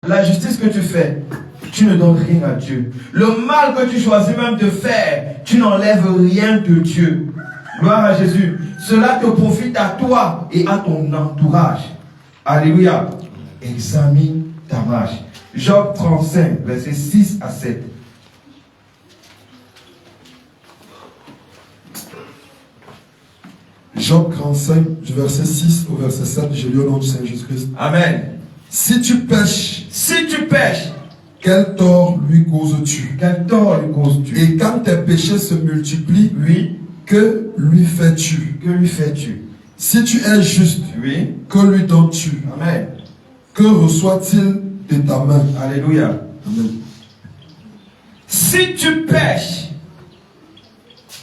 la justice que tu fais, tu ne donnes rien à Dieu. Le mal que tu choisis même de faire, tu n'enlèves rien de Dieu. Gloire à Jésus. Cela te profite à toi et à ton entourage. Alléluia. Examine ta marche. Job 35, versets 6 à 7. Job 35, du verset 6 au verset 7, je lis au nom du Seigneur Jésus-Christ. Amen. Si tu pêches, quel tort lui causes-tu? Quel tort lui causes-tu? Et quand tes péchés se multiplient, oui, que lui fais-tu? Que lui fais-tu? Si tu es juste, oui, que lui donnes-tu? Amen. Que reçoit-il de ta main? Alléluia. Amen. Si tu pêches,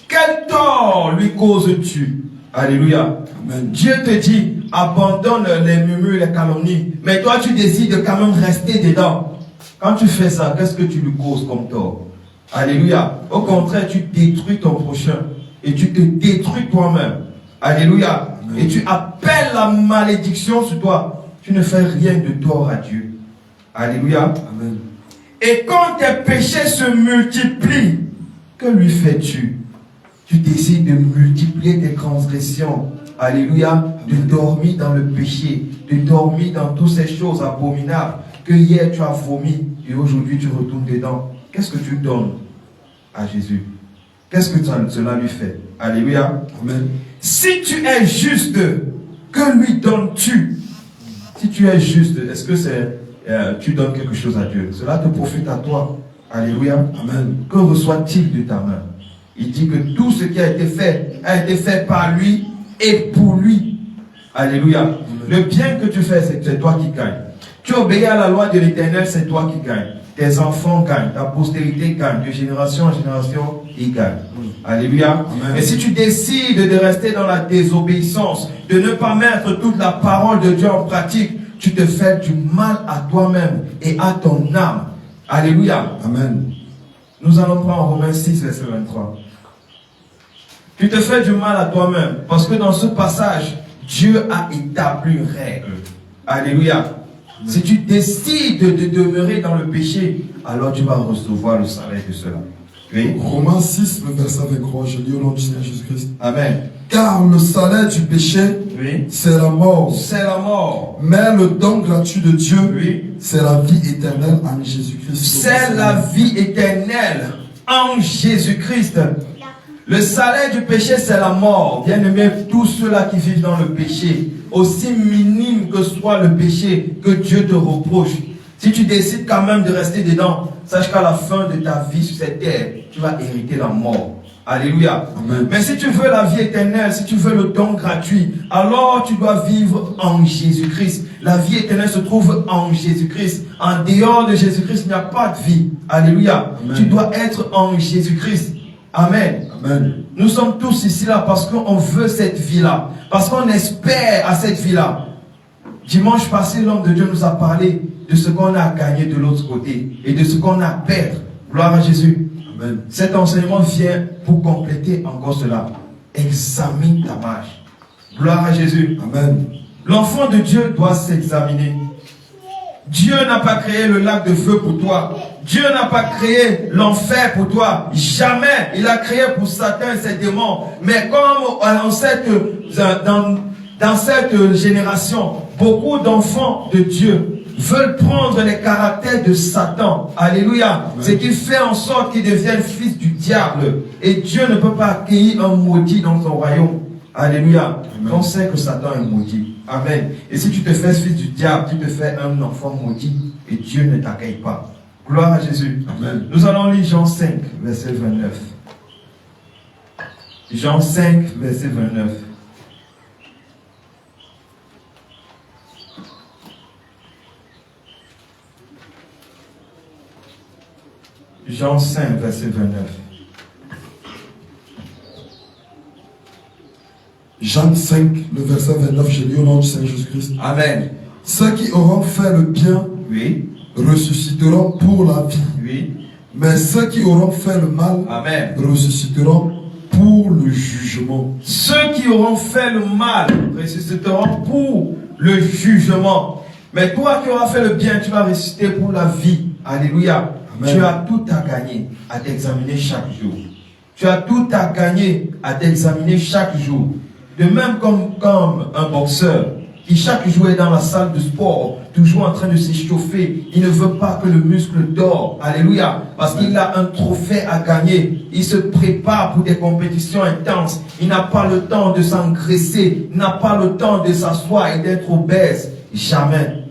quel tort lui causes-tu? Alléluia. Amen. Dieu te dit, abandonne les murmures, les calomnies. Mais toi, tu décides de quand même rester dedans. Quand tu fais ça, qu'est-ce que tu lui causes comme tort? Alléluia. Au contraire, tu détruis ton prochain. Et tu te détruis toi-même. Alléluia. Amen. Et tu appelles la malédiction sur toi. Tu ne fais rien de tort à Dieu. Alléluia. Amen. Et quand tes péchés se multiplient, que lui fais-tu? Tu décides de multiplier tes transgressions. Alléluia. De dormir dans le péché. De dormir dans toutes ces choses abominables que hier tu as vomi et aujourd'hui tu retournes dedans. Qu'est-ce que tu donnes à Jésus? Qu'est-ce que cela lui fait? Alléluia. Amen. Si tu es juste, que lui donnes-tu? Si tu es juste, est-ce que tu donnes quelque chose à Dieu? Cela te profite à toi. Alléluia. Amen. Que reçoit-il de ta main? Il dit que tout ce qui a été fait par lui et pour lui. Alléluia. Amen. Le bien que tu fais, c'est toi qui gagnes. Tu obéis à la loi de l'Éternel, c'est toi qui gagnes. Tes enfants gagnent, ta postérité gagne, de génération en génération, ils gagnent. Alléluia. Amen. Et si tu décides de rester dans la désobéissance, de ne pas mettre toute la parole de Dieu en pratique, tu te fais du mal à toi-même et à ton âme. Alléluia. Amen. Nous allons prendre Romains 6, verset 23. Tu te fais du mal à toi-même parce que dans ce passage, Dieu a établi une règle. Alléluia. Si tu décides de demeurer dans le péché, alors tu vas recevoir le salaire de cela. Oui. Romains 6, le verset 23, je lis au nom du Seigneur Jésus-Christ. Amen. Car le salaire du péché, oui, c'est la mort. C'est la mort. Mais le don gratuit de Dieu, oui, c'est la vie éternelle en Jésus-Christ. C'est la vie éternelle en Jésus-Christ. Le salaire du péché, c'est la mort. Bien-aimés, tous ceux-là qui vivent dans le péché, aussi minime que soit le péché que Dieu te reproche, si tu décides quand même de rester dedans, sache qu'à la fin de ta vie sur cette terre, tu vas hériter la mort. Alléluia. Amen. Mais si tu veux la vie éternelle, si tu veux le don gratuit, alors tu dois vivre en Jésus-Christ. La vie éternelle se trouve en Jésus-Christ. En dehors de Jésus-Christ, il n'y a pas de vie. Alléluia. Amen. Tu dois être en Jésus-Christ. Amen. Amen. Nous sommes tous ici là parce qu'on veut cette vie-là. Parce qu'on espère à cette vie-là. Dimanche passé, l'homme de Dieu nous a parlé de ce qu'on a à gagner de l'autre côté et de ce qu'on a à perdre. Gloire à Jésus. Amen. Cet enseignement vient pour compléter encore cela. Examine ta marche. Gloire à Jésus. Amen. L'enfant de Dieu doit s'examiner. Dieu n'a pas créé le lac de feu pour toi. Dieu n'a pas créé l'enfer pour toi. Jamais. Il a créé pour Satan et ses démons. Mais comme dans cette génération, beaucoup d'enfants de Dieu veulent prendre les caractères de Satan. Alléluia. Ce qui fait en sorte qu'ils deviennent fils du diable. Et Dieu ne peut pas accueillir un maudit dans son royaume. Alléluia. On sait que Satan est maudit. Amen. Et si tu te fais fils du diable, tu te fais un enfant maudit. Et Dieu ne t'accueille pas. Gloire à Jésus. Amen. Nous allons lire Jean 5, verset 29. Jean 5, verset 29. Jean 5, verset 29. Jean 5, le verset 29, je lis au nom du Seigneur Jésus-Christ. Amen. Ceux qui auront fait le bien, oui, ressusciteront pour la vie. Oui. Mais ceux qui auront fait le mal, amen, ressusciteront pour le jugement. Ceux qui auront fait le mal ressusciteront pour le jugement. Mais toi qui auras fait le bien, tu vas ressusciter pour la vie. Alléluia. Amen. Tu as tout à gagner à t'examiner chaque jour. Tu as tout à gagner à t'examiner chaque jour. De même comme un boxeur qui chaque jour est dans la salle de sport, toujours en train de s'échauffer. Il ne veut pas que le muscle dort. Alléluia. Parce qu'il a un trophée à gagner. Il se prépare pour des compétitions intenses. Il n'a pas le temps de s'engraisser. Il n'a pas le temps de s'asseoir et d'être obèse. Jamais.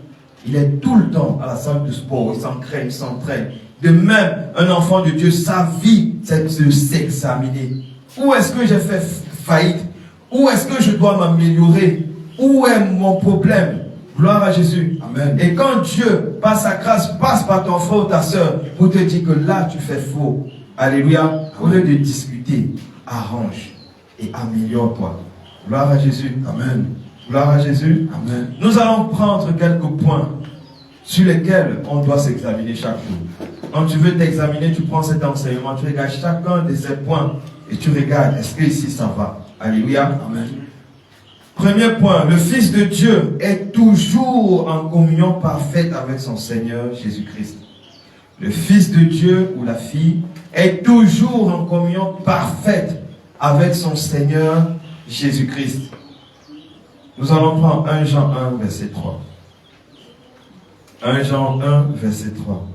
Il est tout le temps à la salle de sport. Il s'entraîne, il s'entraîne. De même, un enfant de Dieu, sa vie, c'est de s'examiner. Où est-ce que j'ai fait faillite? Où est-ce que je dois m'améliorer? Où est mon problème? Gloire à Jésus. Amen. Et quand Dieu, par sa grâce, passe par ton frère ou ta soeur pour te dire que là, tu fais faux. Alléluia. Au lieu de discuter, arrange et améliore-toi. Gloire à Jésus. Amen. Gloire à Jésus. Amen. Nous allons prendre quelques points sur lesquels on doit s'examiner chaque jour. Quand tu veux t'examiner, tu prends cet enseignement, tu regardes chacun de ces points et tu regardes, est-ce que ici ça va? Alléluia. Amen. Premier point, le Fils de Dieu est toujours en communion parfaite avec son Seigneur Jésus-Christ. Le Fils de Dieu ou la fille est toujours en communion parfaite avec son Seigneur Jésus-Christ. Nous allons prendre 1 Jean 1, verset 3. 1 Jean 1, verset 3.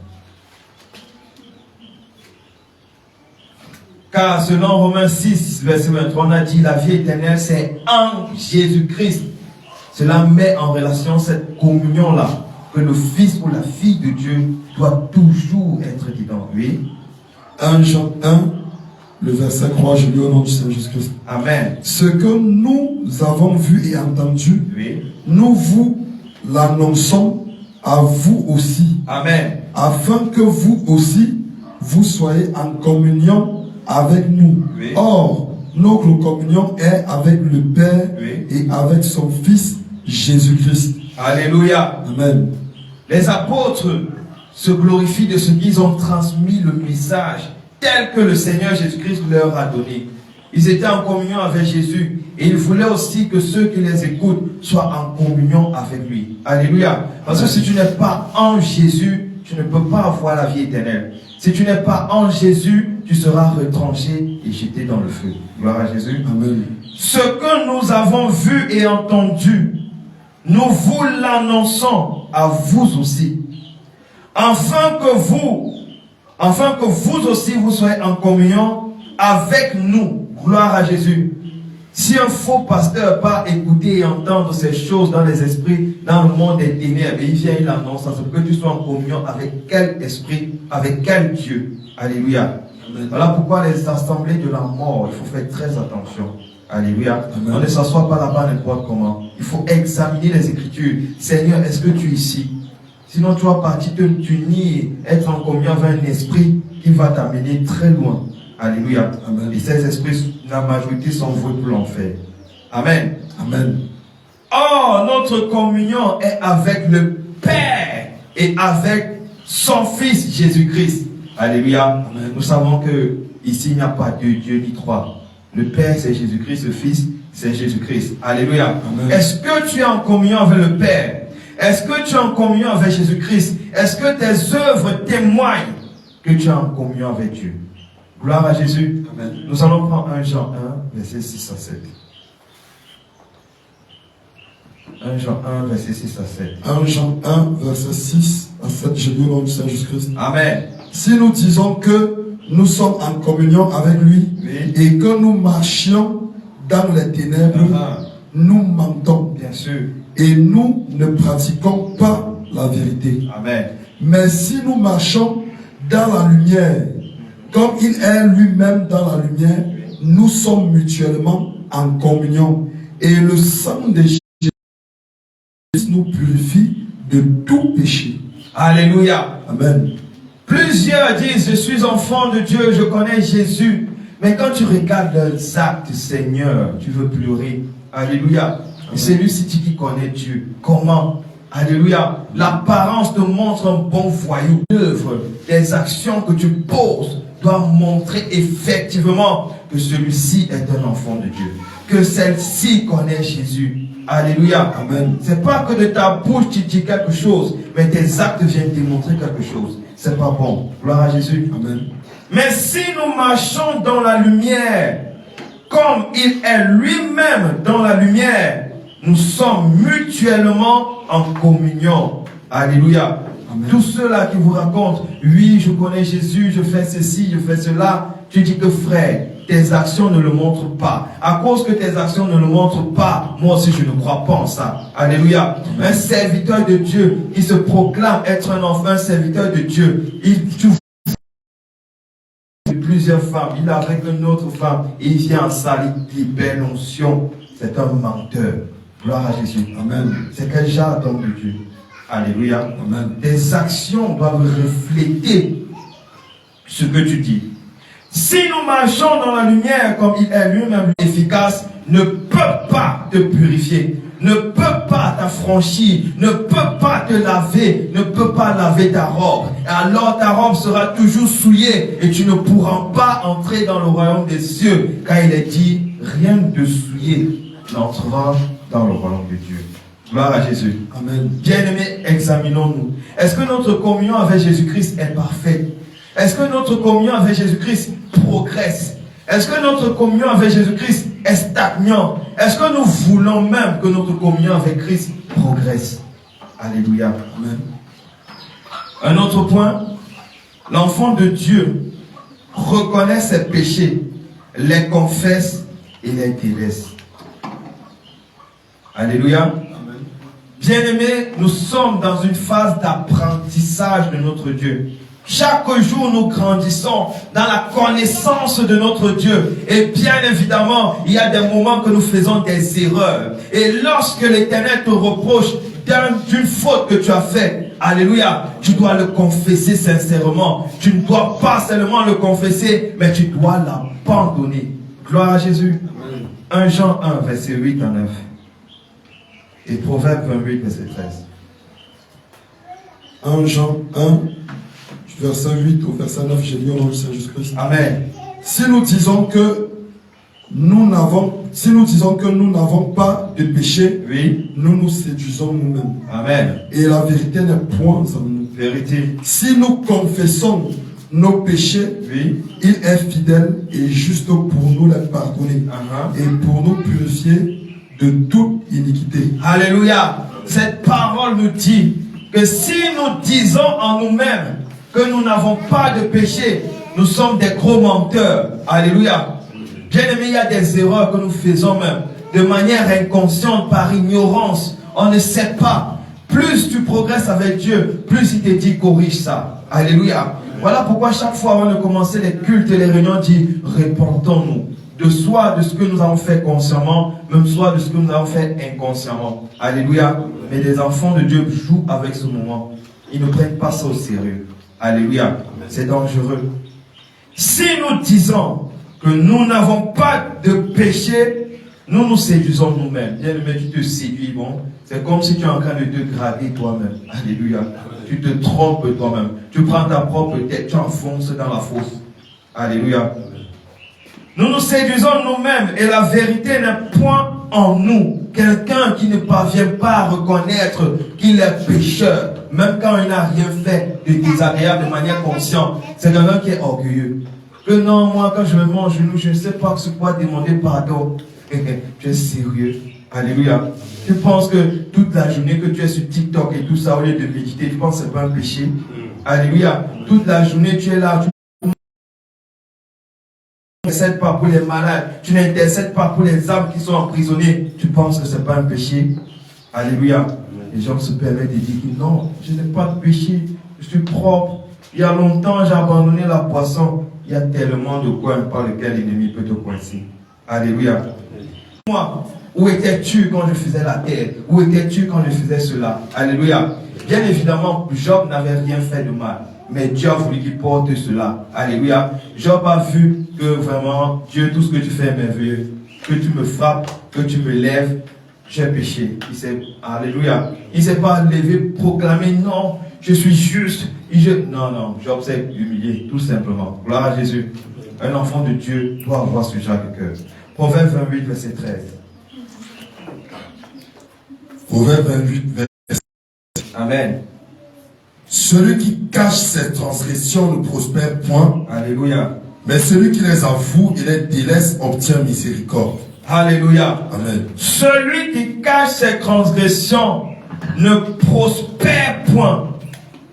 Car selon Romains 6, verset 23, on a dit la vie éternelle, c'est en Jésus-Christ. Cela met en relation cette communion-là, que le Fils ou la fille de Dieu doit toujours être dedans. Oui. 1 Jean 1, le verset 3, je lis au nom du Seigneur Jésus-Christ. Amen. Ce que nous avons vu et entendu, oui, nous vous l'annonçons à vous aussi. Amen. Afin que vous aussi, vous soyez en communion avec nous. Oui. Or, notre communion est avec le Père, oui, et avec son Fils Jésus-Christ. Alléluia. Amen. Les apôtres se glorifient de ce qu'ils ont transmis le message tel que le Seigneur Jésus-Christ leur a donné. Ils étaient en communion avec Jésus et ils voulaient aussi que ceux qui les écoutent soient en communion avec lui. Alléluia. Parce que si tu n'es pas en Jésus, tu ne peux pas avoir la vie éternelle. Si tu n'es pas en Jésus, tu seras retranché et jeté dans le feu. Gloire à Jésus. Amen. Ce que nous avons vu et entendu, nous vous l'annonçons à vous aussi, afin que vous aussi vous soyez en communion avec nous. Gloire à Jésus. Si un faux pasteur part écouter et entendre ces choses dans les esprits, dans le monde des ténèbres, et il vient, il annonce, ça c'est que tu sois en communion avec quel esprit, avec quel Dieu. Alléluia. Amen. Voilà pourquoi les assemblées de la mort, il faut faire très attention. Alléluia. Amen. On ne s'assoit pas là-bas n'importe comment. Il faut examiner les Écritures. Seigneur, est-ce que tu es ici? Sinon, tu vas partir te unir, être en communion avec un esprit qui va t'amener très loin. Alléluia. Amen. Et ces esprits, la majorité sont voués pour l'enfer. Amen. Amen. Or, notre communion est avec le Père et avec son Fils Jésus-Christ. Alléluia. Amen. Nous savons que ici, il n'y a pas deux dieux ni trois. Le Père, c'est Jésus-Christ. Le Fils, c'est Jésus-Christ. Alléluia. Est-ce que tu es en communion avec le Père? Est-ce que tu es en communion avec Jésus-Christ? Est-ce que tes œuvres témoignent que tu es en communion avec Dieu? Gloire à Jésus. Amen. Nous allons prendre 1 Jean 1, verset 6 à 7. 1 Jean 1, verset 6 à 7. 1 Jean 1, verset 6 à 7. Je lis au nom du Seigneur Jésus-Christ. Amen. Si nous disons que nous sommes en communion avec lui, oui, et que nous marchions dans les ténèbres, nous mentons. Bien sûr. Et nous ne pratiquons pas la vérité. Amen. Mais si nous marchons dans la lumière, comme il est lui-même dans la lumière, nous sommes mutuellement en communion. Et le sang de Jésus nous purifie de tout péché. Alléluia. Amen. Plusieurs disent, je suis enfant de Dieu, je connais Jésus. Mais quand tu regardes leurs actes, Seigneur, tu veux pleurer. Alléluia. Et c'est lui-ci qui connaît Dieu. Comment? Alléluia. L'apparence te montre un bon voyou. L'œuvre, les actions que tu poses doivent montrer effectivement que celui-ci est un enfant de Dieu. Que celle-ci connaît Jésus. Alléluia. Amen. C'est pas que de ta bouche tu dis quelque chose, mais tes actes viennent démontrer quelque chose. C'est pas bon. Gloire à Jésus. Amen. Mais si nous marchons dans la lumière, comme il est lui-même dans la lumière, nous sommes mutuellement en communion. Alléluia. Amen. Tous ceux-là qui vous racontent, oui, je connais Jésus, je fais ceci, je fais cela, tu dis que frère, tes actions ne le montrent pas. À cause que tes actions ne le montrent pas, moi aussi je ne crois pas en ça. Alléluia. Un serviteur de Dieu qui se proclame être un enfant, un serviteur de Dieu, tu plusieurs femmes, il est avec une autre femme, il vient en salle, il dit belle onction, c'est un menteur. Gloire à Jésus. Amen. C'est quel genre d'homme de Dieu? Alléluia. Amen. Tes actions doivent refléter ce que tu dis. Si nous marchons dans la lumière comme il est lui-même efficace, ne peut pas te purifier, ne peut pas t'affranchir, ne peut pas te laver, ne peut pas laver ta robe. Alors ta robe sera toujours souillée et tu ne pourras pas entrer dans le royaume des cieux. Car il est dit, rien de souillé n'entrera dans le royaume de Dieu. Gloire à Jésus. Amen. Bien-aimés, examinons-nous. Est-ce que notre communion avec Jésus-Christ est parfaite? Est-ce que notre communion avec Jésus-Christ progresse? Est-ce que notre communion avec Jésus-Christ est stagnante? Est-ce que nous voulons même que notre communion avec Christ progresse? Alléluia. Amen. Un autre point, l'enfant de Dieu reconnaît ses péchés, les confesse et les délaisse. Alléluia. Bien-aimés, nous sommes dans une phase d'apprentissage de notre Dieu. Chaque jour, nous grandissons dans la connaissance de notre Dieu. Et bien évidemment, il y a des moments que nous faisons des erreurs. Et lorsque l'Éternel te reproche d'une faute que tu as faite, alléluia, tu dois le confesser sincèrement. Tu ne dois pas seulement le confesser, mais tu dois l'abandonner. Gloire à Jésus. 1 Jean 1, verset 8 à 9. Et Proverbe 28, verset 13. 1 Jean 1, verset 8 au verset 9, j'ai lu au nom du Seigneur Jésus-Christ. Amen. Si nous disons que nous n'avons pas de péché, Oui. nous nous séduisons nous-mêmes. Amen. Et la vérité n'est point en nous. Vérité. Si nous confessons nos péchés, Oui. il est fidèle et juste pour nous les pardonner et pour nous purifier de toute iniquité. Alléluia. Cette parole nous dit que si nous disons en nous-mêmes que nous n'avons pas de péché, nous sommes des gros menteurs. Alléluia. Bien aimé, il y a des erreurs que nous faisons même de manière inconsciente, par ignorance. On ne sait pas. Plus tu progresses avec Dieu, plus il te dit corrige ça. Alléluia. Voilà pourquoi chaque fois avant de commencer les cultes et les réunions, on dit repentons-nous. De soit de ce que nous avons fait consciemment, même soit de ce que nous avons fait inconsciemment. Alléluia. Mais les enfants de Dieu jouent avec ce moment. Ils ne prennent pas ça au sérieux. Alléluia. C'est dangereux. Si nous disons que nous n'avons pas de péché, nous nous séduisons nous-mêmes. Bien aimé, tu te séduis, bon. C'est comme si tu es en train de te grader toi-même. Alléluia. Tu te trompes toi-même. Tu prends ta propre tête, tu enfonces dans la fosse. Alléluia. Nous nous séduisons nous-mêmes et la vérité n'est point en nous. Quelqu'un qui ne parvient pas à reconnaître qu'il est pécheur, même quand il n'a rien fait de désagréable de manière consciente, c'est quelqu'un qui est orgueilleux. Que non, moi quand je me mets en genoux, je ne sais pas ce quoi demander pardon. Tu es sérieux. Alléluia. Tu penses que toute la journée que tu es sur TikTok et tout ça, au lieu de méditer, tu penses que ce n'est pas un péché. Alléluia. Toute la journée tu es là, tu n'intercèdes pas pour les malades, tu n'intercèdes pas pour les âmes qui sont emprisonnées, tu penses que ce n'est pas un péché. Alléluia. Les gens se permettent de dire non, je n'ai pas de péché, je suis propre. Il y a longtemps, j'ai abandonné la poisson. Il y a tellement de coins par lesquels l'ennemi peut te coincer. Alléluia. Moi, où étais-tu quand je faisais la terre? Où étais-tu quand je faisais cela? Alléluia. Bien évidemment, Job n'avait rien fait de mal. Mais Dieu a voulu qu'il porte cela. Alléluia. Job a vu que vraiment, Dieu, tout ce que tu fais est merveilleux. Que tu me frappes, que tu me lèves, j'ai péché. Alléluia. Il ne s'est pas levé, proclamé, non, je suis juste. Non, Job s'est humilié, tout simplement. Gloire à Jésus. Un enfant de Dieu doit avoir ce genre de cœur. Proverbe 28, verset 13. Proverbe 28, verset. Amen. Celui qui cache ses transgressions ne prospère point. Alléluia. Mais celui qui les avoue et les délaisse obtient miséricorde. Alléluia. Amen. Celui qui cache ses transgressions ne prospère point.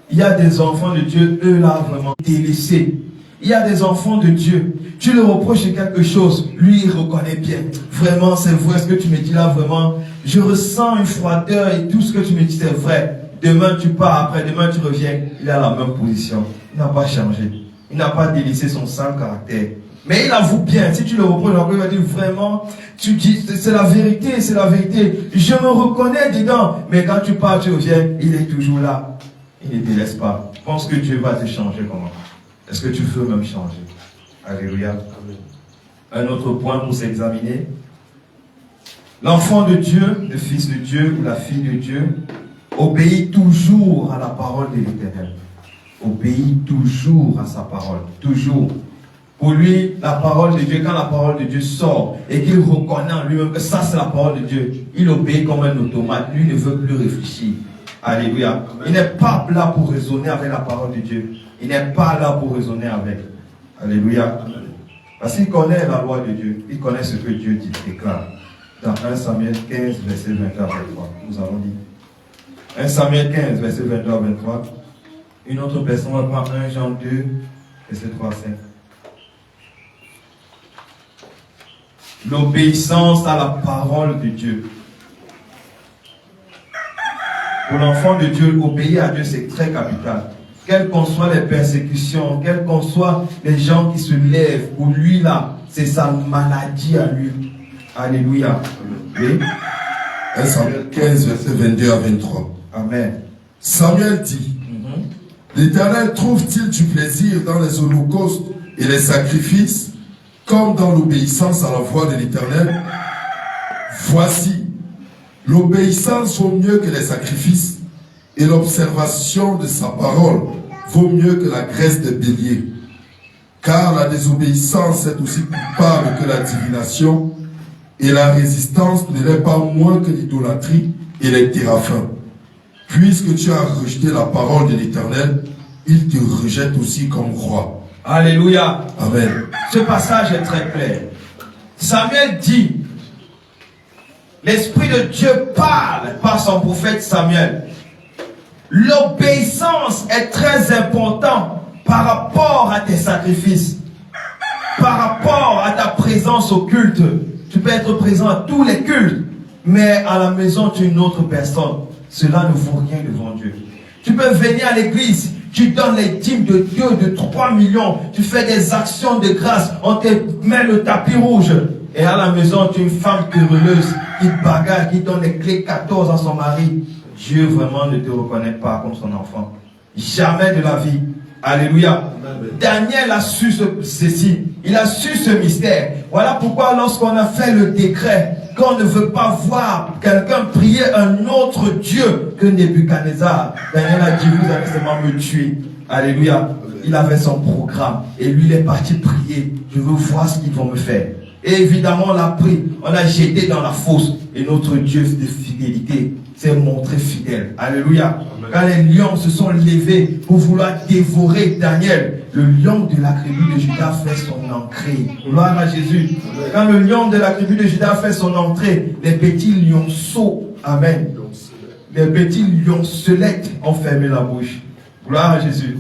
Il y a des enfants de Dieu, eux là, vraiment délaissés. Il y a des enfants de Dieu. Tu le reproches de quelque chose, lui il reconnaît bien. Vraiment, c'est vrai ce que tu me dis là, vraiment. Je ressens une froideur et tout ce que tu me dis, c'est vrai. Demain tu pars, après-demain tu reviens. Il est à la même position. Il n'a pas changé. Il n'a pas délaissé son sale caractère. Mais il avoue bien. Si tu le reproches encore, il va dire vraiment, tu dis, c'est la vérité, c'est la vérité. Je me reconnais dedans. Mais quand tu pars, tu reviens, il est toujours là. Il ne délaisse pas. Je pense que Dieu va te changer comment? Est-ce que tu veux même changer? Alléluia. Un autre point pour s'examiner. L'enfant de Dieu, le fils de Dieu ou la fille de Dieu, obéit toujours à la parole de l'Éternel. Obéit toujours à sa parole. Toujours. Pour lui, la parole de Dieu, quand la parole de Dieu sort et qu'il reconnaît en lui-même que ça c'est la parole de Dieu, il obéit comme un automate. Lui ne veut plus réfléchir. Alléluia. Il n'est pas là pour raisonner avec la parole de Dieu. Il n'est pas là pour raisonner avec. Alléluia. Parce qu'il connaît la loi de Dieu. Il connaît ce que Dieu dit, déclare. Dans 1 Samuel 15, verset 22 à 23. Nous avons dit. 1 Samuel 15, verset 22 à 23. Une autre personne va prendre 1 Jean 2, verset 3 à 5. L'obéissance à la parole de Dieu. Pour l'enfant de Dieu, obéir à Dieu, c'est très capital. Quelles qu'en soient les persécutions, quels qu'en soient les gens qui se lèvent, pour lui là, c'est sa maladie à lui. Alléluia. Oui. 1 Samuel 15, verset 22 à 23. Amen. Samuel dit, l'Éternel trouve-t-il du plaisir dans les holocaustes et les sacrifices, comme dans l'obéissance à la voix de l'Éternel? Voici, l'obéissance vaut mieux que les sacrifices, et l'observation de sa parole vaut mieux que la graisse des béliers. Car la désobéissance est aussi coupable que la divination, et la résistance ne l'est pas moins que l'idolâtrie et les téraphins. Puisque tu as rejeté la parole de l'Éternel, il te rejette aussi comme roi. Alléluia. Amen. Ce passage est très clair. Samuel dit, l'Esprit de Dieu parle par son prophète Samuel. L'obéissance est très importante par rapport à tes sacrifices, par rapport à ta présence au culte. Tu peux être présent à tous les cultes, mais à la maison tu es une autre personne. Cela ne vaut rien devant Dieu. Tu peux venir à l'église, tu donnes les dîmes de 2, de 3 millions, tu fais des actions de grâce, on te met le tapis rouge. Et à la maison, tu es une femme querelleuse qui bagarre, qui donne les clés 14 à son mari. Dieu vraiment ne te reconnaît pas comme son enfant. Jamais de la vie. Alléluia. Daniel a su ceci. Il a su ce mystère. Voilà pourquoi lorsqu'on a fait le décret, qu'on ne veut pas voir quelqu'un prier un autre Dieu que Nebuchadnezzar, Daniel a dit, vous allez seulement me tuer. Alléluia. Il avait son programme. Et lui, il est parti prier. Je veux voir ce qu'ils vont me faire. Et évidemment, on l'a pris. On l'a jeté dans la fosse. Et notre Dieu de fidélité s'est montré fidèle. Alléluia. Quand les lions se sont levés pour vouloir dévorer Daniel, le lion de la tribu de Juda fait son entrée. Gloire à Jésus. Quand le lion de la tribu de Juda fait son entrée, les petits lionceaux, amen, les petits lionselettes ont fermé la bouche. Gloire à Jésus.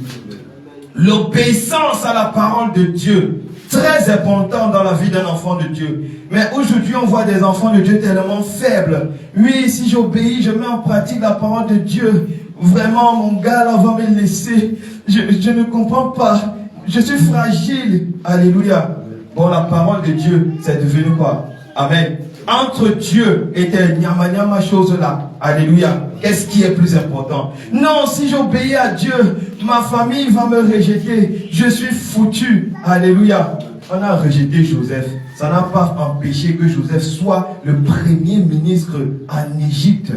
L'obéissance à la parole de Dieu, très important dans la vie d'un enfant de Dieu. Mais aujourd'hui, on voit des enfants de Dieu tellement faibles. Oui, si j'obéis, je mets en pratique la parole de Dieu. Vraiment, mon gars là va me laisser. Je ne comprends pas. Je suis fragile. Alléluia. Bon, la parole de Dieu, c'est devenu quoi? Amen. Entre Dieu et tes nyama choses là. Alléluia. Qu'est-ce qui est plus important? Non, si j'obéis à Dieu, ma famille va me rejeter. Je suis foutu. Alléluia. On a rejeté Joseph. Ça n'a pas empêché que Joseph soit le premier ministre en Égypte.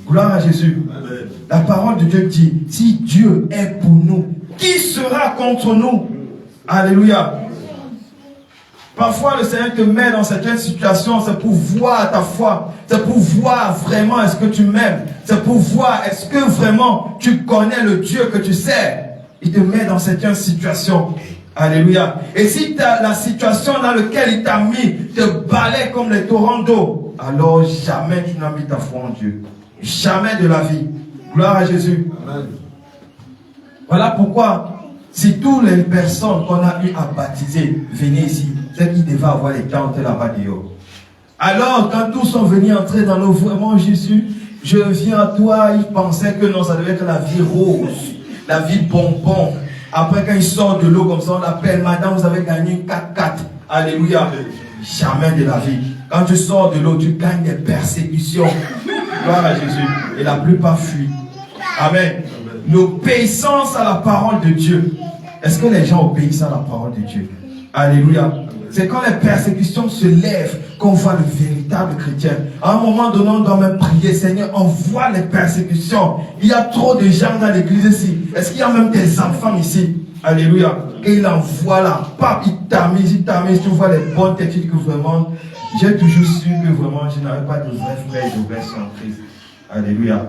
Gloire à Jésus. Amen. La parole de Dieu dit, si Dieu est pour nous, qui sera contre nous? Alléluia. Parfois, le Seigneur te met dans certaines situations, c'est pour voir ta foi. C'est pour voir vraiment est-ce que tu m'aimes. C'est pour voir est-ce que vraiment tu connais le Dieu que tu sais. Il te met dans certaines situations. Alléluia. Et si la situation dans laquelle il t'a mis te balaie comme les torrents d'eau, alors jamais tu n'as mis ta foi en Dieu. Jamais de la vie. Gloire à Jésus. Amen. Voilà pourquoi, si toutes les personnes qu'on a eu à baptiser venaient ici, c'est qu'ils devaient avoir les tentes là-bas dehors. Alors, quand tous sont venus entrer dans l'eau, vraiment Jésus, je viens à toi, ils pensaient que non, ça devait être la vie rose, la vie bonbon. Après, quand ils sortent de l'eau comme ça, on l'appelle, madame, vous avez gagné une 4x4. Alléluia. Jamais de la vie. Quand tu sors de l'eau, tu gagnes des persécutions. Gloire à Jésus. Et la plupart fuient. Amen. L'obéissance à la parole de Dieu. Est-ce que les gens obéissent à la parole de Dieu? Alléluia. C'est quand les persécutions se lèvent qu'on voit le véritable chrétien. À un moment donné, on doit même prier, Seigneur, envoie les persécutions. Il y a trop de gens dans l'église ici. Est-ce qu'il y a même des enfants ici? Alléluia. Et il envoie là, pape, il tamise, tu vois les bonnes techniques que vraiment, j'ai toujours su que vraiment, je n'avais pas de vrais frères et de vraies sœurs en Christ. Alléluia.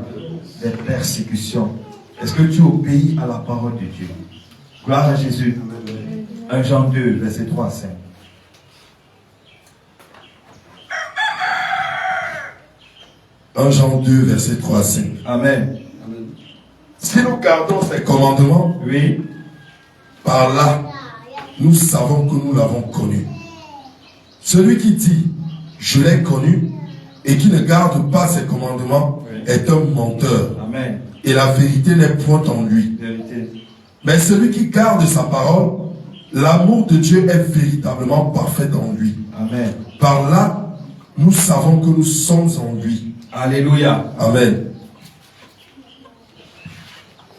Les persécutions. Est-ce que tu obéis à la parole de Dieu? Gloire à Jésus. 1 Jean 2, verset 3 à 5. Jean 2, verset 3 à 5. Amen. Si nous gardons ces commandements, oui, par là, nous savons que nous l'avons connu. Celui qui dit, je l'ai connu, et qui ne garde pas ses commandements, oui, est un menteur. Amen. Et la vérité n'est point en lui. Vérité. Mais celui qui garde sa parole, l'amour de Dieu est véritablement parfait en lui. Amen. Par là, nous savons que nous sommes en lui. Alléluia. Amen.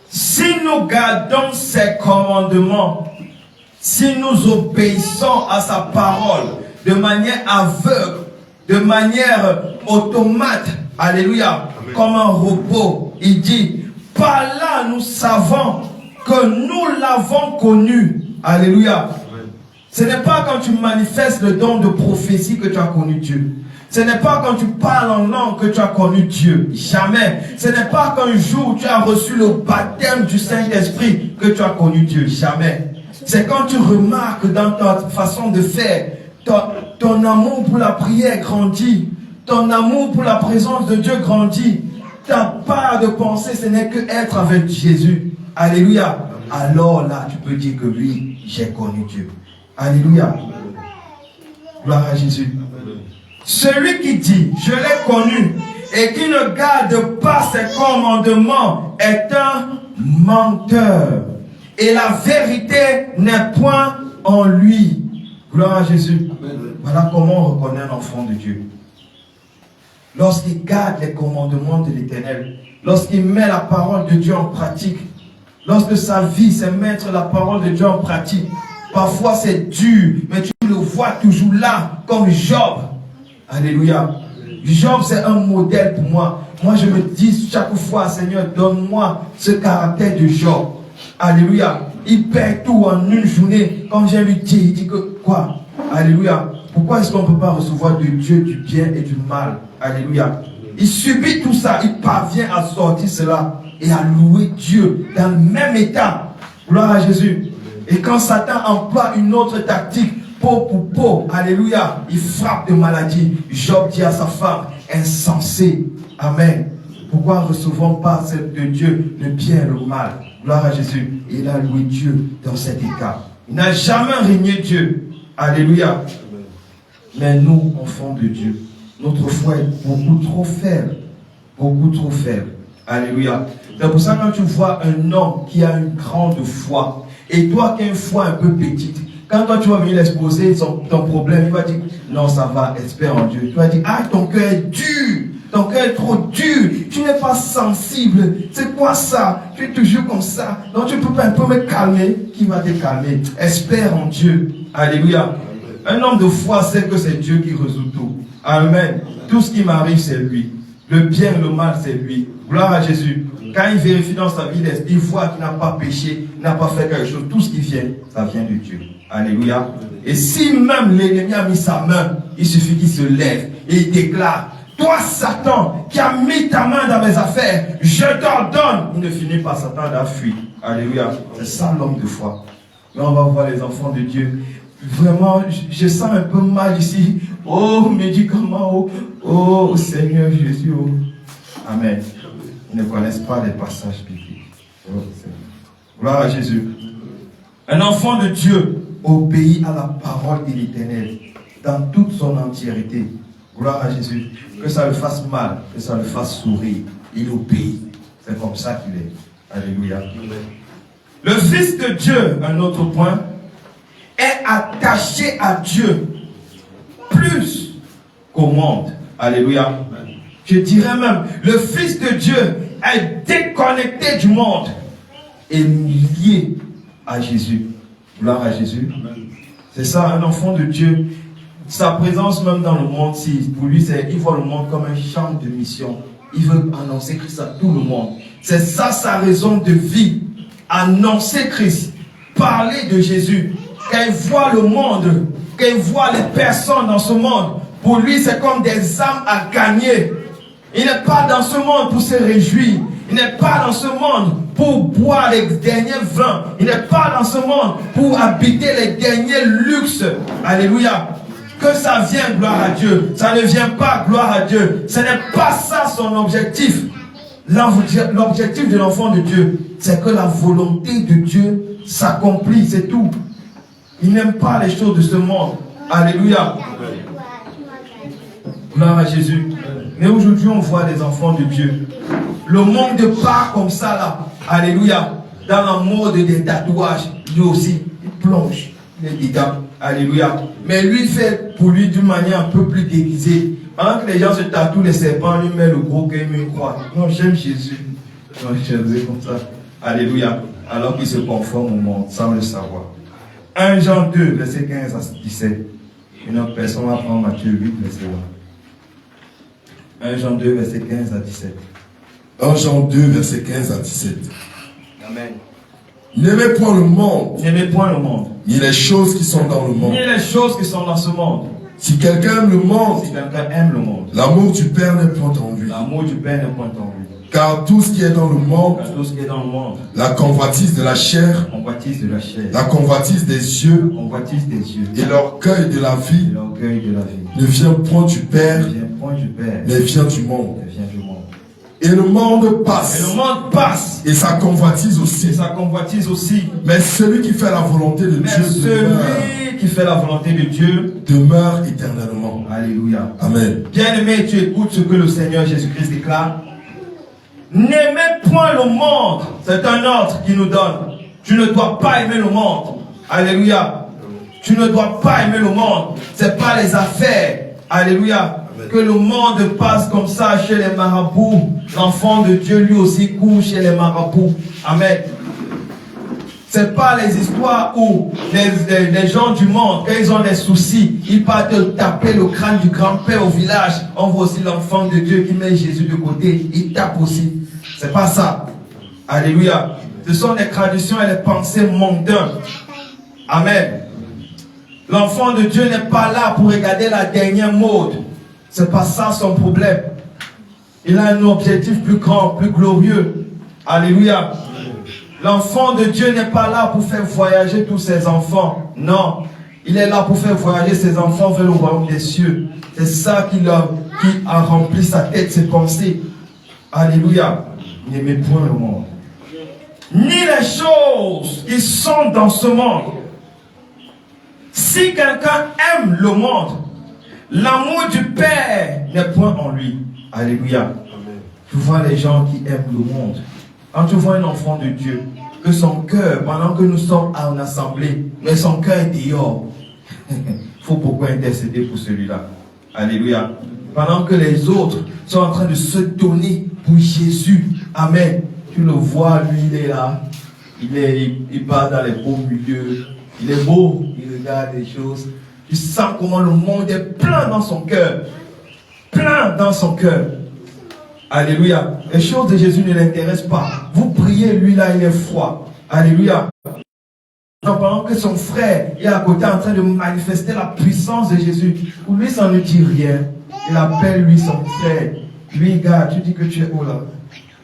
Si nous gardons ses commandements, si nous obéissons à sa parole de manière aveugle, de manière automate, alléluia, amen, comme un robot, il dit, par là nous savons que nous l'avons connu. Alléluia. Amen. Ce n'est pas quand tu manifestes le don de prophétie que tu as connu Dieu. Ce n'est pas quand tu parles en langue que tu as connu Dieu. Jamais. Ce n'est pas qu'un jour tu as reçu le baptême du Saint-Esprit que tu as connu Dieu. Jamais. C'est quand tu remarques dans ta façon de faire, ton amour pour la prière grandit. Ton amour pour la présence de Dieu grandit. Ta part de pensée, ce n'est que être avec Jésus. Alléluia. Alors là, tu peux dire que oui, j'ai connu Dieu. Alléluia. Gloire à Jésus. Celui qui dit, je l'ai connu, et qui ne garde pas ses commandements, est un menteur. Et la vérité n'est point en lui. Gloire à Jésus. Amen. Voilà comment on reconnaît un enfant de Dieu. Lorsqu'il garde les commandements de l'Éternel, lorsqu'il met la parole de Dieu en pratique, lorsque sa vie, c'est mettre la parole de Dieu en pratique. Parfois c'est dur, mais tu le vois toujours là, comme Job. Alléluia. Job, c'est un modèle pour moi. Moi, je me dis chaque fois, Seigneur, donne-moi ce caractère de Job. Alléluia. Il perd tout en une journée. Comme j'ai lui dit, il dit que quoi? Alléluia. Pourquoi est-ce qu'on ne peut pas recevoir de Dieu du bien et du mal? Alléluia. Il subit tout ça. Il parvient à sortir cela et à louer Dieu dans le même état. Gloire à Jésus. Et quand Satan emploie une autre tactique, peau pour peau, alléluia, il frappe de maladie. Job dit à sa femme, insensé. Amen. Pourquoi ne recevons pas de Dieu le bien et le mal? Gloire à Jésus. Et il a loué Dieu dans cet état. Il n'a jamais régné Dieu. Alléluia. Mais nous, enfants de Dieu, notre foi est beaucoup trop faible. Beaucoup trop faible. Alléluia. C'est pour ça que quand tu vois un homme qui a une grande foi, et toi qui as une foi un peu petite, quand toi tu vas venir l'exposer ton problème, il va dire, non ça va, espère en Dieu. Tu vas dire, ah ton cœur est dur, ton cœur est trop dur, tu n'es pas sensible, c'est quoi ça? Tu es toujours comme ça, donc tu peux pas un peu me calmer. Qui va te calmer? Espère en Dieu. Alléluia. Un homme de foi sait que c'est Dieu qui résout tout. Amen. Tout ce qui m'arrive c'est lui. Le bien et le mal c'est lui. Gloire à Jésus. Quand il vérifie dans sa vie, il voit qu'il n'a pas péché, il n'a pas fait quelque chose. Tout ce qui vient, ça vient de Dieu. Alléluia. Et si même l'ennemi a mis sa main, il suffit qu'il se lève et il déclare: toi, Satan, qui a mis ta main dans mes affaires, je t'ordonne. Il ne finit pas, Satan a fui. Alléluia. C'est ça l'homme de foi. Là, on va voir les enfants de Dieu. Vraiment, je sens un peu mal ici. Oh, médicaments. Oh, Seigneur Jésus. Oh. Amen. Ils ne connaissent pas les passages bibliques. Oh, gloire à Jésus. Un enfant de Dieu obéit à la parole de l'Éternel dans toute son entièreté. Gloire à Jésus. Que ça le fasse mal, que ça le fasse sourire. Il obéit. C'est comme ça qu'il est. Alléluia. Le Fils de Dieu, un autre point, est attaché à Dieu plus qu'au monde. Alléluia. Je dirais même, le Fils de Dieu est déconnecté du monde et lié à Jésus. Gloire à Jésus. C'est ça, un enfant de Dieu. Sa présence même dans le monde, pour lui, il voit le monde comme un champ de mission. Il veut annoncer Christ à tout le monde. C'est ça sa raison de vie. Annoncer Christ. Parler de Jésus. Quand il voit le monde, quand il voit les personnes dans ce monde, pour lui, c'est comme des âmes à gagner. Il n'est pas dans ce monde pour se réjouir. Il n'est pas dans ce monde pour boire les derniers vins. Il n'est pas dans ce monde pour habiter les derniers luxes. Alléluia. Que ça vienne, gloire à Dieu. Ça ne vient pas, gloire à Dieu. Ce n'est pas ça son objectif. L'objectif de l'enfant de Dieu, c'est que la volonté de Dieu s'accomplit, c'est tout. Il n'aime pas les choses de ce monde. Alléluia. Gloire à Jésus. Mais aujourd'hui, on voit les enfants de Dieu. Le monde part comme ça là. Alléluia. Dans la mode des tatouages, lui aussi, il plonge. Il est dedans. Alléluia. Mais lui fait pour lui d'une manière un peu plus déguisée. Pendant que les gens se tatouent les serpents, lui met le gros cœur, il croit. Non, j'aime Jésus. Non, j'aime comme ça. Alléluia. Alors qu'il se conforme au monde sans le savoir. 1 Jean 2, verset 15 à 17. Une autre personne va prendre Matthieu 8, verset 1. 1 Jean 2, verset 15 à 17. 1 Jean 2, verset 15 à 17. Amen. N'aimez point le monde. N'aimez point le monde. Ni les choses qui sont dans le monde. Ni les choses qui sont dans ce monde. Si quelqu'un aime le monde, Si quelqu'un aime le monde, l'amour du Père n'est point en lui. l'amour du Père n'est point en lui. Car tout ce qui est dans le monde, Car tout ce qui est dans le monde, la convoitise de la chair, convoitise de la chair, la convoitise des yeux convoitise des yeux, et l'orgueil de la et vie l'orgueil de la vie, ne vient point du ne Père, vient point du Père, mais vient du monde. mais vient du monde. Et le monde Et le passe, monde passe, et sa convoitise et aussi. sa convoitise aussi. Mais celui qui fait la volonté de Mais Dieu celui qui fait la volonté de Dieu, demeure éternellement. alléluia. Amen. Bien-aimé, tu écoutes ce que le Seigneur Jésus-Christ déclare. N'aimez point le monde. C'est un ordre qu'il nous donne. Tu ne dois pas aimer le monde. Alléluia. Tu ne dois pas aimer le monde. C'est pas les affaires. Alléluia. Que le monde passe comme ça chez les marabouts. L'enfant de Dieu lui aussi court chez les marabouts. Amen. C'est pas les histoires où les gens du monde, quand ils ont des soucis, ils partent taper le crâne du grand-père au village. On voit aussi l'enfant de Dieu qui met Jésus de côté. Il tape aussi. C'est pas ça. Alléluia. Ce sont les traditions et les pensées mondaines. Amen. L'enfant de Dieu n'est pas là pour regarder la dernière mode. C'est pas ça son problème. Il a un objectif plus grand, plus glorieux. Alléluia. L'enfant de Dieu n'est pas là pour faire voyager tous ses enfants. Non. Il est là pour faire voyager ses enfants vers le royaume des cieux. C'est ça qui a rempli sa tête, ses pensées. Alléluia. N'aimez point le monde. Ni les choses qui sont dans ce monde. Si quelqu'un aime le monde, l'amour du Père n'est point en lui. Alléluia. Tu vois les gens qui aiment le monde. Quand tu vois un enfant de Dieu, que son cœur, pendant que nous sommes en assemblée, mais son cœur est dehors. Il faut beaucoup intercéder pour celui-là. Alléluia. Pendant que les autres sont en train de se donner pour Jésus. Amen. Tu le vois, lui, il est là. Il part dans les beaux milieux. Il est beau. Il regarde les choses. Tu sens comment le monde est plein dans son cœur. Plein dans son cœur. Alléluia. Les choses de Jésus ne l'intéressent pas. Vous priez, lui là, il est froid. Alléluia. Pendant que son frère est à côté en train de manifester la puissance de Jésus, pour lui, ça ne dit rien. Il appelle lui son frère. Lui, gars, tu dis que tu es où là?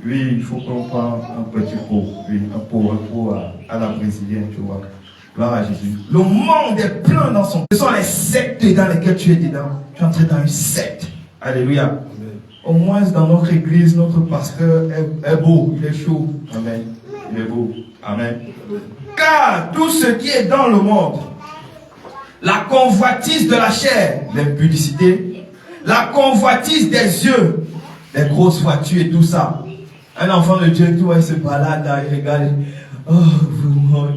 Oui, il faut qu'on prenne un petit pot. Oui, un pot à la brésilienne, tu vois. Gloire à Jésus. Le monde est plein dans son... Ce sont les sectes dans lesquelles tu es dedans. Tu es entré dans une secte. Alléluia. Au moins dans notre église, notre pasteur est beau, il est chaud. Amen. Il est beau. Amen. Car tout ce qui est dans le monde, la convoitise de la chair, l'impudicité, la convoitise des yeux, les grosses voitures et tout ça. Un enfant de Dieu, tu vois, il se balade là, il regarde. Oh, vraiment,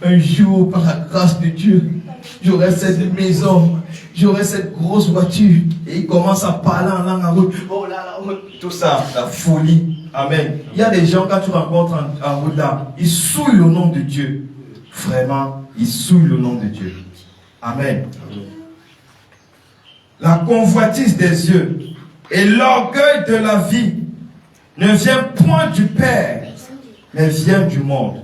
un jour, par la grâce de Dieu, j'aurai cette maison, j'aurai cette grosse voiture. Et il commence à parler en langue en route. Oh là là, tout ça, la folie. Amen. Il y a des gens, quand tu rencontres en route là, ils souillent le nom de Dieu. Vraiment, ils souillent le nom de Dieu. Amen. La convoitise des yeux et l'orgueil de la vie ne vient point du Père, mais vient du monde.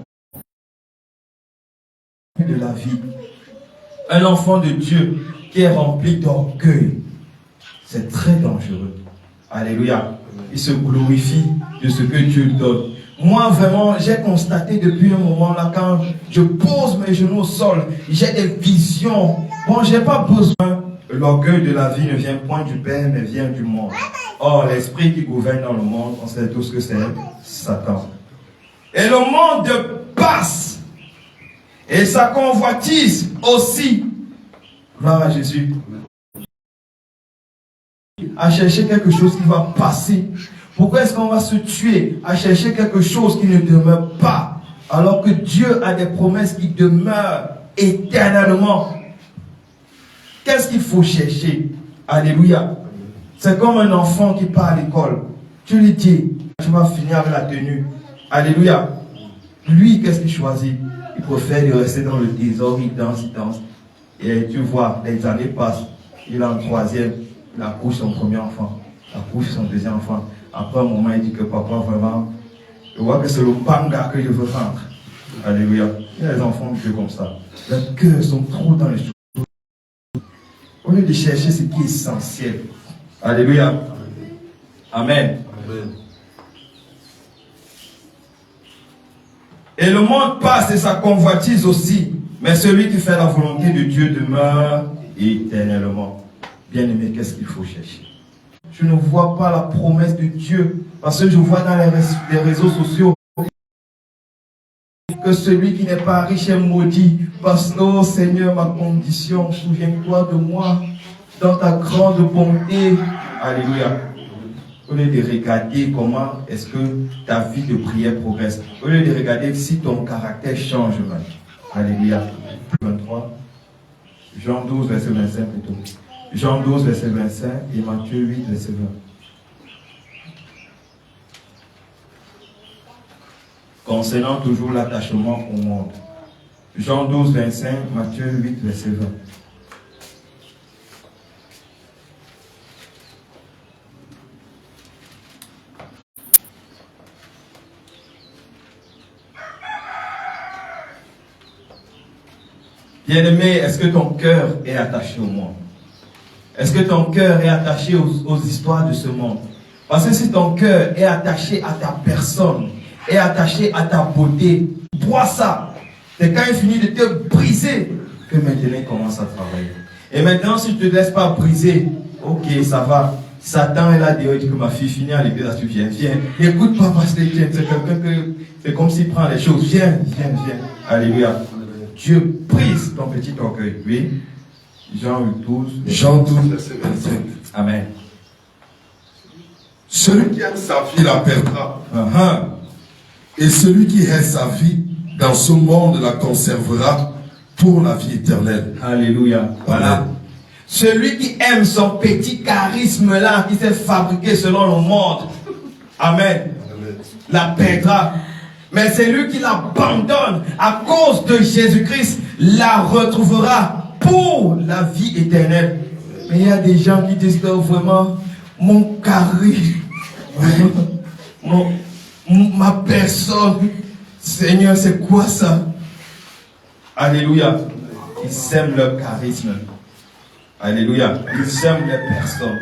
De la vie. Un enfant de Dieu qui est rempli d'orgueil, c'est très dangereux. Alléluia. Il se glorifie de ce que Dieu donne. Moi, vraiment, j'ai constaté depuis un moment là, quand je pose mes genoux au sol, j'ai des visions. Bon, j'ai pas besoin. L'orgueil de la vie ne vient point du Père, mais vient du monde. Or, l'esprit qui gouverne dans le monde, on sait tous que c'est Satan. Et le monde passe. Et sa convoitise aussi. Gloire à Jésus. À chercher quelque chose qui va passer. Pourquoi est-ce qu'on va se tuer à chercher quelque chose qui ne demeure pas, alors que Dieu a des promesses qui demeurent éternellement? Qu'est-ce qu'il faut chercher? Alléluia. C'est comme un enfant qui part à l'école. Tu lui dis, tu vas finir avec la tenue. Alléluia. Lui, qu'est-ce qu'il choisit? Il préfère de rester dans le désordre, il danse. Et tu vois, les années passent. Il est en troisième, il accouche son premier enfant, il accouche son deuxième enfant. Après un moment, il dit que papa, vraiment, je vois que c'est le panga que je veux rendre. Alléluia. Il y a des enfants de Dieu comme ça. Leurs cœurs sont trop dans les choses. Au lieu de chercher ce qui est essentiel. Alléluia. Amen. Amen. Et le monde passe et sa convoitise aussi. Mais celui qui fait la volonté de Dieu demeure éternellement. Bien-aimé, qu'est-ce qu'il faut chercher? Je ne vois pas la promesse de Dieu. Parce que je vois dans les réseaux sociaux que celui qui n'est pas riche est maudit. Parce que, oh Seigneur, ma condition, souviens-toi de moi dans ta grande bonté. Alléluia. Au lieu de regarder comment est-ce que ta vie de prière progresse. Au lieu de regarder si ton caractère change. Alléluia. 23. Jean 12, verset 25 plutôt. Jean 12, verset 25 et Matthieu 8, verset 20. Concernant toujours l'attachement au monde. Jean 12, 25, Matthieu 8, verset 20. Bien-aimé, est-ce que ton cœur est attaché au monde? Est-ce que ton cœur est attaché aux histoires de ce monde? Parce que si ton cœur est attaché à ta personne, est attaché à ta beauté, bois ça. C'est quand il finit de te briser que maintenant il commence à travailler. Et maintenant, si tu ne te laisses pas briser, ok, ça va. Satan est là dehors, il dit que ma fille finit à l'église, tu viens. N'écoute pas parce que c'est quelqu'un que c'est comme s'il prend les choses. Viens. Alléluia. Dieu brise ton petit orgueil. Oui. Jean 12, verset 25. Amen. Celui qui aime sa vie la perdra. Et celui qui hait sa vie dans ce monde la conservera pour la vie éternelle. Alléluia. Voilà. Celui qui aime son petit charisme là, qui s'est fabriqué selon le monde. Amen. La perdra. Mais celui qui l'abandonne à cause de Jésus-Christ la retrouvera pour la vie éternelle. Mais il y a des gens qui disent que vraiment mon charisme, Ma personne, Seigneur, c'est quoi ça? Alléluia. Ils aiment leur charisme. Alléluia. Ils aiment les personnes.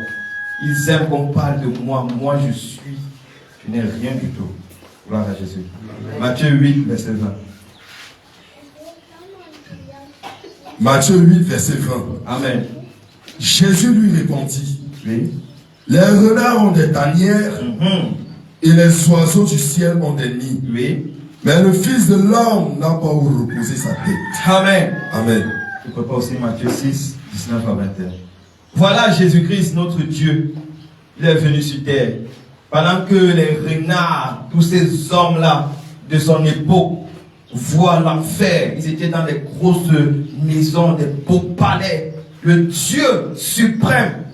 Ils aiment qu'on parle de moi. Moi, je n'ai rien du tout. Gloire à Jésus. Matthieu 8, verset 20. Matthieu 8, verset 20. Amen. Jésus lui répondit, Oui. les renards ont des tanières et les oiseaux du ciel ont des nids. Oui. Mais le Fils de l'homme n'a pas où reposer sa tête. Amen. Amen. Tu peux pas aussi Matthieu 6, 19 à 21. Voilà Jésus-Christ, notre Dieu. Il est venu sur terre. Pendant que les renards, tous ces hommes-là de son époque, voient l'enfer. Ils étaient dans des grosses maisons, des beaux palais. Le Dieu suprême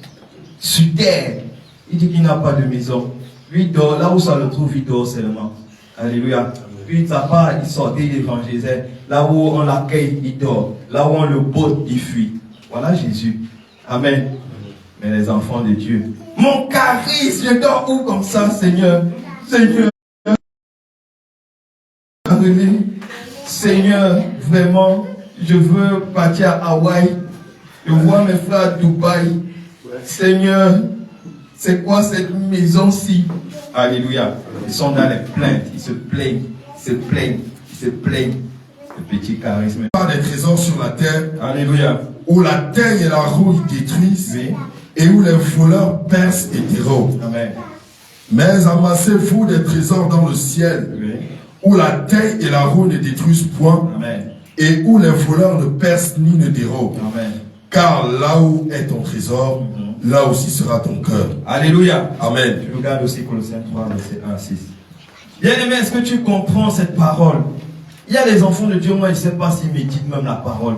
sur terre. Il dit qu'il n'a pas de maison. Lui il dort, là où ça le trouve, il dort seulement. Alléluia. Puis sa part, il sortait, il évangélisait. Là où on l'accueille, il dort. Là où on le botte, il fuit. Voilà Jésus. Amen. Mais les enfants de Dieu. Mon charisme, je dors où comme ça, Seigneur? Seigneur. Seigneur, vraiment, je veux partir à Hawaï. Je vois mes frères à Dubaï. Seigneur, c'est quoi cette maison-ci? Alléluia. Ils sont dans les plaintes. Ils se plaignent. Ils se plaignent. Ils se plaignent. Le petit charisme. Pas des trésors sur la terre. Alléluia. Où la terre et la rouille détruisent. Oui. Et où les voleurs percent et dérobent. Amen. Mais amassez-vous des trésors dans le ciel. Oui. Où la terre et la rouille ne détruisent point. Amen. Et où les voleurs ne percent ni ne dérobent. Amen. Car là où est ton trésor, là aussi sera ton cœur. Alléluia. Amen. Tu regardes aussi Colossiens 3, verset 1 à 6. Bien-aimé, est-ce que tu comprends cette parole? Il y a des enfants de Dieu, moi je ne sais pas s'ils méditent même la parole.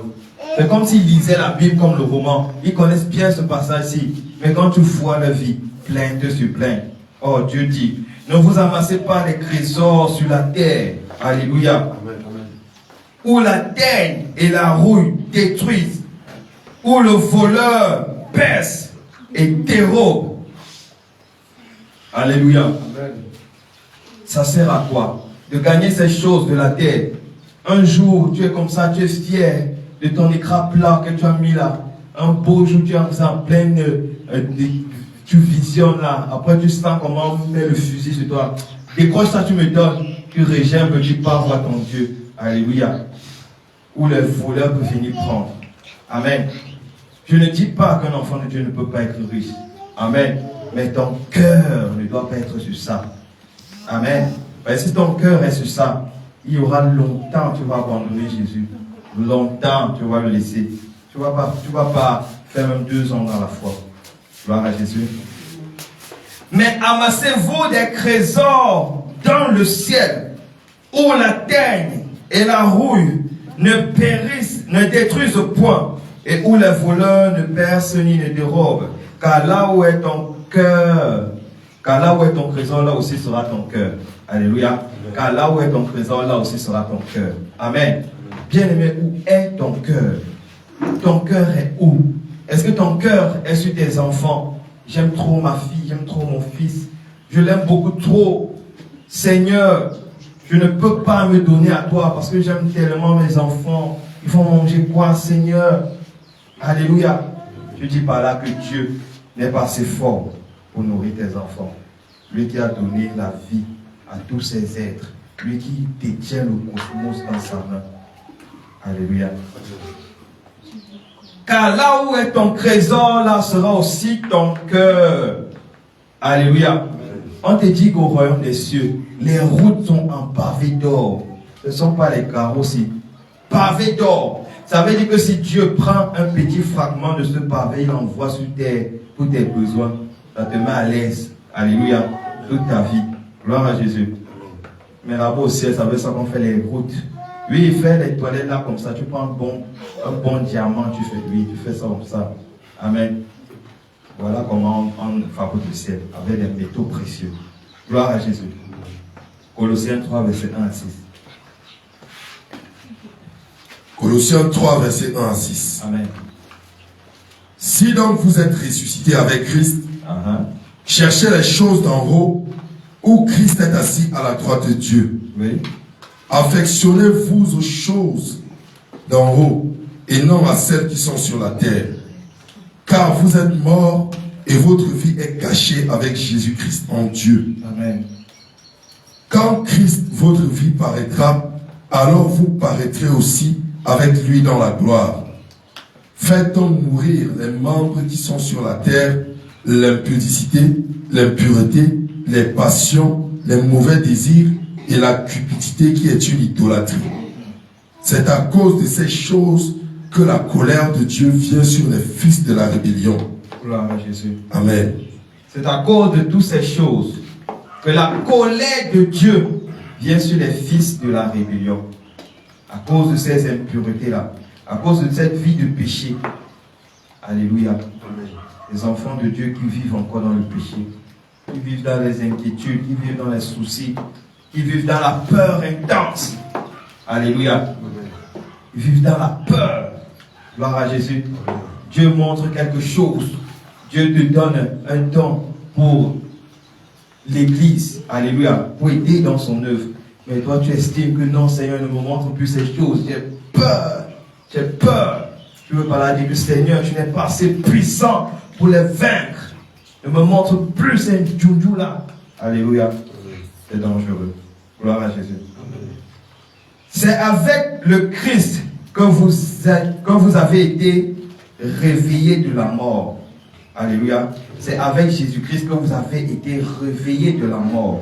C'est comme s'ils lisaient la Bible comme le roman. Ils connaissent bien ce passage-ci. Mais quand tu vois leur vie, plainte sur plainte. Oh, Dieu dit, ne vous amassez pas des trésors sur la terre. Alléluia. Amen. Amen. Où la terre et la rouille détruisent. Où le voleur perce et dérobe. Alléluia. Amen. Ça sert à quoi? De gagner ces choses de la terre. Un jour, tu es comme ça, tu es fier de ton écran plat que tu as mis là. Un beau jour, tu es en pleine... tu visionnes là. Après, tu sens comment on met le fusil sur toi. Décroche ça, tu me donnes. Tu régèmes, tu pars voir ton Dieu. Alléluia. Où les voleurs peuvent venir prendre. Amen. Je ne dis pas qu'un enfant de Dieu ne peut pas être riche. Amen. Mais ton cœur ne doit pas être sur ça. Amen. Mais si ton cœur est sur ça, il y aura longtemps tu vas abandonner Jésus. Longtemps tu vas le laisser. Tu vas pas faire même 2 ans dans la foi. Gloire à Jésus. Mais amassez-vous des trésors dans le ciel, où la teigne et la rouille ne périssent, ne détruisent point, et où les voleurs ne percent ni ne dérobent. Car là où est ton cœur, car là où est ton trésor, là aussi sera ton cœur. Alléluia. Car là où est ton trésor, là aussi sera ton cœur. Amen. Bien-aimé, où est ton cœur? Ton cœur est où? Est-ce que ton cœur est sur tes enfants? J'aime trop ma fille, j'aime trop mon fils. Je l'aime beaucoup trop. Seigneur, je ne peux pas me donner à toi parce que j'aime tellement mes enfants. Ils vont manger quoi, Seigneur? Alléluia. Je dis par là que Dieu n'est pas assez fort pour nourrir tes enfants. Lui qui a donné la vie à tous ces êtres. Lui qui détient le cosmos dans sa main. Alléluia. Car là où est ton trésor, là sera aussi ton cœur. Alléluia. On te dit qu'au royaume des cieux, les routes sont en pavé d'or. Ce ne sont pas les carrosseries. Pavé d'or. Ça veut dire que si Dieu prend un petit fragment de ce pavé, il envoie sur terre tous tes besoins. Ça te met à l'aise. Alléluia. Toute ta vie. Gloire à Jésus. Mais là-bas au ciel, ça veut dire qu'on fait les routes. Oui, il fait les toilettes là comme ça. Tu prends un bon diamant, tu fais ça comme ça. Amen. Voilà comment on fabrique le ciel, avec des métaux précieux. Gloire à Jésus. Colossiens 3, verset 1 à 6. Colossiens 3, verset 1 à 6. Amen. Si donc vous êtes ressuscités avec Christ, cherchez les choses d'en haut, où Christ est assis à la droite de Dieu. Oui. Affectionnez-vous aux choses d'en haut et non à celles qui sont sur la terre. Car vous êtes morts et votre vie est cachée avec Jésus-Christ en Dieu. Amen. Quand Christ, votre vie, paraîtra, alors vous paraîtrez aussi avec lui dans la gloire. Faites donc mourir les membres qui sont sur la terre, l'impudicité, l'impureté, les passions, les mauvais désirs et la cupidité qui est une idolâtrie. C'est à cause de ces choses que la colère de Dieu vient sur les fils de la rébellion. Gloire à Jésus. Amen. C'est à cause de toutes ces choses que la colère de Dieu vient sur les fils de la rébellion. À cause de ces impuretés-là, à cause de cette vie de péché. Alléluia. Les enfants de Dieu qui vivent encore dans le péché, qui vivent dans les inquiétudes, qui vivent dans les soucis, qui vivent dans la peur intense. Alléluia. Ils vivent dans la peur. Gloire à Jésus. Dieu montre quelque chose. Dieu te donne un don pour l'église. Alléluia. Pour aider dans son œuvre. Mais toi, tu estimes que non, Seigneur, ne me montre plus ces choses. J'ai peur. J'ai peur. Je veux pas dire que Seigneur, tu n'es pas assez puissant pour les vaincre. Ne me montre plus ces djoudjou là. Alléluia. C'est dangereux. Gloire à Jésus. C'est avec le Christ que vous avez été réveillés de la mort. Alléluia. C'est avec Jésus-Christ que vous avez été réveillés de la mort.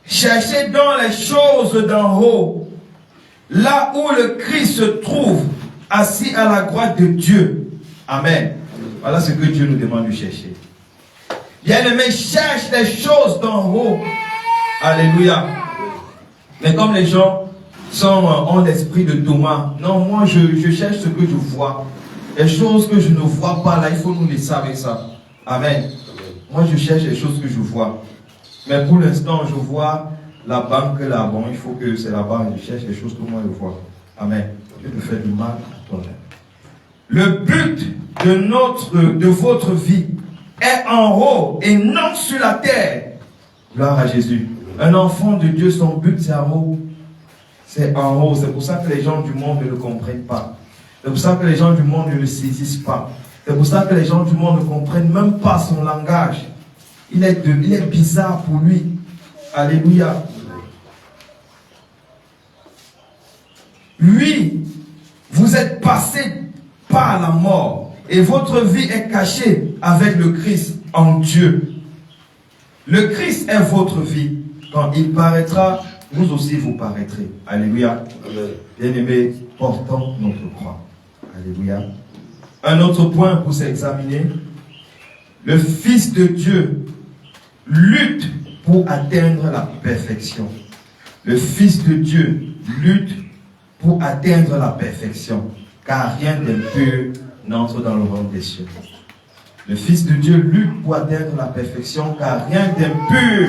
Cherchez donc les choses d'en haut, là où le Christ se trouve, assis à la droite de Dieu. Amen. Voilà ce que Dieu nous demande de chercher. Bien-aimés, cherche les choses d'en haut. Alléluia. Mais comme les gens ont l'esprit de Thomas, non, moi je cherche ce que je vois. Les choses que je ne vois pas, là, il faut nous laisser avec ça. Amen. Moi je cherche les choses que je vois. Mais pour l'instant, je vois la banque là. Bon, il faut que c'est là-bas. Je cherche les choses que moi je vois. Amen. Je te fais du mal à toi-même. Le but de votre vie est en haut et non sur la terre. Gloire à Jésus. Un enfant de Dieu, son but c'est en haut. C'est en haut. C'est pour ça que les gens du monde ne le comprennent pas. C'est pour ça que les gens du monde ne le saisissent pas. C'est pour ça que les gens du monde ne comprennent même pas son langage. Il est bizarre pour lui. Alléluia. Lui, vous êtes passé par la mort et votre vie est cachée avec le Christ en Dieu. Le Christ est votre vie. Quand il paraîtra, vous aussi vous paraîtrez. Alléluia. Bien-aimés, portons notre croix. Alléluia. Un autre point pour s'examiner. Le Fils de Dieu lutte pour atteindre la perfection. Le Fils de Dieu lutte pour atteindre la perfection, car rien d'impur n'entre dans le royaume des cieux. Le Fils de Dieu lutte pour atteindre la perfection, car rien d'impur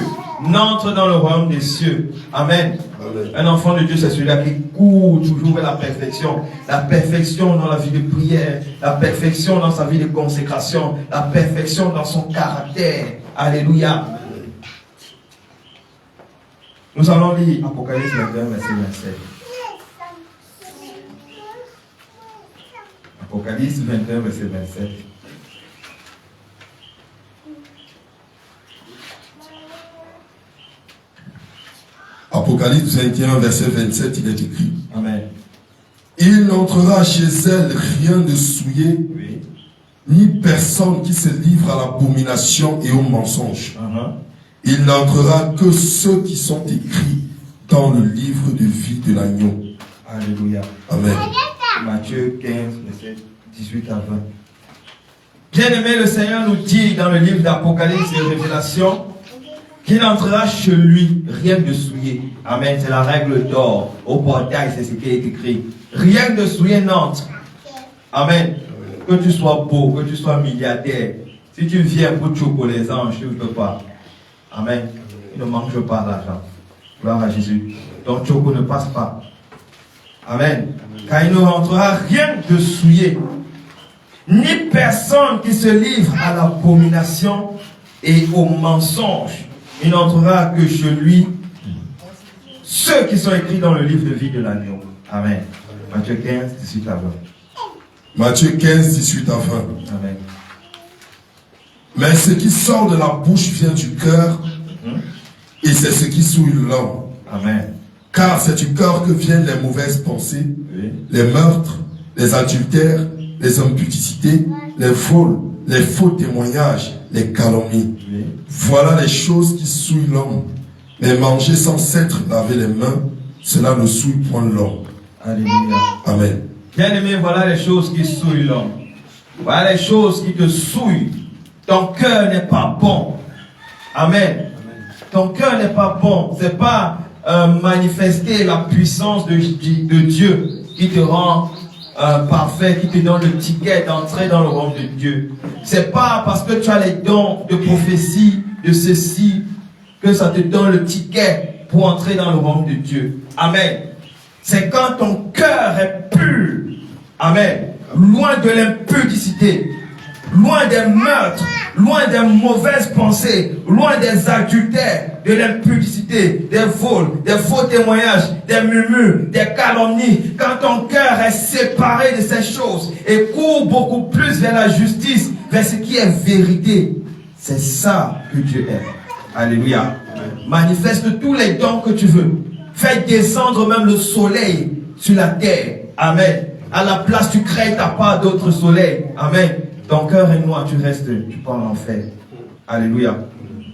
n'entre dans le royaume des cieux. Amen. Amen. Un enfant de Dieu, c'est celui-là qui court toujours vers la perfection. La perfection dans la vie de prière, la perfection dans sa vie de consécration, la perfection dans son caractère. Alléluia. Nous allons lire Apocalypse 21, verset 27. Apocalypse 21, verset 27. Apocalypse 21, verset 27, il est écrit. Amen. Il n'entrera chez elle rien de souillé, Oui. ni personne qui se livre à l'abomination et au mensonge. Il n'entrera que ceux qui sont écrits dans le livre de vie de l'agneau. Alléluia. Amen. Matthieu 15, verset 18 à 20. Bien-aimé, le Seigneur nous dit dans le livre d'Apocalypse et Révélation qu'il n'entrera chez lui rien de souillé. Amen. C'est la règle d'or. Au portail, c'est ce qui est écrit. Rien de souillé n'entre. Amen. Que tu sois beau, que tu sois milliardaire. Si tu viens pour choper les anges, tu ne peux pas. Amen. Il ne mange pas l'argent. Gloire à Jésus. Donc choco ne passe pas. Amen. Car il ne rentrera rien de souillé. Ni personne qui se livre à l'abomination et au mensonge. il n'entrera que chez lui ceux qui sont écrits dans le livre de vie de l'agneau. Amen. Matthieu 15, 18 à 20. Matthieu 15, 18 à 20. Amen. Mais ce qui sort de la bouche vient du cœur, et c'est ce qui souille l'homme. Amen. Car c'est du cœur que viennent les mauvaises pensées, Oui. les meurtres, les adultères, les impudicités, les vols, les faux témoignages, les calomnies. Oui. Voilà les choses qui souillent l'homme. Mais manger sans s'être lavé les mains, cela ne souille point l'homme. Alléluia. Amen. Bien-aimé, voilà les choses qui souillent l'homme. Voilà les choses qui te souillent. Ton cœur n'est pas bon. Amen. Ton cœur n'est pas bon. C'est pas manifester la puissance de Dieu qui te rend parfait, qui te donne le ticket d'entrer dans le royaume de Dieu. C'est pas parce que tu as les dons de prophétie, de ceci, que ça te donne le ticket pour entrer dans le royaume de Dieu. Amen. C'est quand ton cœur est pur. Amen. Loin de l'impudicité, loin des meurtres, loin des mauvaises pensées, loin des adultères, de l'impudicité, des vols, des faux témoignages, des murmures, des calomnies. Quand ton cœur est séparé de ces choses et court beaucoup plus vers la justice, vers ce qui est vérité, c'est ça que Dieu aime. Alléluia. Manifeste tous les dons que tu veux. Fais descendre même le soleil sur la terre. Amen. À la place, tu crées ta part d'autre soleil. Amen. Ton cœur est noir, tu restes, tu pars en enfer. Alléluia.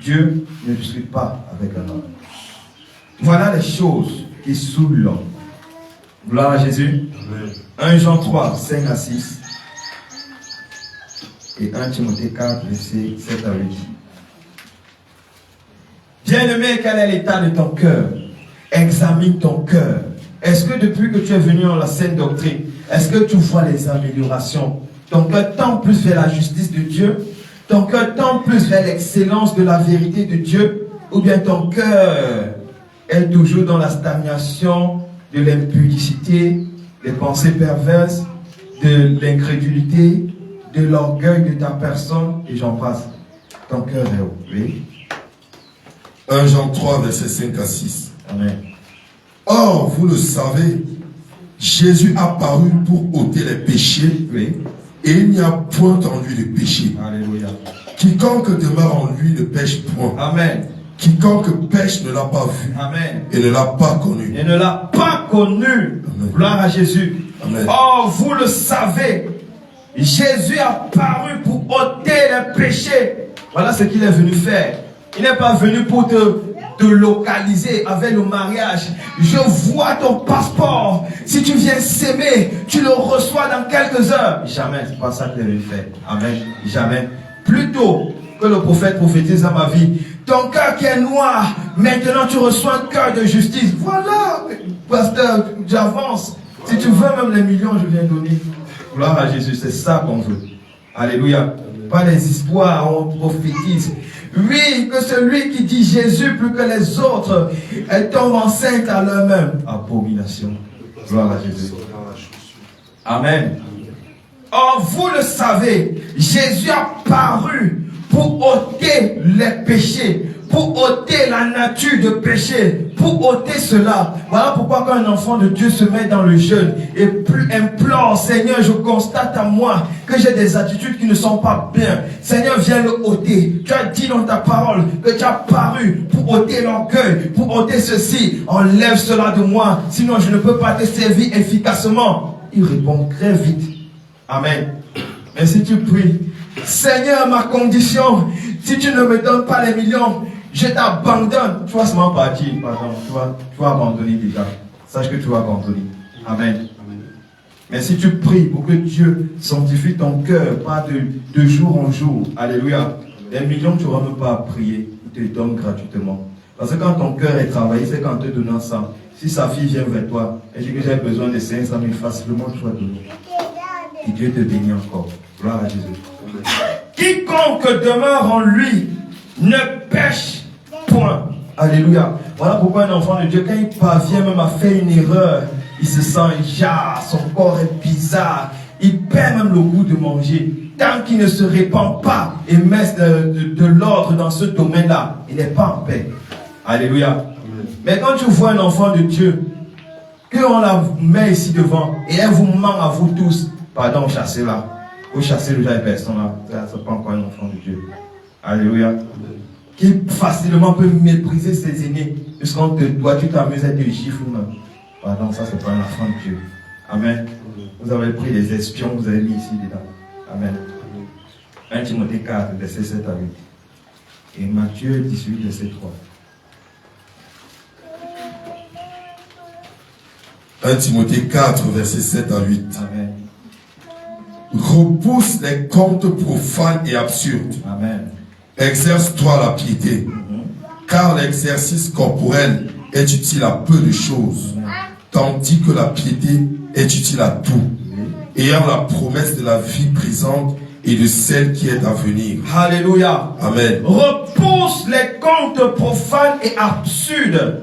Dieu ne discute pas avec un homme. Voilà les choses qui souillent l'homme. Gloire à Jésus. Amen. 1 Jean 3, 5 à 6. Et 1 Timothée 4, verset 7 à 8. Bien-aimé, quel est l'état de ton cœur? Examine ton cœur. Est-ce que depuis que tu es venu en la saine doctrine, est-ce que tu vois les améliorations? Ton cœur tend plus vers la justice de Dieu? Ton cœur tend plus vers l'excellence de la vérité de Dieu? Ou bien ton cœur est toujours dans la stagnation de l'impudicité, des pensées perverses, de l'incrédulité, de l'orgueil de ta personne, et j'en passe. Ton cœur est où? Oui. 1 Jean 3, verset 5 à 6. Amen. Or, vous le savez, Jésus a paru pour ôter les péchés, Oui. et il n'y a point en lui de péché. Alléluia. Quiconque demeure en lui ne pêche point. Amen. Quiconque pêche ne l'a pas vu Amen. et ne l'a pas connu. Et ne l'a pas connu. Amen. Gloire à Jésus. Amen. Or, vous le savez, Jésus a paru pour ôter les péchés. Voilà ce qu'il est venu faire. Il n'est pas venu pour te localiser avec le mariage. Je vois ton passeport. Si tu viens s'aimer, tu le reçois dans quelques heures. Jamais, c'est pas ça qu'il est venu faire. Amen. Jamais. Plutôt que le prophète prophétise à ma vie. Ton cœur qui est noir, maintenant tu reçois un cœur de justice. Voilà, pasteur, j'avance. Si tu veux même les millions, je viens donner. Gloire à Jésus, c'est ça qu'on veut. Alléluia. Pas les espoirs, on prophétise. Oui, que celui qui dit Jésus plus que les autres, elle tombe enceinte à l'eux-mêmes. Abomination. Gloire à Jésus. Amen. Or, vous le savez, Jésus a paru pour ôter les péchés, pour ôter la nature de péché, pour ôter cela. Voilà pourquoi quand un enfant de Dieu se met dans le jeûne et implore, Seigneur, je constate à moi que j'ai des attitudes qui ne sont pas bien. Seigneur, viens le ôter. Tu as dit dans ta parole que tu as paru pour ôter l'orgueil, pour ôter ceci. Enlève cela de moi, sinon je ne peux pas te servir efficacement. Il répond très vite. Amen. Mais si tu pries, Seigneur, ma condition, si tu ne me donnes pas les millions, je t'abandonne. Tu vas seulement partir, pardon. Tu vas abandonner déjà. Sache que tu vas abandonner. Amen. Mais si tu pries pour que Dieu sanctifie ton cœur, pas de jour en jour, alléluia, les millions, tu n'auras même pas à prier. Il te donne gratuitement. Parce que quand ton cœur est travaillé, c'est qu'en te donnant ça, si sa fille vient vers toi et dit que j'ai besoin de 500 000, facilement tu vas donner. Et Dieu te bénit encore. Gloire à Jésus. Quiconque demeure en lui ne pêche point. Alléluia. Voilà pourquoi un enfant de Dieu, quand il parvient même à faire une erreur, il se sent jarre, son corps est bizarre, il perd même le goût de manger. tant qu'il ne se répand pas et met de l'ordre dans ce domaine-là, il n'est pas en paix. Alléluia. Mais quand tu vois un enfant de Dieu, qu'on la met ici devant, et elle vous ment à vous tous, pardon, chassez-la. Vous chassez déjà les personnes là. Ça, c'est pas encore un enfant de Dieu. Alléluia. Qui facilement peut mépriser ses aînés. Puisqu'on te doit, tu t'amuses à te chiffres. Pardon, ça c'est pas un enfant de Dieu. Amen. Vous avez pris les espions, vous avez mis ici dedans. Amen. 1 Timothée 4, verset 7 à 8. Et Matthieu 18, verset 3. 1 Timothée 4, verset 7 à 8. Amen. Repousse les contes profanes et absurdes. Amen. Exerce-toi la piété, car l'exercice corporel est utile à peu de choses, tandis que la piété est utile à tout, ayant la promesse de la vie présente et de celle qui est à venir. Alléluia. Amen. Repousse les contes profanes et absurdes.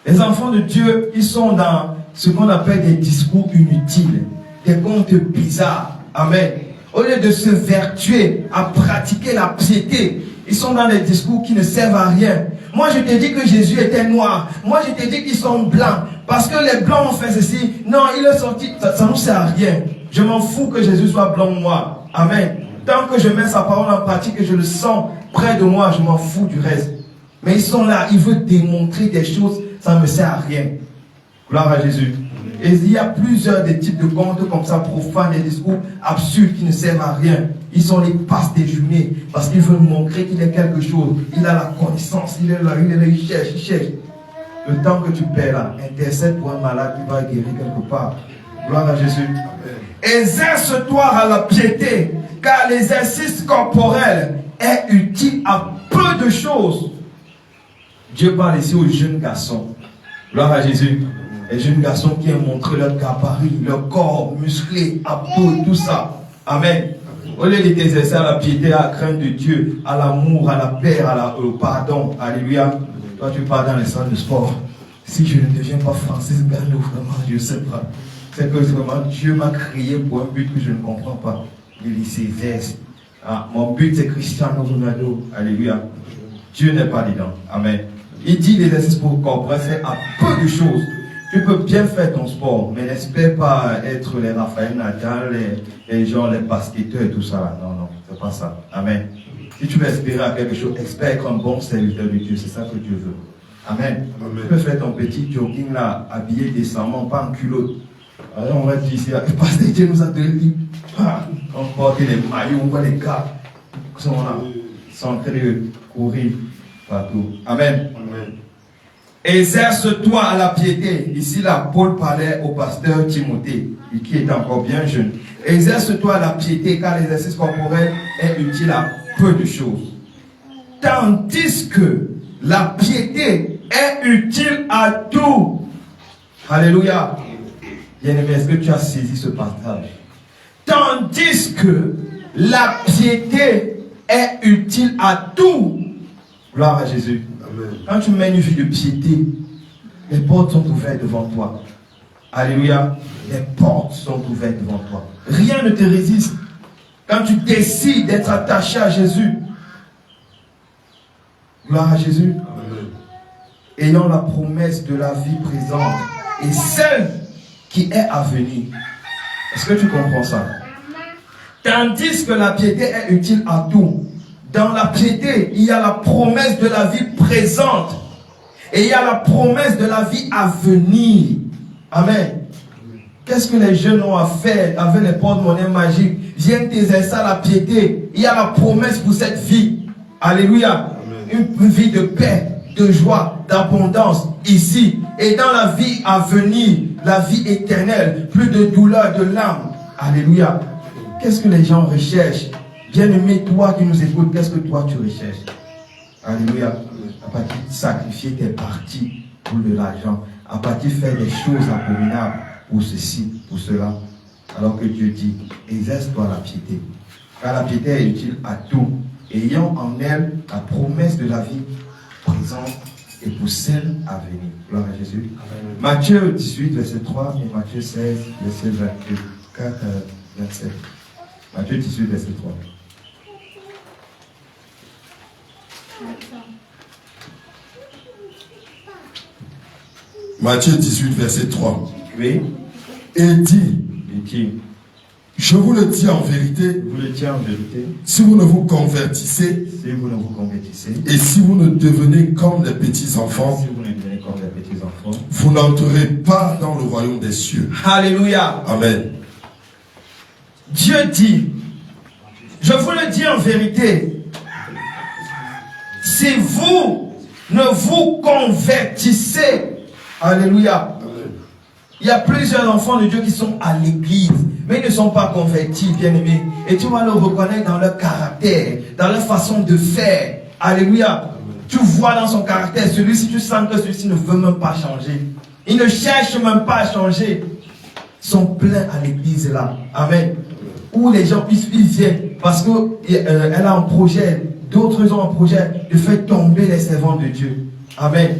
Les enfants de Dieu, ils sont dans ce qu'on appelle des discours inutiles, des contes bizarres. Amen. Au lieu de se vertuer à pratiquer la piété, ils sont dans des discours qui ne servent à rien. Moi, je te dis que Jésus était noir. Moi, je te dis qu'ils sont blancs. Parce que les blancs ont fait ceci. Non, il est sorti. Ça ne sert à rien. Je m'en fous que Jésus soit blanc ou noir. Amen. Tant que je mets sa parole en pratique et je le sens près de moi, je m'en fous du reste. Mais ils sont là. Ils veulent démontrer des choses. Ça ne me sert à rien. Gloire à Jésus. Et il y a plusieurs des types de contes comme ça, profanes, des discours absurdes qui ne servent à rien. Ils sont les passes déjeuner parce qu'ils veulent montrer qu'il est quelque chose. Il a la connaissance, il est là, il cherche, il cherche. Le temps que tu perds là, intercède pour un malade qui va guérir quelque part. Gloire à Jésus. Exerce-toi à la piété, car l'exercice corporel est utile à peu de choses. Dieu parle ici aux jeunes garçons. Gloire à Jésus. Les jeunes garçons qui ont montré leur gabarit, leur corps musclé, abdos, tout ça. Amen. Au lieu de t'exercer à la piété, à la crainte de Dieu, à l'amour, à la paix, au pardon. Alléluia. Toi, tu pars dans les salles de sport. Si je ne deviens pas Francis Bernaud, vraiment, je ne sais pas. C'est que vraiment Dieu m'a créé pour un but que je ne comprends pas. Il s'exerce. Mon but, c'est Cristiano Ronaldo. Alléluia. Dieu n'est pas dedans. Amen. Il dit l'exercice pour corporel, c'est à peu de choses. Tu peux bien faire ton sport, mais n'espère pas être les Raphaël Nadal, les gens, les basketteurs et tout ça. Non, non, c'est pas ça. Amen. Si tu veux espérer à quelque chose, espère être un bon serviteur de Dieu. C'est ça que Dieu veut. Amen. Amen. Tu peux faire ton petit jogging là, habillé décemment, pas en culotte. Alors on va dire ici, le pasteur Dieu nous a donné. On porte les maillots, on voit les gars qui sont là, ils sont en train de courir partout. Amen. Amen. Exerce-toi à la piété. Ici, là, Paul parlait au pasteur Timothée, qui est encore bien jeune. Exerce-toi à la piété, car l'exercice corporel est utile à peu de choses. Tandis que la piété est utile à tout. Alléluia. Bien-aimé, est-ce que tu as saisi ce passage? Tandis que la piété est utile à tout. Gloire à Jésus. Quand tu mènes une vie de piété, les portes sont ouvertes devant toi. Alléluia. Les portes sont ouvertes devant toi. Rien ne te résiste. Quand tu décides d'être attaché à Jésus, gloire à Jésus, ayant la promesse de la vie présente et celle qui est à venir. Est-ce que tu comprends ça? Tandis que la piété est utile à tout. Dans la piété, il y a la promesse de la vie présente. Et il y a la promesse de la vie à venir. Amen. Qu'est-ce que les jeunes ont à faire avec les porte-monnaies magiques? Viens t'exercer à la piété. Il y a la promesse pour cette vie. Alléluia. Amen. Une vie de paix, de joie, d'abondance ici. Et dans la vie à venir, la vie éternelle, plus de douleur de l'âme. Alléluia. Qu'est-ce que les gens recherchent? Bien-aimé, toi qui nous écoutes, qu'est-ce que toi tu recherches? Alléluia. À partir de sacrifier tes parties pour de l'argent, à partir de faire des choses abominables pour ceci, pour cela. Alors que Dieu dit, exerce-toi la piété. Car la piété est utile à tout, ayant en elle la promesse de la vie présente et pour celle à venir. Gloire à Jésus. Amen. Matthieu 18, verset 3 et Matthieu 16, verset 24 à 27. Matthieu 18, verset 3. Matthieu 18, verset 3. Oui. Et dit, je vous le dis en vérité, si vous ne vous convertissez, et si vous ne devenez comme les petits enfants, vous n'entrerez pas dans le royaume des cieux. Alléluia. Amen. Dieu dit, je vous le dis en vérité, si vous ne vous convertissez, alléluia. Il y a plusieurs enfants de Dieu qui sont à l'église, mais ils ne sont pas convertis, bien-aimés. Et tu vas le reconnaître dans leur caractère, dans leur façon de faire. Alléluia. Tu vois dans son caractère, celui-ci, tu sens que celui-ci ne veut même pas changer. Il ne cherche même pas à changer. Ils sont pleins à l'église là. Amen. Où les gens ils viennent parce qu'elle a un projet, d'autres ont un projet de faire tomber les servants de Dieu. Amen.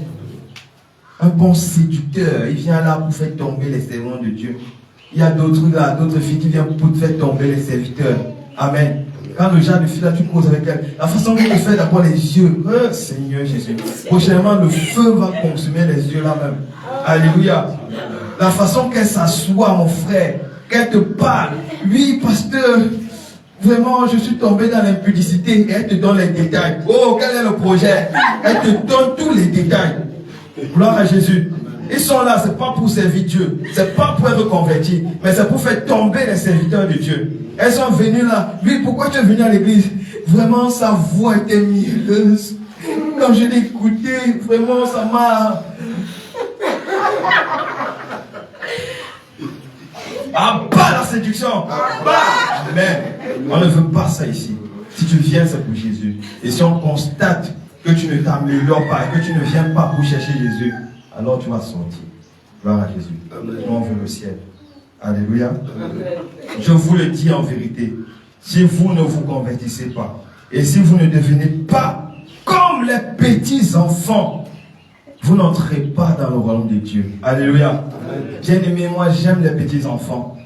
Un bon séducteur, il vient là pour faire tomber les servants de Dieu. Il y a d'autres là, d'autres filles qui viennent pour te faire tomber les serviteurs. Amen. Quand le genre de fille là, tu causes avec elle, la façon dont tu fais d'abord les yeux, Seigneur Jésus. Prochainement, le feu va consumer les yeux là même. Alléluia. La façon qu'elle s'assoit, mon frère, qu'elle te parle. Oui, pasteur, vraiment, je suis tombé dans l'impudicité. Et elle te donne les détails. Oh, quel est le projet? Elle te donne tous les détails. Gloire à Jésus. Ils sont là, c'est pas pour servir Dieu, c'est pas pour être convertis, mais c'est pour faire tomber les serviteurs de Dieu. Elles sont venues là. Oui, pourquoi tu es venu à l'église? Vraiment, sa voix était mielleuse. Quand je l'ai écouté, vraiment, ça m'a... Ah bah la séduction. Mais on ne veut pas ça ici. Si tu viens, c'est pour Jésus. Et si on constate que tu ne t'améliores pas et que tu ne viens pas pour chercher Jésus, alors tu vas sortir. Gloire à Jésus. Nous, on veut le ciel. Alléluia. Je vous le dis en vérité, si vous ne vous convertissez pas et si vous ne devenez pas comme les petits enfants, vous n'entrez pas dans le royaume de Dieu. Alléluia. Bien-aimé, moi j'aime les petits enfants.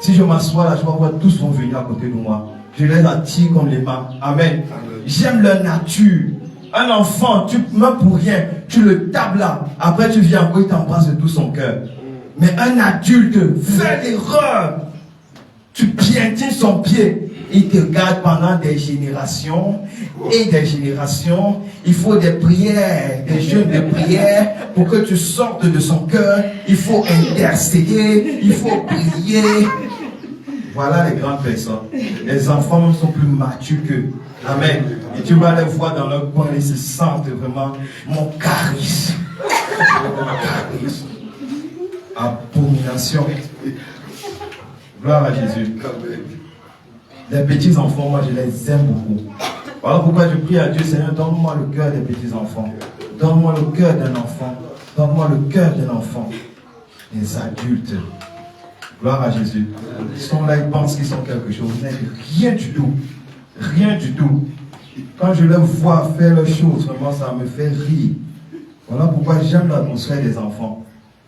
Si je m'assois là, je vais voir tous vont venir à côté de moi. Je les attire comme les mains. Amen. J'aime leur nature. Un enfant, même pour rien, tu le tapes là. Après tu viens encore, il t'embrasse de tout son cœur. Mais un adulte fait l'erreur. Tu piétines son pied. Il te garde pendant des générations et des générations. Il faut des prières, des jeûnes de prière pour que tu sortes de son cœur. Il faut intercéder, il faut prier. Voilà les grandes personnes. Les enfants même sont plus matures qu'eux. Amen. Et tu vas les voir dans leur coin, ils se sentent vraiment mon charisme. Mon charisme. Abomination. Gloire à Jésus. Les petits enfants, moi je les aime beaucoup. Voilà pourquoi je prie à Dieu, Seigneur, donne-moi le cœur des petits enfants. Donne-moi le cœur d'un enfant. Donne-moi le cœur d'un enfant. Les adultes. Gloire à Jésus. Ils sont là, ils pensent qu'ils sont quelque chose. Mais rien du tout. Rien du tout. Quand je les vois faire leurs choses, vraiment ça me fait rire. Voilà pourquoi j'aime l'atmosphère des enfants.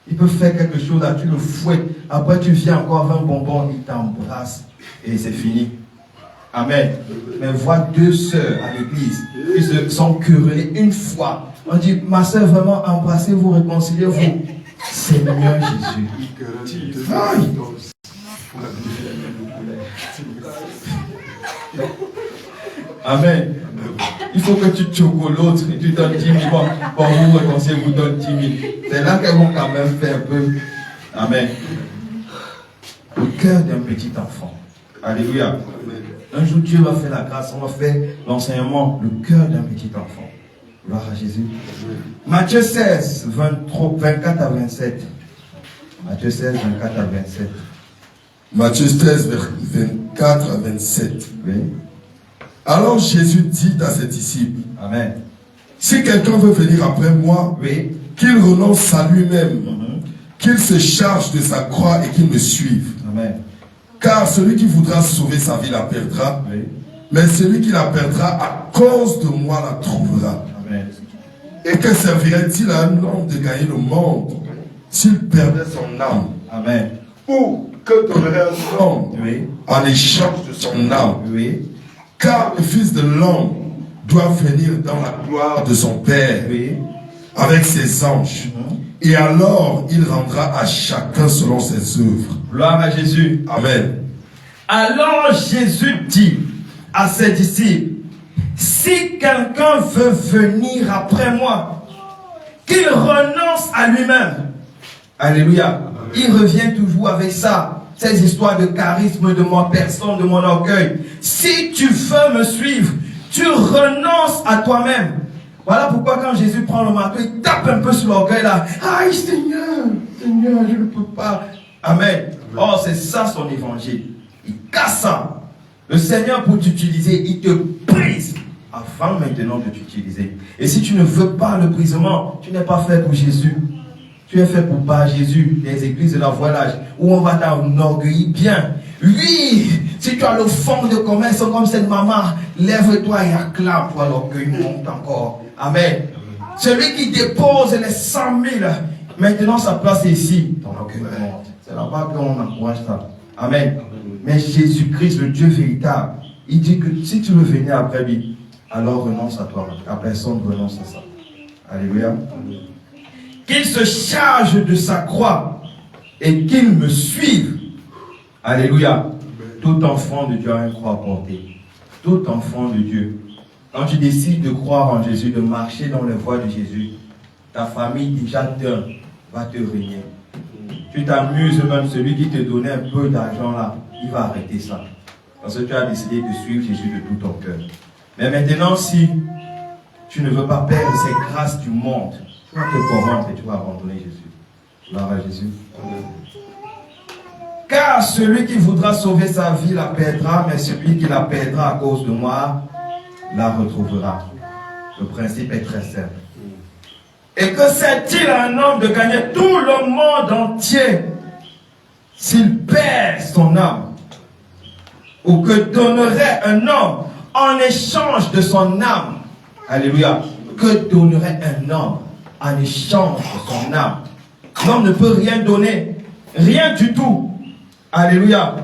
Ils peuvent faire quelque chose, là, tu le fouettes. Après tu viens encore avec un bonbon, ils t'embrassent. Et c'est fini. Amen. Mais voir deux sœurs à l'église qui se sont querellées une fois. On dit, ma sœur, vraiment, embrassez-vous, réconciliez-vous. Seigneur Jésus. Aïe. Amen. Il faut que tu choques l'autre et tu donnes 10 000. Bon, vous réconciliez, vous donne 10 000. C'est là qu'elles vont quand même faire un peu. Amen. Le cœur d'un petit enfant. Alléluia. Un jour, Dieu va faire la grâce, on va faire l'enseignement, le cœur d'un petit enfant. Gloire à Jésus. Matthieu 16, 24 à 27. Matthieu 16, 24 à 27. Matthieu 16, 24 à 27. Oui. Alors Jésus dit à ses disciples, Amen. Si quelqu'un veut venir après moi, Oui. qu'il renonce à lui-même, qu'il se charge de sa croix et qu'il me suive. Amen. Car celui qui voudra sauver sa vie la perdra, Oui. mais celui qui la perdra à cause de moi la trouvera. Amen. Et que servirait-il à un homme de gagner le monde s'il perdait son âme? Amen. Ou que donnerait un homme Oui. en échange de son âme. Oui. Car le Fils de l'homme doit venir dans la gloire de son Père Oui. avec ses anges. Et alors, il rendra à chacun selon ses œuvres. Gloire à Jésus. Amen. Alors Jésus dit à ses disciples, si quelqu'un veut venir après moi, qu'il renonce à lui-même. Alléluia. Il revient toujours avec ça. Ces histoires de charisme, de ma personne, de mon orgueil. Si tu veux me suivre, tu renonces à toi-même. Voilà pourquoi quand Jésus prend le marteau, il tape un peu sur l'orgueil là. Aïe Seigneur, Seigneur, je ne peux pas. Amen. Oh, c'est ça son évangile. Il casse ça. Le Seigneur pour t'utiliser, il te brise avant maintenant de t'utiliser. Et si tu ne veux pas le brisement, tu n'es pas fait pour Jésus. Tu es fait pour pas Jésus, les églises de la voilage, où on va t'enorgueillir bien. Oui, si tu as le fond de commerce comme cette maman, lève-toi et acclame-toi, l'orgueil monte encore. Amen. Celui qui dépose les 100 000, maintenant sa place est ici. Ton orgueil monte. C'est là-bas qu'on encourage ça. Amen. Mais Jésus-Christ, le Dieu véritable, il dit que si tu veux venir après lui, alors renonce à toi. La personne renonce à ça. Alléluia. Qu'il se charge de sa croix et qu'il me suive. Alléluia. Tout enfant de Dieu a une croix à porter. Tout enfant de Dieu. Quand tu décides de croire en Jésus, de marcher dans les voies de Jésus, ta famille déjà d'un va te régner. Tu t'amuses même, celui qui te donnait un peu d'argent là, il va arrêter ça. Parce que tu as décidé de suivre Jésus de tout ton cœur. Mais maintenant, si tu ne veux pas perdre ces grâces du monde, tu vas te corrompre et tu vas abandonner Jésus. Gloire à Jésus. Car celui qui voudra sauver sa vie la perdra, mais celui qui la perdra à cause de moi la retrouvera. Le principe est très simple. Et que sert-il à un homme de gagner tout le monde entier s'il perd son âme? Ou que donnerait un homme en échange de son âme? Alléluia. Que donnerait un homme en échange de son âme? L'homme ne peut rien donner. Rien du tout. Alléluia.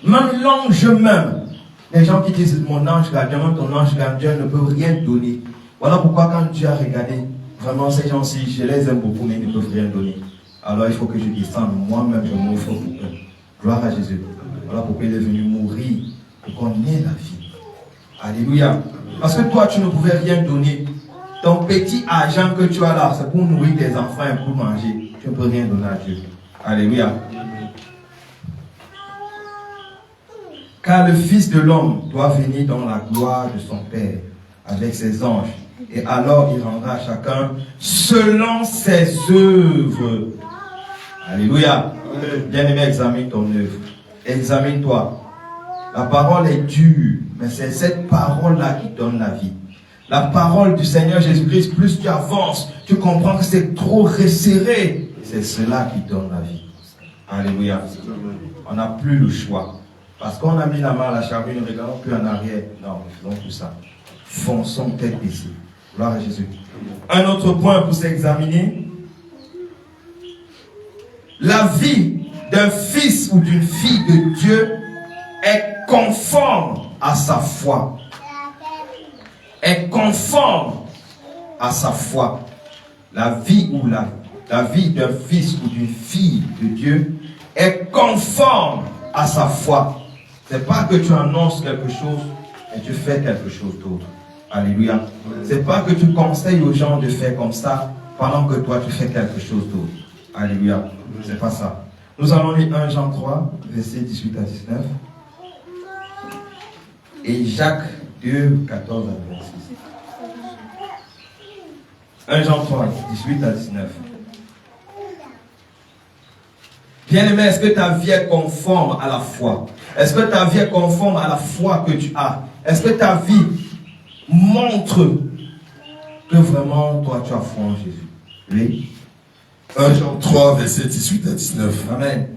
Même l'ange même. Les gens qui disent mon ange gardien, même ton ange gardien ne peut rien donner. Voilà pourquoi quand Dieu a regardé, vraiment ces gens-ci, je les aime beaucoup, mais ils ne peuvent rien donner. Alors il faut que je descende, moi-même je m'offre pour eux. Gloire à Jésus. Voilà pourquoi il est venu mourir, pour qu'on ait la vie. Alléluia. Parce que toi, tu ne pouvais rien donner. Ton petit argent que tu as là, c'est pour nourrir tes enfants et pour manger. Tu ne peux rien donner à Dieu. Alléluia. Car le Fils de l'homme doit venir dans la gloire de son Père avec ses anges. Et alors il rendra à chacun selon ses œuvres. Alléluia. Bien-aimé, examine ton œuvre. Examine-toi. La parole est dure, mais c'est cette parole-là qui donne la vie. La parole du Seigneur Jésus-Christ, plus tu avances, tu comprends que c'est trop resserré. C'est cela qui donne la vie. Alléluia. On n'a plus le choix. Parce qu'on a mis la main à la charrue, ne regardons plus en arrière. Non, nous faisons tout ça. Fonçons tête baissée. Gloire à Jésus. Un autre point pour s'examiner. La vie d'un fils ou d'une fille de Dieu est conforme à sa foi. Est conforme à sa foi. La vie ou la vie d'un fils ou d'une fille de Dieu est conforme à sa foi. C'est pas que tu annonces quelque chose et tu fais quelque chose d'autre. Alléluia. C'est pas que tu conseilles aux gens de faire comme ça pendant que toi tu fais quelque chose d'autre. Alléluia. C'est pas ça. Nous allons lire 1 Jean 3, versets 18 à 19. Et Jacques 2, 14 à 26. 1 Jean 3, 18 à 19. Bien-aimé, est-ce que ta vie est conforme à la foi? Est-ce que ta vie est conforme à la foi que tu as? Est-ce que ta vie montre que vraiment toi tu as foi en Jésus? Oui. 1 Jean 3, verset 18 à 19. Amen.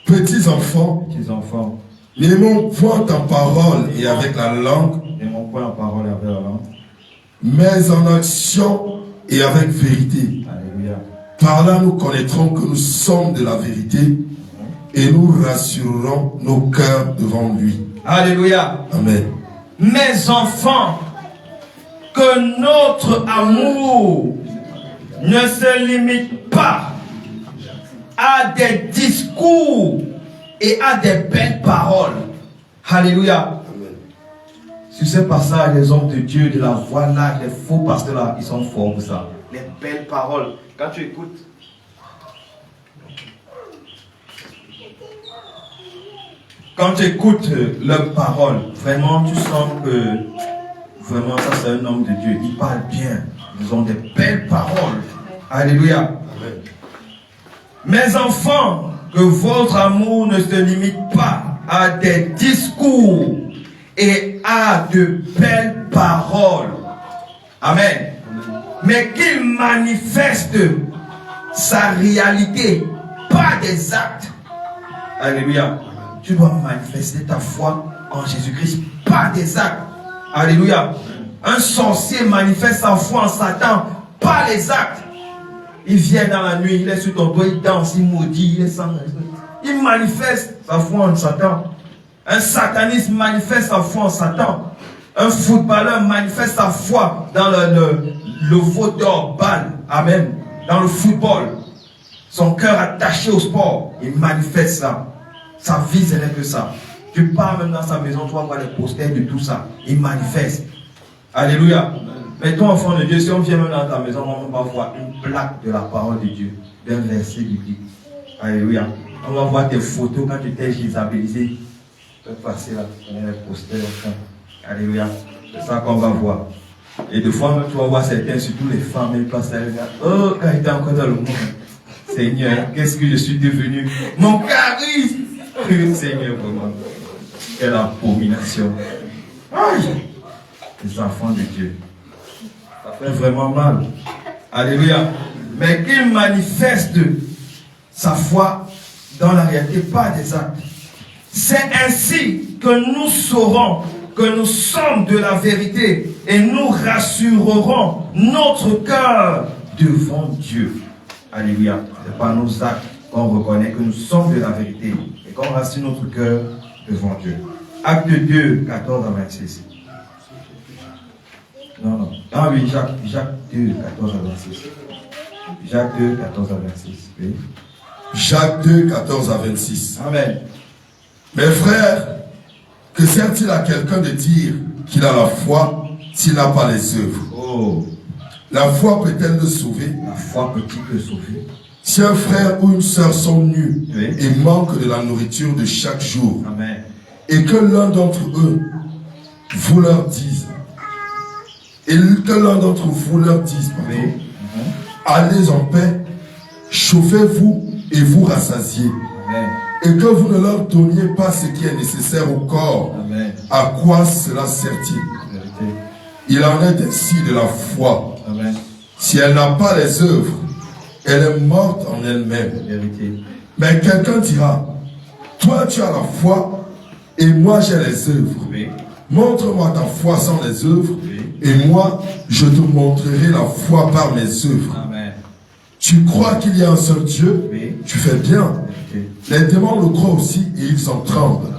Petits enfants, n'aimons point en parole et avec la langue, n'aimons point en parole et avec la langue, mais en action et avec vérité. Alléluia. Par là, nous connaîtrons que nous sommes de la vérité et nous rassurerons nos cœurs devant lui. Alléluia. Amen. Mes enfants, que notre amour ne se limite pas à des discours et à des belles paroles. Alléluia. Sur ce passage, les hommes de Dieu, de la voix là, les faux pasteurs là, ils sont forts pour ça. Les belles paroles. Quand tu écoutes, leurs paroles, vraiment tu sens que vraiment ça c'est un homme de Dieu. Ils parlent bien. Ils ont des belles paroles. Alléluia. Amen. Mes enfants, que votre amour ne se limite pas à des discours et à de belles paroles. Amen. Mais qu'il manifeste sa réalité, pas des actes. Alléluia. Tu dois manifester ta foi en Jésus-Christ, pas des actes. Alléluia. Un sorcier manifeste sa foi en Satan, pas les actes. Il vient dans la nuit, il est sur ton toit, il danse, il maudit, il est sans... Il manifeste sa foi en Satan. Un sataniste manifeste sa foi en Satan. Un footballeur manifeste sa foi dans le vaudor balle. Amen. Dans le football. Son cœur attaché au sport. Il manifeste ça. Sa vie, ce n'est que ça. Tu pars même dans sa maison, tu vas voir les posters de tout ça. Il manifeste. Alléluia. Mais toi, enfant de Dieu, si on vient même dans ta maison, on va voir une plaque de la parole de Dieu, d'un verset biblique. Alléluia. On va voir tes photos quand tu étais gisabilisé. Tu vas passer là, on a les posters au fond. Alléluia. C'est ça qu'on va voir. Et des fois, même, tu vas voir certains, surtout les femmes, ils passent à regarder. Oh, quand il était encore dans le monde. Seigneur, qu'est-ce que je suis devenu? Mon charisme! Seigneur, vraiment. Quelle abomination. Aïe! Les enfants de Dieu. Ça fait vraiment mal. Alléluia. Mais qu'il manifeste sa foi dans la réalité, pas des actes. C'est ainsi que nous saurons que nous sommes de la vérité et nous rassurerons notre cœur devant Dieu. Alléluia. Ce n'est pas nos actes qu'on reconnaît que nous sommes de la vérité et qu'on rassure notre cœur devant Dieu. Acte 2, 14 à 26. Non. Ah oui, Jacques 2, 14 à 26. Jacques 2, 14 à 26. Oui. Jacques 2, 14 à 26. Amen. Mes frères, que sert-il à quelqu'un de dire qu'il a la foi s'il n'a pas les œuvres? Oh. La foi peut-elle le sauver? La foi peut-il le sauver? Si un frère ou une sœur sont nus, oui, et manquent de la nourriture de chaque jour, amen, et que l'un d'entre eux vous leur dise, oui, allez en paix, chauffez-vous et vous rassasiez, amen, et que vous ne leur donniez pas ce qui est nécessaire au corps, amen, à quoi cela sert-il? Il en est ainsi de la foi. Amen. Si elle n'a pas les œuvres, elle est morte en elle-même. Mais quelqu'un dira, toi tu as la foi et moi j'ai les œuvres. Oui. Montre-moi ta foi sans les œuvres, oui, et moi je te montrerai la foi par mes œuvres. Amen. Tu crois qu'il y a un seul Dieu? Oui. Tu fais bien. Okay. Les démons le croient aussi et ils en tremblent.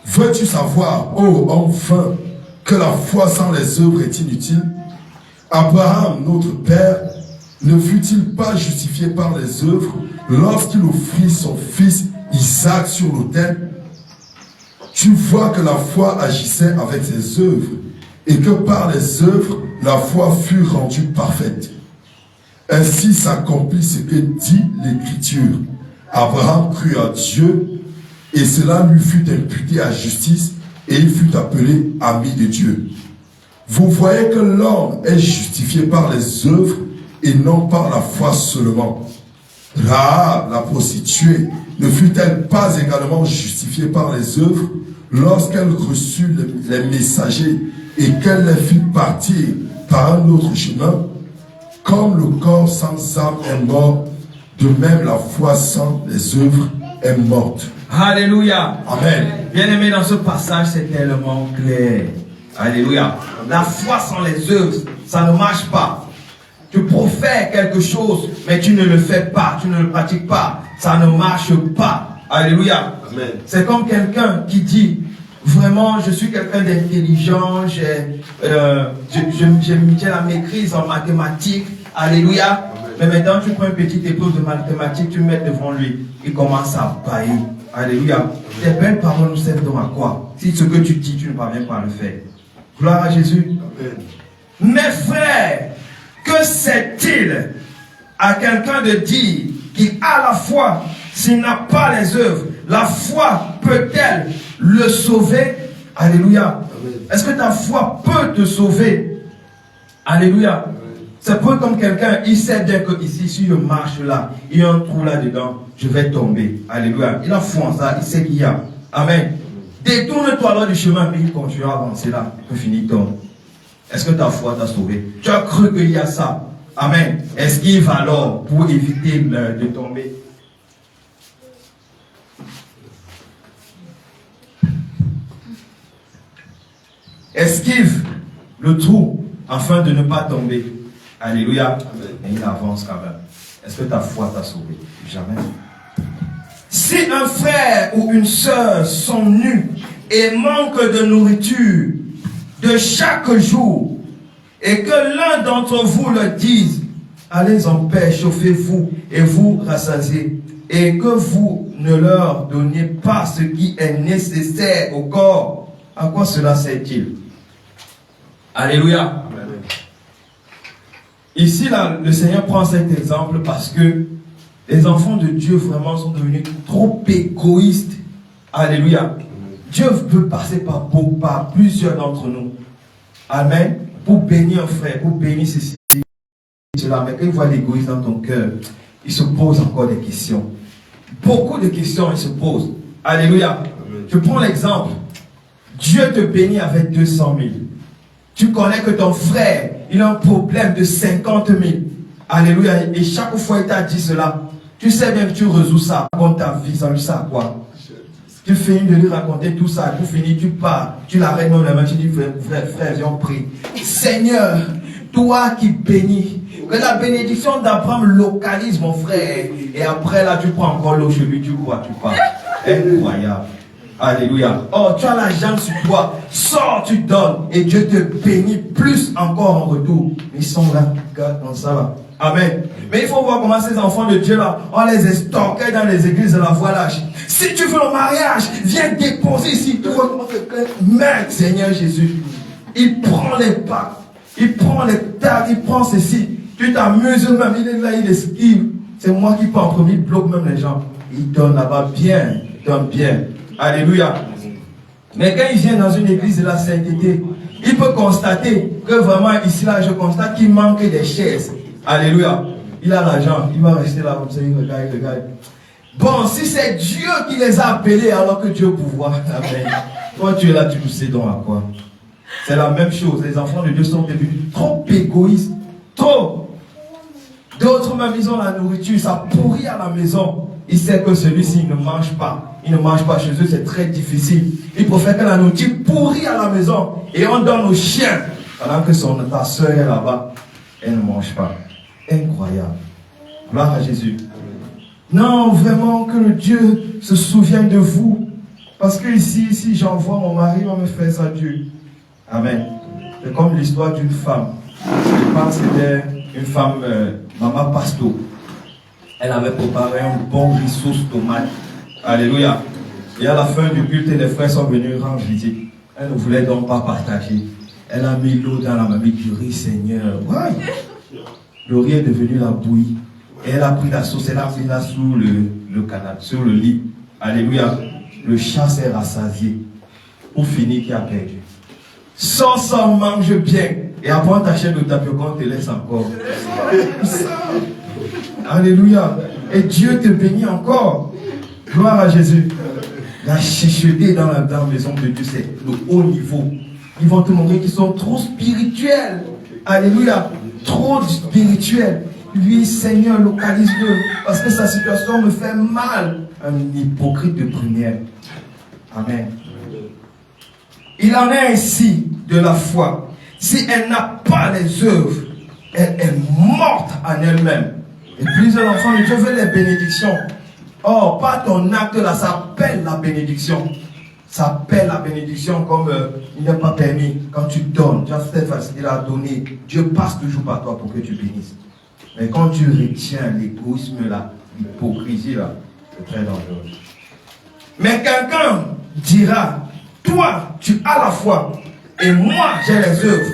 Veux-tu savoir, ô homme vain, que la foi sans les œuvres est inutile? Abraham, notre père, ne fut-il pas justifié par les œuvres lorsqu'il offrit son fils Isaac sur l'autel? Tu vois que la foi agissait avec ses œuvres et que par les œuvres, la foi fut rendue parfaite. Ainsi s'accomplit ce que dit l'Écriture. Abraham crut à Dieu et cela lui fut imputé à justice et il fut appelé ami de Dieu. Vous voyez que l'homme est justifié par les œuvres et non par la foi seulement. Rahab, la prostituée, ne fut-elle pas également justifiée par les œuvres lorsqu'elle reçut les messagers et qu'elle les fit partir par un autre chemin? Comme le corps sans âme est mort, de même la foi sans les œuvres est morte. Alléluia. Amen. Bien-aimé, dans ce passage, c'est tellement clair. Alléluia. La foi sans les œuvres, ça ne marche pas. Tu profères quelque chose, mais tu ne le fais pas, tu ne le pratiques pas. Ça ne marche pas. Alléluia. C'est comme quelqu'un qui dit, vraiment, je suis quelqu'un d'intelligent, j'ai la maîtrise en mathématiques. Alléluia. Mais maintenant, tu prends une petite épreuve de mathématiques, tu mets devant lui, il commence à bailler. Alléluia. Tes belles paroles nous servent donc à quoi? Si ce que tu dis, tu ne parviens pas à le faire. Gloire à Jésus. Amen. Mes frères, que c'est-il à quelqu'un de dire qu'il a la foi s'il n'a pas les œuvres? La foi peut-elle le sauver? Alléluia. Est-ce que ta foi peut te sauver? Alléluia. C'est peu comme quelqu'un, il sait bien que ici, si je marche là, il y a un trou là-dedans, je vais tomber. Alléluia. Il a foi en ça, il sait qu'il y a. Amen. Détourne-toi alors du chemin, mais il continue à avancer là. Il peut finir ton. Est-ce que ta foi t'a sauvé? Tu as cru qu'il y a ça. Amen. Esquive alors pour éviter de tomber. Esquive le trou afin de ne pas tomber. Alléluia. Et il avance quand même. Est-ce que ta foi t'a sauvé? Jamais. Si un frère ou une sœur sont nus et manquent de nourriture de chaque jour, et que l'un d'entre vous le dise, allez en paix, chauffez-vous et vous rassasiez, et que vous ne leur donniez pas ce qui est nécessaire au corps, à quoi cela sert-il? Alléluia. Amen. Ici, là, le Seigneur prend cet exemple parce que les enfants de Dieu vraiment sont devenus trop égoïstes. Alléluia. Dieu peut passer par plusieurs d'entre nous. Amen. Pour bénir un frère, pour bénir ceci, cela. Mais quand il voit l'égoïsme dans ton cœur, il se pose encore des questions. Beaucoup de questions, il se pose. Alléluia. Amen. Je prends l'exemple. Dieu te bénit avec 200 000. Tu connais que ton frère, il a un problème de 50 000. Alléluia. Et chaque fois il t'a dit cela, tu sais bien que tu résous ça. Raconte ta vie, ça lui sert à quoi? Tu finis de lui raconter tout ça, pour finir, tu pars, tu l'arrêtes dans la main, tu dis, frère, viens, on prie. Seigneur, toi qui bénis, que la bénédiction d'Abraham localise mon frère. Et après là, tu prends encore l'eau chez lui, tu crois, tu pars. Incroyable. Alléluia. Oh, tu as la jambe sur toi. Sors, tu donnes. Et Dieu te bénit plus encore en retour. Ils sont là. Regarde, comme ça va. Amen. Mais il faut voir comment ces enfants de Dieu là, on les estorquait dans les églises de la voie lâche. Si tu veux le mariage, viens déposer ici. Tu vois comment quelqu'un, merde, Seigneur Jésus. Il prend les pas. Il prend les tables. Il prend ceci. Tu t'amuses même. Il est là, il esquive. C'est moi qui prends en premier. Il bloque même les gens. Il donne là-bas bien. Il donne bien. Alléluia. Mais quand il vient dans une église de la sainteté, il peut constater que vraiment ici là, je constate qu'il manque des chaises. Alléluia. Il a l'argent, il va rester là comme ça, il regarde. Bon, si c'est Dieu qui les a appelés alors que Dieu pouvoir, amen. Toi tu es là, tu nous sais donc à quoi? C'est la même chose. Les enfants de Dieu sont devenus trop égoïstes. Trop. D'autres même, ils ont la nourriture, ça pourrit à la maison. Il sait que celui-ci ne mange pas. Il ne mange pas chez eux, c'est très difficile. Il préfère que la nourriture pourrit à la maison et on donne aux chiens. Pendant que ta soeur est là-bas, elle ne mange pas. Incroyable. Gloire à Jésus. Non, vraiment que le Dieu se souvienne de vous. Parce que ici, si j'envoie mon mari, on me fait ça Dieu. Amen. C'est comme l'histoire d'une femme. Je pense que c'était une femme, maman Pasto. Elle avait préparé un bon riz sauce tomate. Alléluia. Et à la fin du culte, les frères sont venus rendre visite. Elle ne voulait donc pas partager. Elle a mis l'eau dans la mamie du riz, Seigneur. Ouais. Le riz est devenu la bouillie. Et elle a pris la sauce, elle a mis là sous le canapé, sur le lit. Alléluia. Le chat s'est rassasié. Pour finir, qui a perdu. Sans mange bien. Et après, on t'achète le tapioca, on te laisse encore. Alléluia. Et Dieu te bénit encore. Gloire à Jésus. La chicheté dans la maison de Dieu, c'est le haut niveau. Ils vont te montrer qu'ils sont trop spirituels. Alléluia. Trop spirituels. Lui, Seigneur, localise-le. Parce que sa situation me fait mal. Un hypocrite de première. Amen. Il en est ainsi de la foi. Si elle n'a pas les œuvres, elle est morte en elle-même. Et plusieurs enfants de Dieu veulent les bénédictions. Oh, pas ton acte là, ça appelle la bénédiction. Ça appelle la bénédiction comme il n'est pas permis. Quand tu donnes, tu as cette facilité à donner. Dieu passe toujours par toi pour que tu bénisses. Mais quand tu retiens l'égoïsme là, l'hypocrisie là, c'est très dangereux. Mais quelqu'un dira, toi, tu as la foi, et moi, j'ai les œuvres.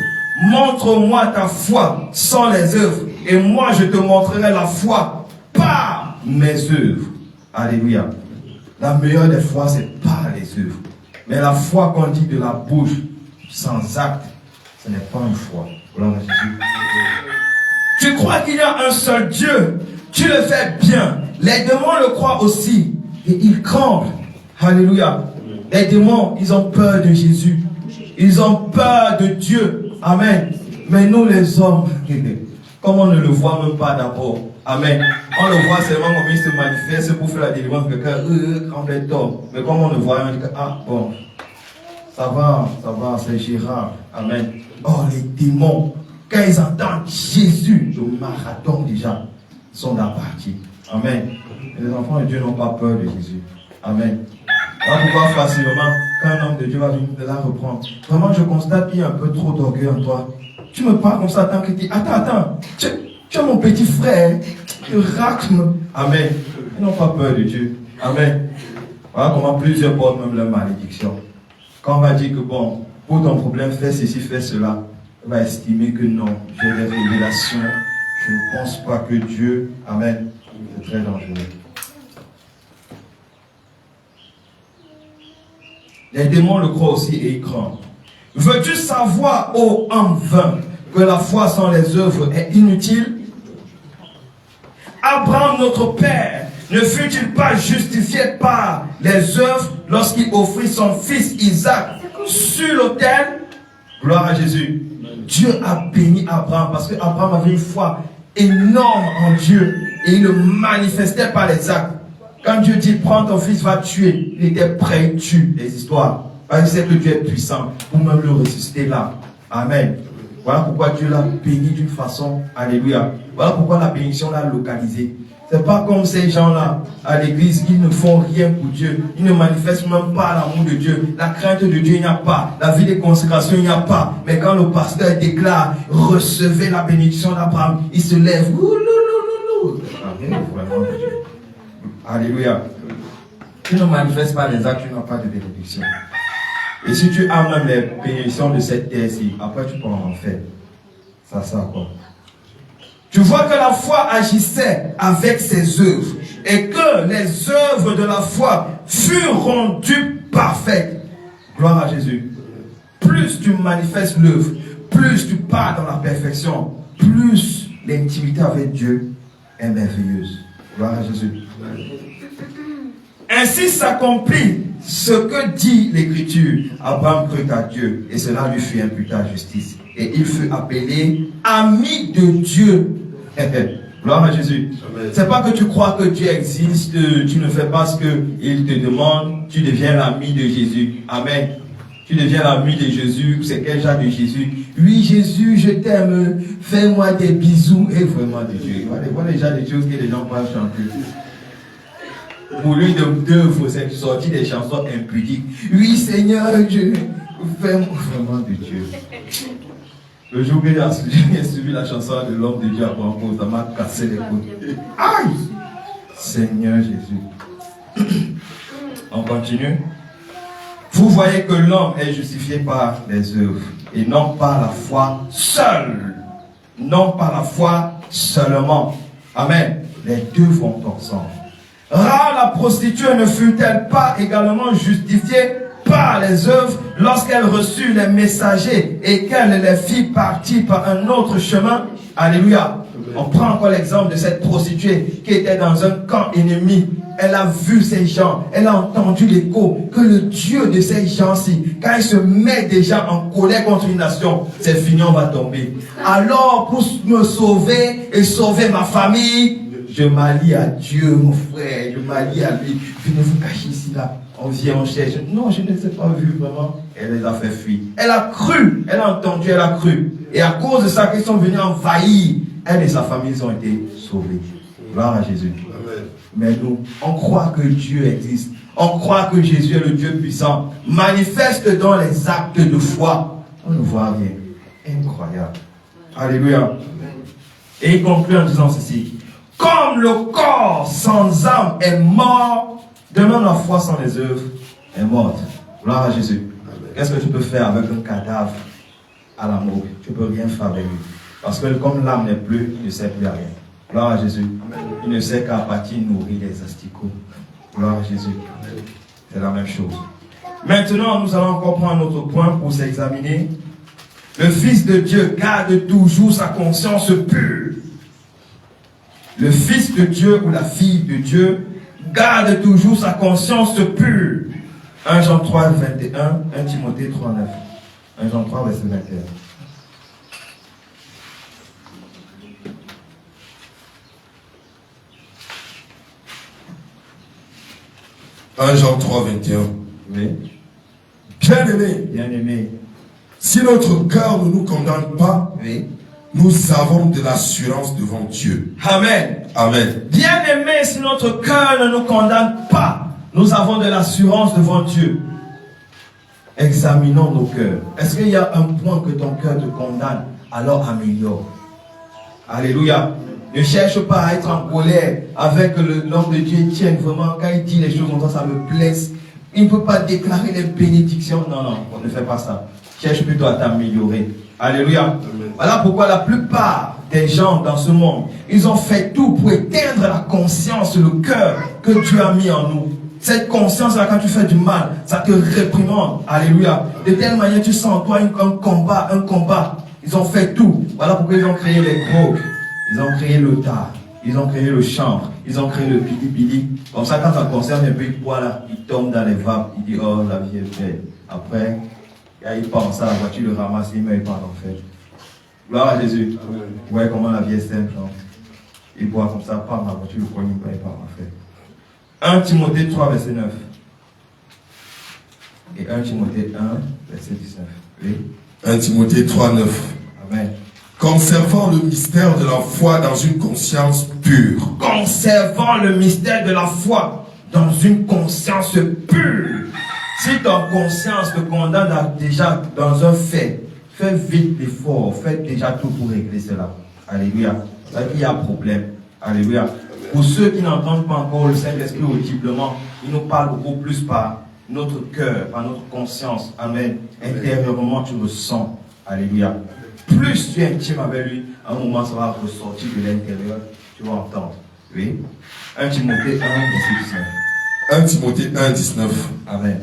Montre-moi ta foi sans les œuvres, et moi, je te montrerai la foi par mes œuvres. Alléluia. La meilleure des fois, c'est par les œuvres. Mais la foi qu'on dit de la bouche, sans acte, ce n'est pas une foi. Gloire à Jésus. Tu crois qu'il y a un seul Dieu, tu le fais bien. Les démons le croient aussi, et ils craignent. Alléluia. Les démons, ils ont peur de Jésus. Ils ont peur de Dieu. Amen. Mais nous les hommes, comme on ne le voit même pas d'abord. Amen. On le voit seulement comme il se manifeste pour faire la délivrance. Quelqu'un, quand on tombe. Mais comme on le voit, on dit que, ah bon, ça va, c'est Gérard. Amen. Oh, les démons, quand ils entendent Jésus, le marathon déjà, ils sont dans la partie. Amen. Et les enfants de Dieu n'ont pas peur de Jésus. Amen. Voilà pourquoi facilement, quand un homme de Dieu va venir de la reprendre, vraiment je constate qu'il y a un peu trop d'orgueil en toi. Tu me parles comme ça tant que tu dis, attends, tu es mon petit frère, tu racles. Amen. Ils n'ont pas peur de Dieu. Amen. Voilà comment plusieurs portent même leur malédiction. Quand on va dire que bon, pour ton problème, fais ceci, fais cela, on va estimer que non, j'ai des révélations, je ne pense pas que Dieu, amen, c'est très dangereux. Les démons le croient aussi et ils craignent. Veux-tu savoir, ô homme vain, que la foi sans les œuvres est inutile? Abraham, notre père, ne fut-il pas justifié par les œuvres lorsqu'il offrit son fils Isaac sur l'autel? Gloire à Jésus. Dieu a béni Abraham parce qu'Abraham avait une foi énorme en Dieu et il le manifestait par les actes. Quand Dieu dit prends ton fils, va tuer, il était prêt, il tue les histoires. Parce qu'il sait que Dieu est puissant pour même le ressusciter là. Amen. Voilà pourquoi Dieu l'a béni d'une façon, alléluia. Voilà pourquoi la bénédiction l'a localisé. C'est pas comme ces gens-là à l'église, ils ne font rien pour Dieu. Ils ne manifestent même pas l'amour de Dieu. La crainte de Dieu, il n'y a pas. La vie de consécration, il n'y a pas. Mais quand le pasteur déclare, recevez la bénédiction d'Abraham, il se lève. Amen, vraiment de Dieu. Alléluia. Tu ne manifestes pas les actes, tu n'as pas de bénédiction. Et si tu as même les bénédictions de cette terre-ci, après tu peux en faire. Ça sert à quoi? Tu vois que la foi agissait avec ses œuvres et que les œuvres de la foi furent rendues parfaites. Gloire à Jésus. Plus tu manifestes l'œuvre, plus tu pars dans la perfection, plus l'intimité avec Dieu est merveilleuse. Gloire à Jésus. Ainsi s'accomplit ce que dit l'Écriture. Abraham crut à Dieu et cela lui fut imputé à justice. Et il fut appelé ami de Dieu. Gloire à Jésus. C'est pas que tu crois que Dieu existe, tu ne fais pas ce qu'il te demande, tu deviens l'ami de Jésus. Amen. Tu deviens l'ami de Jésus. C'est quel genre de Jésus? Oui, Jésus, je t'aime. Fais-moi des bisous. Et vraiment de Dieu. Voilà les gens des choses que les gens peuvent chanter. Pour lui d'œuvre, c'est sorti des chansons impudiques. Oui, Seigneur, je fais-moi vraiment de Dieu. Le jour que j'ai suivi la chanson de l'homme de Dieu à Banco, ça m'a cassé les couilles. Aïe! Seigneur Jésus. On continue. Vous voyez que l'homme est justifié par les œuvres et non par la foi seule. Non par la foi seulement. Amen. Les deux vont ensemble. Rare la prostituée ne fut-elle pas également justifiée par les œuvres lorsqu'elle reçut les messagers et qu'elle les fit partir par un autre chemin? Alléluia. On prend encore l'exemple de cette prostituée qui était dans un camp ennemi. Elle a vu ces gens, elle a entendu l'écho que le Dieu de ces gens-ci, quand il se met déjà en colère contre une nation, c'est fini, on va tomber. Alors pour me sauver et sauver ma famille, je m'allie à Dieu, mon frère, je m'allie à lui. Venez vous cacher ici, là. On vient, on cherche. Non, je ne les ai pas vus vraiment. Elle les a fait fuir. Elle a cru, elle a entendu, elle a cru. Et à cause de ça, qu'ils sont venus envahir, elle et sa famille ont été sauvées. Gloire à Jésus. Amen. Mais nous, on croit que Dieu existe. On croit que Jésus est le Dieu puissant. Manifeste dans les actes de foi. On ne voit rien. Incroyable. Alléluia. Et il conclut en disant ceci. Comme le corps sans âme est mort, de même la foi sans les œuvres est morte. Gloire à Jésus. Qu'est-ce que tu peux faire avec un cadavre à la morgue? Tu ne peux rien faire avec lui. Parce que comme l'âme n'est plus, il ne sait plus à rien. Gloire à Jésus. Il ne sait qu'à partir nourrir les asticots. Gloire à Jésus. C'est la même chose. Maintenant, nous allons encore prendre un autre point pour s'examiner. Le Fils de Dieu garde toujours sa conscience pure. Le Fils de Dieu ou la fille de Dieu garde toujours sa conscience pure. 1 Jean 3, 21, 1 Timothée 3, 9. 1 Jean 3, verset 21. 1 Jean 3, 21. Oui. Bien-aimés, Bien-aimés. si notre cœur ne nous condamne pas, Oui. nous avons de l'assurance devant Dieu. Amen. Amen. Bien-aimés, si notre cœur ne nous condamne pas, nous avons de l'assurance devant Dieu. Examinons nos cœurs. Est-ce qu'il y a un point que ton cœur te condamne? Alors améliore. Alléluia. Ne cherche pas à être en colère avec l'homme de Dieu. Tiens, vraiment, quand il dit les choses comme ça me blesse. Il ne peut pas déclarer les bénédictions. Non, non, on ne fait pas ça. Cherche plutôt à t'améliorer. Alléluia. Amen. Voilà pourquoi la plupart des gens dans ce monde, ils ont fait tout pour éteindre la conscience, le cœur que Dieu a mis en nous. Cette conscience-là, quand tu fais du mal, ça te réprimande. Alléluia. De telle manière, tu sens en toi un combat. Ils ont fait tout. Voilà pourquoi ils ont créé les drogues. Ils ont créé le tas. Ils ont créé le chanvre. Ils ont créé le bili-bili. Comme ça, quand ça concerne un peu, il boit là, il tombe dans les vapes. Il dit, oh, la vie est belle. Après, il pense à la voiture, il le ramasse, il meurt, il part en fait. Gloire à Jésus. Vous voyez comment la vie est simple. Hein? Il boit comme ça, part dans la voiture, le cogne, il part en fait. 1 Timothée 3, verset 9. Et 1 Timothée 1, verset 19. Oui. 1 Timothée 3, 9. Amen. Conservant le mystère de la foi dans une conscience pure. Conservant le mystère de la foi dans une conscience pure. Si ton conscience te condamne déjà dans un fait, fais vite l'effort, fais déjà tout pour régler cela. Alléluia. Ça veut dire qu'il y a un problème. Alléluia. Pour ceux qui n'entendent pas encore le Saint-Esprit audiblement, il nous parle beaucoup plus par notre cœur, par notre conscience. Amen. Intérieurement, tu ressens. Alléluia. Plus tu es intime avec lui, à un moment, ça va ressortir de l'intérieur. Tu vas entendre. Oui. 1 Timothée 1, verset 19. 1 Timothée 1, 19. Amen.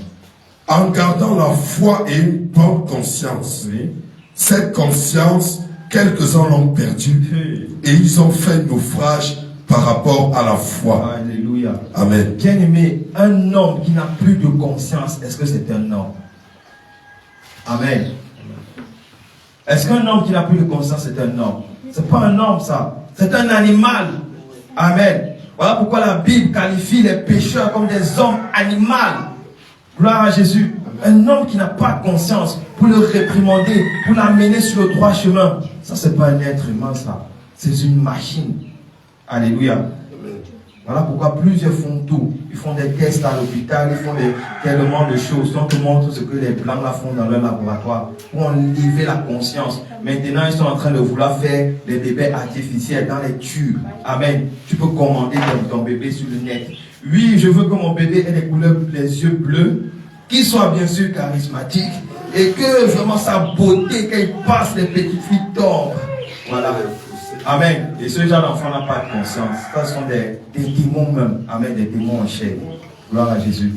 En gardant la foi et une bonne conscience. Oui. Cette conscience, quelques-uns l'ont perdue. Et ils ont fait naufrage par rapport à la foi. Alléluia. Amen. Bien-aimé, un homme qui n'a plus de conscience, est-ce que c'est un homme? Amen. Est-ce qu'un homme qui n'a plus de conscience est un homme? C'est pas un homme ça. C'est un animal. Amen. Voilà pourquoi la Bible qualifie les pécheurs comme des hommes animaux. Gloire à Jésus. Un homme qui n'a pas de conscience, pour le réprimander, pour l'amener sur le droit chemin, ça c'est pas un être humain ça. C'est une machine. Alléluia. Voilà pourquoi plusieurs font tout. Ils font des tests à l'hôpital, ils font tellement de choses. On te montre ce que les blancs là font dans leur laboratoire pour enlever la conscience. Maintenant, ils sont en train de vouloir faire des bébés artificiels dans les tubes. Amen. Tu peux commander ton bébé sur le net. Oui, je veux que mon bébé ait les yeux bleus, qu'il soit bien sûr charismatique et que vraiment sa beauté, quand il passe, les petites filles tombent. Voilà. Amen. Et ce genre d'enfant n'a pas de conscience. Ce sont des démons même. Amen. Des démons en chair. Gloire à Jésus.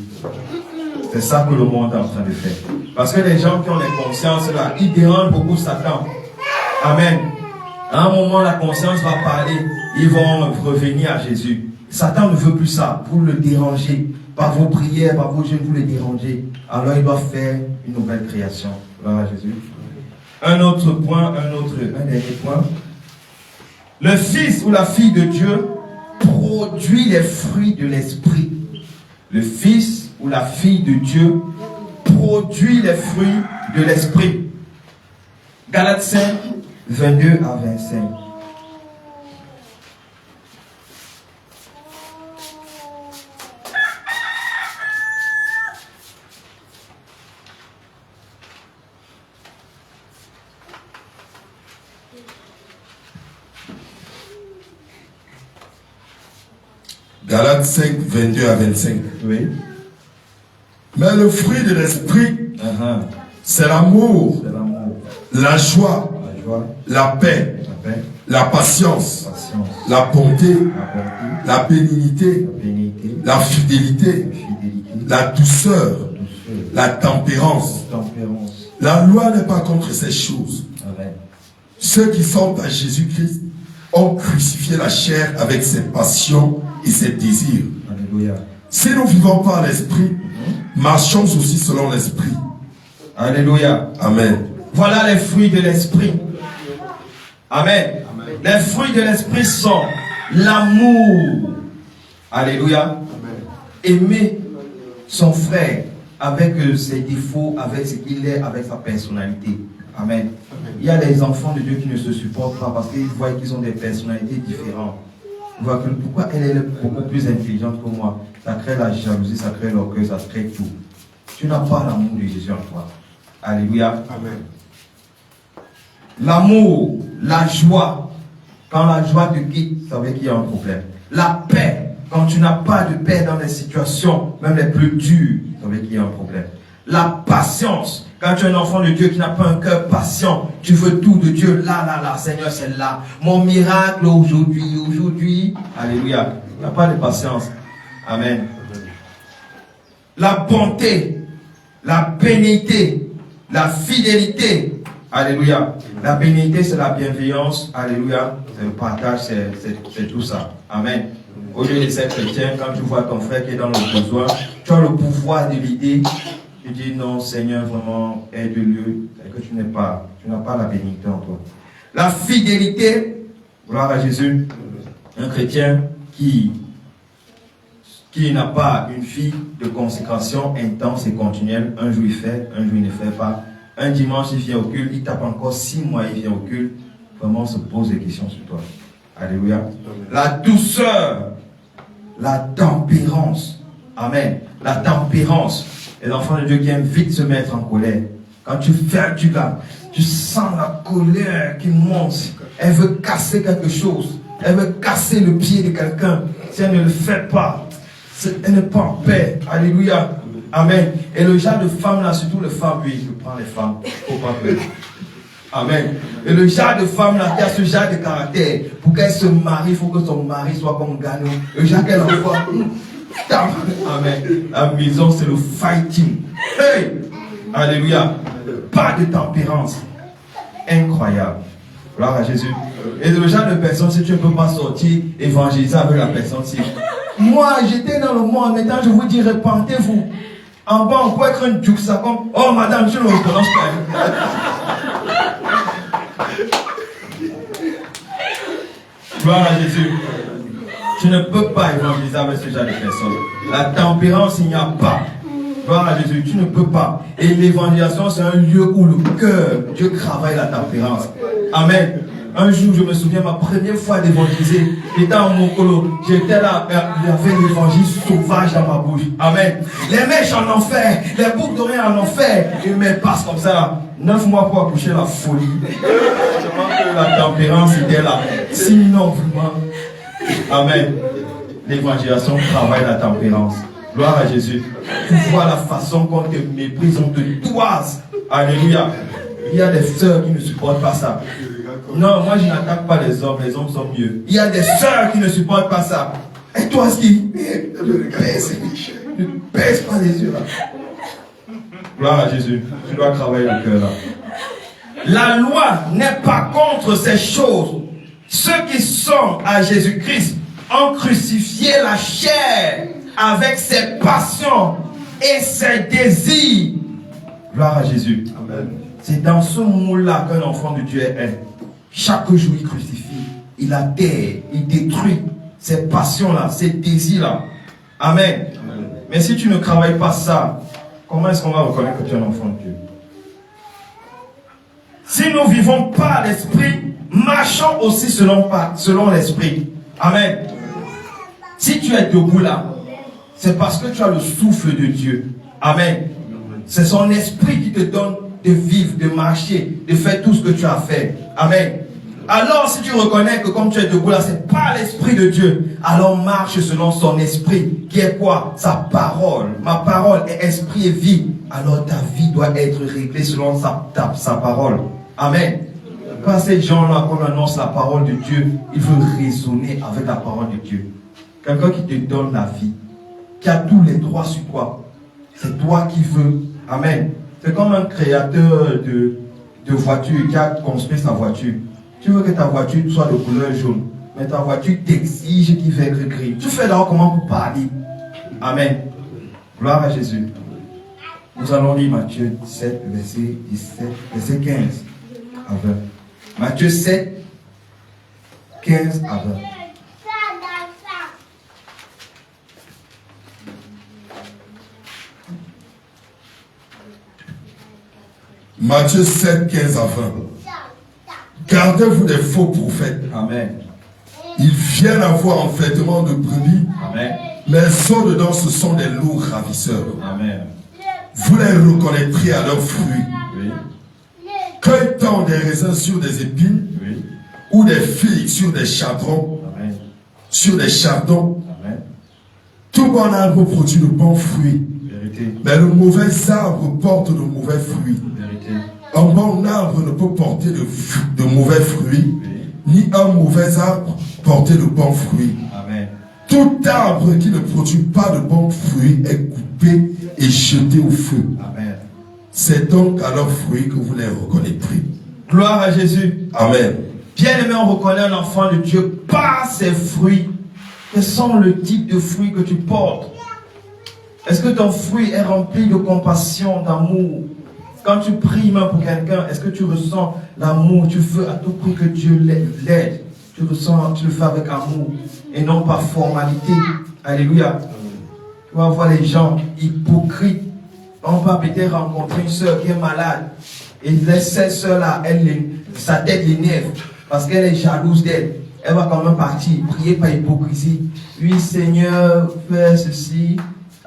C'est ça que le monde est en train de faire. Parce que les gens qui ont les consciences là, ils dérangent beaucoup Satan. Amen. À un moment, la conscience va parler. Ils vont revenir à Jésus. Satan ne veut plus ça. Vous le dérangez. Par vos prières, par vos jeûnes, vous le dérangez. Alors il doit faire une nouvelle création. Gloire à Jésus. Un autre point, un dernier point. Le fils ou la fille de Dieu produit les fruits de l'esprit. Le fils ou la fille de Dieu produit les fruits de l'esprit. Galates 5, 22 à 25. Galates 5, 22 à 25. Oui. Mais le fruit de l'esprit, c'est l'amour, la joie, la paix, la patience, la bonté, la bénignité, la fidélité, la douceur, la tempérance. La loi n'est pas contre ces choses. Ceux qui sont à Jésus-Christ ont crucifié la chair avec ses passions et ses désirs. Alléluia. Si nous vivons par l'esprit, marchons aussi selon l'esprit. Alléluia. Amen. Voilà les fruits de l'esprit. Amen. Les fruits de l'esprit sont l'amour. Alléluia. Aimer son frère avec ses défauts, avec ce qu'il est, avec sa personnalité. Amen. Il y a des enfants de Dieu qui ne se supportent pas parce qu'ils voient qu'ils ont des personnalités différentes. Ils voient que pourquoi elle est beaucoup plus intelligente que moi. Ça crée la jalousie, ça crée l'orgueil, ça crée tout. Tu n'as pas l'amour de Jésus en toi. Alléluia. Amen. L'amour, la joie. Quand la joie te quitte, ça veut dire qu'il y a un problème. La paix. Quand tu n'as pas de paix dans les situations, même les plus dures, ça veut dire qu'il y a un problème. La patience. Quand tu es un enfant de Dieu qui n'a pas un cœur patient, tu veux tout de Dieu. Là, Seigneur, c'est là. Mon miracle aujourd'hui. Alléluia. Il n'y a pas de patience. Amen. La bonté, la bénignité, la fidélité. Alléluia. La bénignité, c'est la bienveillance. Alléluia. C'est le partage, c'est tout ça. Amen. Au lieu de ser chrétien, quand tu vois ton frère qui est dans le besoin, tu as le pouvoir de l'aider. Tu dis non, Seigneur, vraiment, aide-le. Que tu n'as pas la bénignité en toi. La fidélité, gloire à Jésus. Un chrétien qui n'a pas une vie de consécration intense et continuelle. Un jour il fait, un jour il ne fait pas. Un dimanche il vient au culte, il tape encore 6 mois, il vient au culte. Vraiment, on se pose des questions sur toi. Alléluia. La douceur, la tempérance. Amen. La tempérance. Les enfants de Dieu qui aiment vite se mettre en colère. Quand tu fais un truc là, tu sens la colère qui monte. Elle veut casser quelque chose. Elle veut casser le pied de quelqu'un. Si elle ne le fait pas, elle n'est pas en paix. Alléluia. Amen. Et le genre de femme là, surtout les femmes, oui, je prends les femmes. Faut pas peur. Amen. Et le genre de femme là qui a ce genre de caractère, pour qu'elle se marie, il faut que son mari soit comme Gano. Le genre qu'elle envoie. Amen. La maison, c'est le fighting. Hey! Alléluia. Pas de tempérance. Incroyable. Gloire à Jésus. Et le genre de personne, si tu ne peux pas sortir, évangéliser avec la personne, si. Moi, j'étais dans le monde, maintenant je vous dis, répentez-vous. En bas, on peut être un duc, ça comme, oh madame, je ne reconnais pas. Gloire à Jésus. Tu ne peux pas évangéliser avec ce genre de personnes. La tempérance, il n'y a pas. Gloire à Jésus, tu ne peux pas. Et l'évangélisation, c'est un lieu où le cœur, Dieu travaille la tempérance. Amen. Un jour, je me souviens, ma première fois d'évangéliser, j'étais en Mokolo, j'étais là, il y avait l'évangile sauvage dans ma bouche. Amen. Les mèches en enfer, les boucles d'oreilles en enfer, ils me passent comme ça. 9 mois pour accoucher la folie. Seulement que la tempérance était là. Sinon, vraiment. Amen. L'évangélisation travaille la tempérance. Gloire à Jésus. Tu vois la façon qu'on te méprise, on te toise. Alléluia. Il y a des sœurs qui ne supportent pas ça. Non, moi je n'attaque pas les hommes sont mieux. Il y a des sœurs qui ne supportent pas ça. Et toi, ce qui ne baisse pas les yeux là. Gloire à Jésus. Tu dois travailler le cœur là. La loi n'est pas contre ces choses. Ceux qui sont à Jésus-Christ ont crucifié la chair avec ses passions et ses désirs. Gloire à Jésus. Amen. C'est dans ce monde-là qu'un enfant de Dieu est. Chaque jour, il crucifie, il adhère, il détruit ces passions-là, ces désirs-là. Amen. Amen. Mais si tu ne travailles pas ça, comment est-ce qu'on va reconnaître que tu es un enfant de Dieu? Si nous vivons par l'esprit, marchons aussi selon l'esprit. Amen. Si tu es debout là, c'est parce que tu as le souffle de Dieu. Amen. C'est son esprit qui te donne de vivre, de marcher, de faire tout ce que tu as fait. Amen. Alors si tu reconnais que comme tu es debout là, c'est pas l'Esprit de Dieu, alors marche selon son esprit, qui est quoi? Sa parole. Ma parole est esprit et vie. Alors ta vie doit être réglée selon sa parole. Amen. Quand ces gens-là, qu'on annonce la parole de Dieu, ils veulent raisonner avec la parole de Dieu. Quelqu'un qui te donne la vie, qui a tous les droits sur toi, c'est toi qui veux. Amen. C'est comme un créateur de voiture qui a construit sa voiture. Tu veux que ta voiture soit de couleur jaune, mais ta voiture t'exige qu'il fait gris. Tu fais d'abord comment pour parler. Amen. Gloire à Jésus. Nous allons lire Matthieu 7, verset 17, verset 15 à 20. Matthieu 7, 15 à 20. Matthieu 7, 15 à 20. Gardez-vous des faux prophètes. Amen. Ils viennent avoir un vêtement de brebis, Amen. mais au-dedans ce sont des loups ravisseurs. Amen. Vous les reconnaîtrez à leurs fruits. Oui. Cueille-t-on des raisins sur des épines, Oui. ou des figues sur des chardons, Amen. sur des chardons? Amen. Tout bon arbre produit de bons fruits, Vérité. mais le mauvais arbre porte de mauvais fruits. Vérité. Un bon arbre ne peut porter de mauvais fruits, Oui. ni un mauvais arbre porter de bons fruits. Amen. Tout arbre qui ne produit pas de bons fruits est coupé et jeté au feu. Amen. C'est donc à leurs fruits que vous les reconnaîtrez. Gloire à Jésus. Amen. Bien-aimé, on reconnaît un enfant de Dieu par ses fruits. Quels sont le type de fruits que tu portes? Est-ce que ton fruit est rempli de compassion, d'amour? Quand tu pries même pour quelqu'un, est-ce que tu ressens l'amour? Tu veux à tout prix que Dieu l'aide. Tu le fais avec amour et non par formalité. Alléluia. Tu vas voir les gens hypocrites. On va peut-être rencontrer une soeur qui est malade. Et cette soeur-là, sa tête l'énerve parce qu'elle est jalouse d'elle. Elle va quand même partir, prier par hypocrisie. Oui, Seigneur, fais ceci.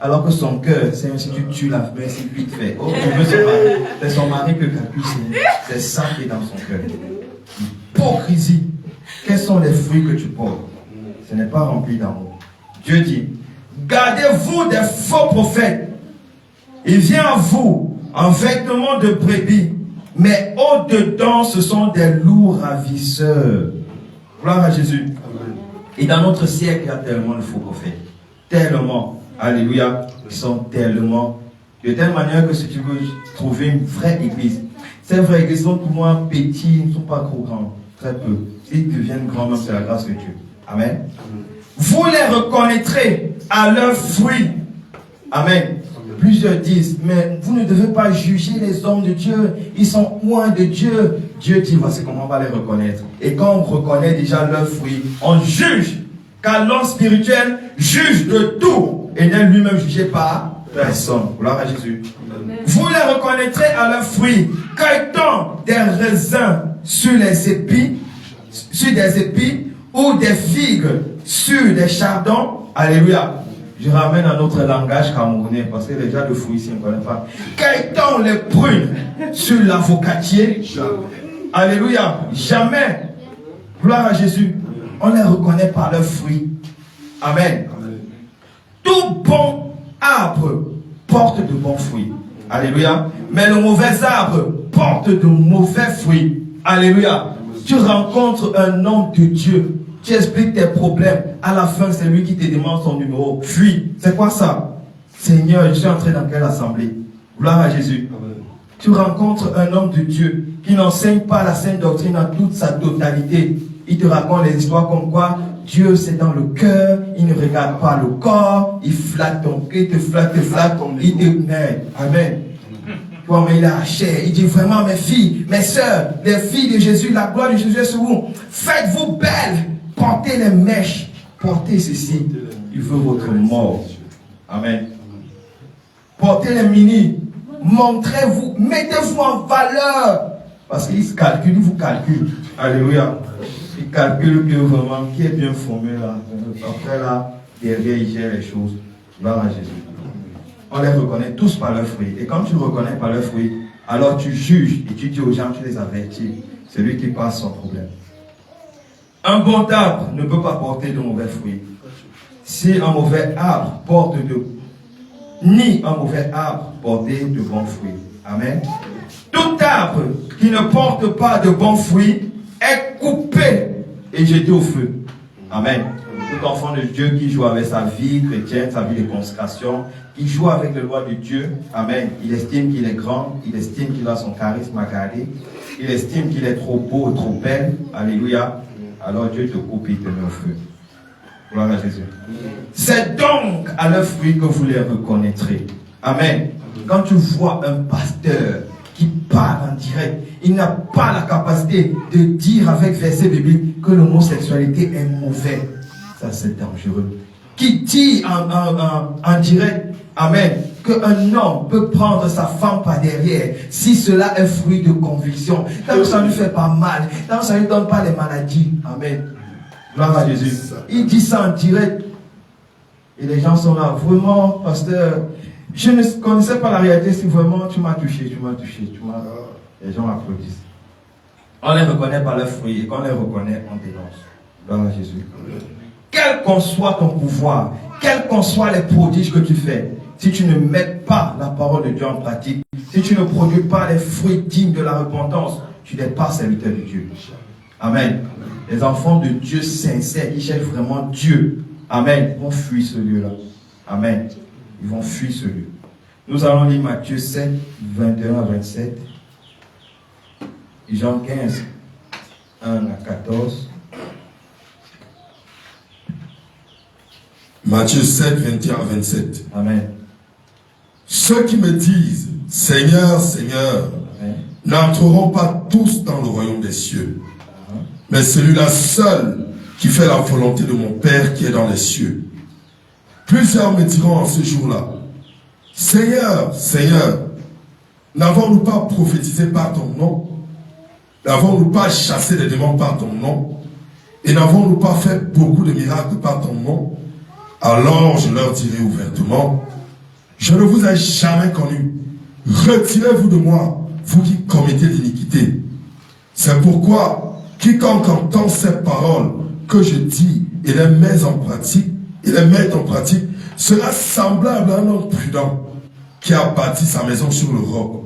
Alors que son cœur, Seigneur, si tu tues la main, c'est vite fait. Oh, je veux son mari. C'est son mari que calcule, c'est ça qui est dans son cœur. Hypocrisie. Quels sont les fruits que tu portes? Ce n'est pas rempli d'amour. Dieu dit, gardez-vous des faux prophètes. Il vient à vous en vêtements de brebis, mais au-dedans, ce sont des loups ravisseurs. Gloire à Jésus. Amen. Et dans notre siècle, il y a tellement de faux prophètes. Tellement. Alléluia. Ils sont tellement. De telle manière que si tu veux trouver une vraie église, ces vraies églises sont pour moi petits, ils ne sont pas trop grands. Très peu. S'ils deviennent grands, même c'est la grâce de Dieu. Amen. Vous les reconnaîtrez à leurs fruits. Amen. Plusieurs disent, mais vous ne devez pas juger les hommes de Dieu. Ils sont loin de Dieu. Dieu dit, voici comment on va les reconnaître. Et quand on reconnaît déjà leurs fruits, on juge. Car l'homme spirituel juge de tout et n'est lui-même jugé par personne. Gloire à Jésus. Amen. Vous les reconnaîtrez à leurs fruits. Cueille-t-on des raisins sur les épis, sur des épis, ou des figues sur des chardons? Alléluia. Je ramène à notre langage camerounais parce que les gens de fruits ici ne connaissent pas. Cueille-t-on les prunes sur l'avocatier? Alléluia. Jamais. Gloire à Jésus. On les reconnaît par leurs fruits. Amen. Amen. Tout bon arbre porte de bons fruits. Alléluia. Mais le mauvais arbre porte de mauvais fruits. Alléluia. Tu rencontres un homme de Dieu. Tu expliques tes problèmes. À la fin, c'est lui qui te demande son numéro. Fuis. C'est quoi ça? Seigneur, je suis entré dans quelle assemblée? Gloire à Jésus. Amen. Tu rencontres un homme de Dieu qui n'enseigne pas la sainte doctrine en toute sa totalité. Il te raconte les histoires comme quoi Dieu c'est dans le cœur, il ne regarde pas le corps, il flatte ton cœur, il te flatte, il te met. Amen. Toi, mais il a la chair. Il dit vraiment, mes filles, mes soeurs, les filles de Jésus, la gloire de Jésus est sur vous. Faites-vous belles, portez les mèches, portez ceci. Il veut votre mort. Amen. Portez les mini, montrez-vous, mettez-vous en valeur. Parce qu'il se calcule, il vous calcule. Alléluia. Il calcule que vraiment, qui est bien formé là. Après là, derrière, il gère les choses. Gloire à Jésus. On les reconnaît tous par leurs fruits. Et quand tu reconnais par leurs fruits, alors tu juges et tu dis aux gens, tu les avertis. C'est lui qui passe son problème. Un bon arbre ne peut pas porter de mauvais fruits. Si un mauvais arbre porte ni un mauvais arbre porter de bons fruits. Amen. Tout arbre qui ne porte pas de bons fruits est coupé et jeté au feu. Amen. Tout enfant de Dieu qui joue avec sa vie chrétienne, sa vie de consécration, qui joue avec le loi de Dieu, amen. Il estime qu'il est grand, il estime qu'il a son charisme à garder, il estime qu'il est trop beau, trop belle, alléluia. Alors Dieu te coupe et te met au feu. Gloire à Jésus. C'est donc à leurs fruits que vous les reconnaîtrez. Amen. Quand tu vois un pasteur qui parle en direct, il n'a pas la capacité de dire avec verset biblique que l'homosexualité est mauvais. Ça, c'est dangereux. Qui dit en direct, amen, qu'un homme peut prendre sa femme par derrière si cela est fruit de conviction. Tant que ça ne lui fait pas mal, tant que ça ne lui donne pas les maladies. Amen. Gloire à Jésus. Il dit ça en direct. Et les gens sont là. Vraiment, pasteur, je ne connaissais pas la réalité. Si vraiment tu m'as touché, les gens applaudissent. On les reconnaît par leurs fruits. Et quand on les reconnaît, on dénonce. Gloire à Jésus. Quel qu'en soit ton pouvoir, quels qu'en soient les prodiges que tu fais, si tu ne mets pas la parole de Dieu en pratique, si tu ne produis pas les fruits dignes de la repentance, tu n'es pas serviteur de Dieu. Amen. Les enfants de Dieu sincères, qui cherchent vraiment Dieu, amen, vont fuir ce lieu-là. Amen. Ils vont fuir ce lieu. Nous allons lire Matthieu 7, 21 à 27. Et Jean 15, 1 à 14. Matthieu 7, 21 à 27. Amen. Ceux qui me disent, Seigneur, Seigneur, n'entreront pas tous dans le royaume des cieux, mais celui-là seul qui fait la volonté de mon Père qui est dans les cieux. Plusieurs me diront en ce jour-là, Seigneur, Seigneur, n'avons-nous pas prophétisé par ton nom? N'avons-nous pas chassé les démons par ton nom? Et n'avons-nous pas fait beaucoup de miracles par ton nom? Alors je leur dirai ouvertement, je ne vous ai jamais connu. Retirez-vous de moi, vous qui commettez l'iniquité. C'est pourquoi quiconque entend ces paroles que je dis et les met en pratique, sera semblable à un homme prudent qui a bâti sa maison sur le roc.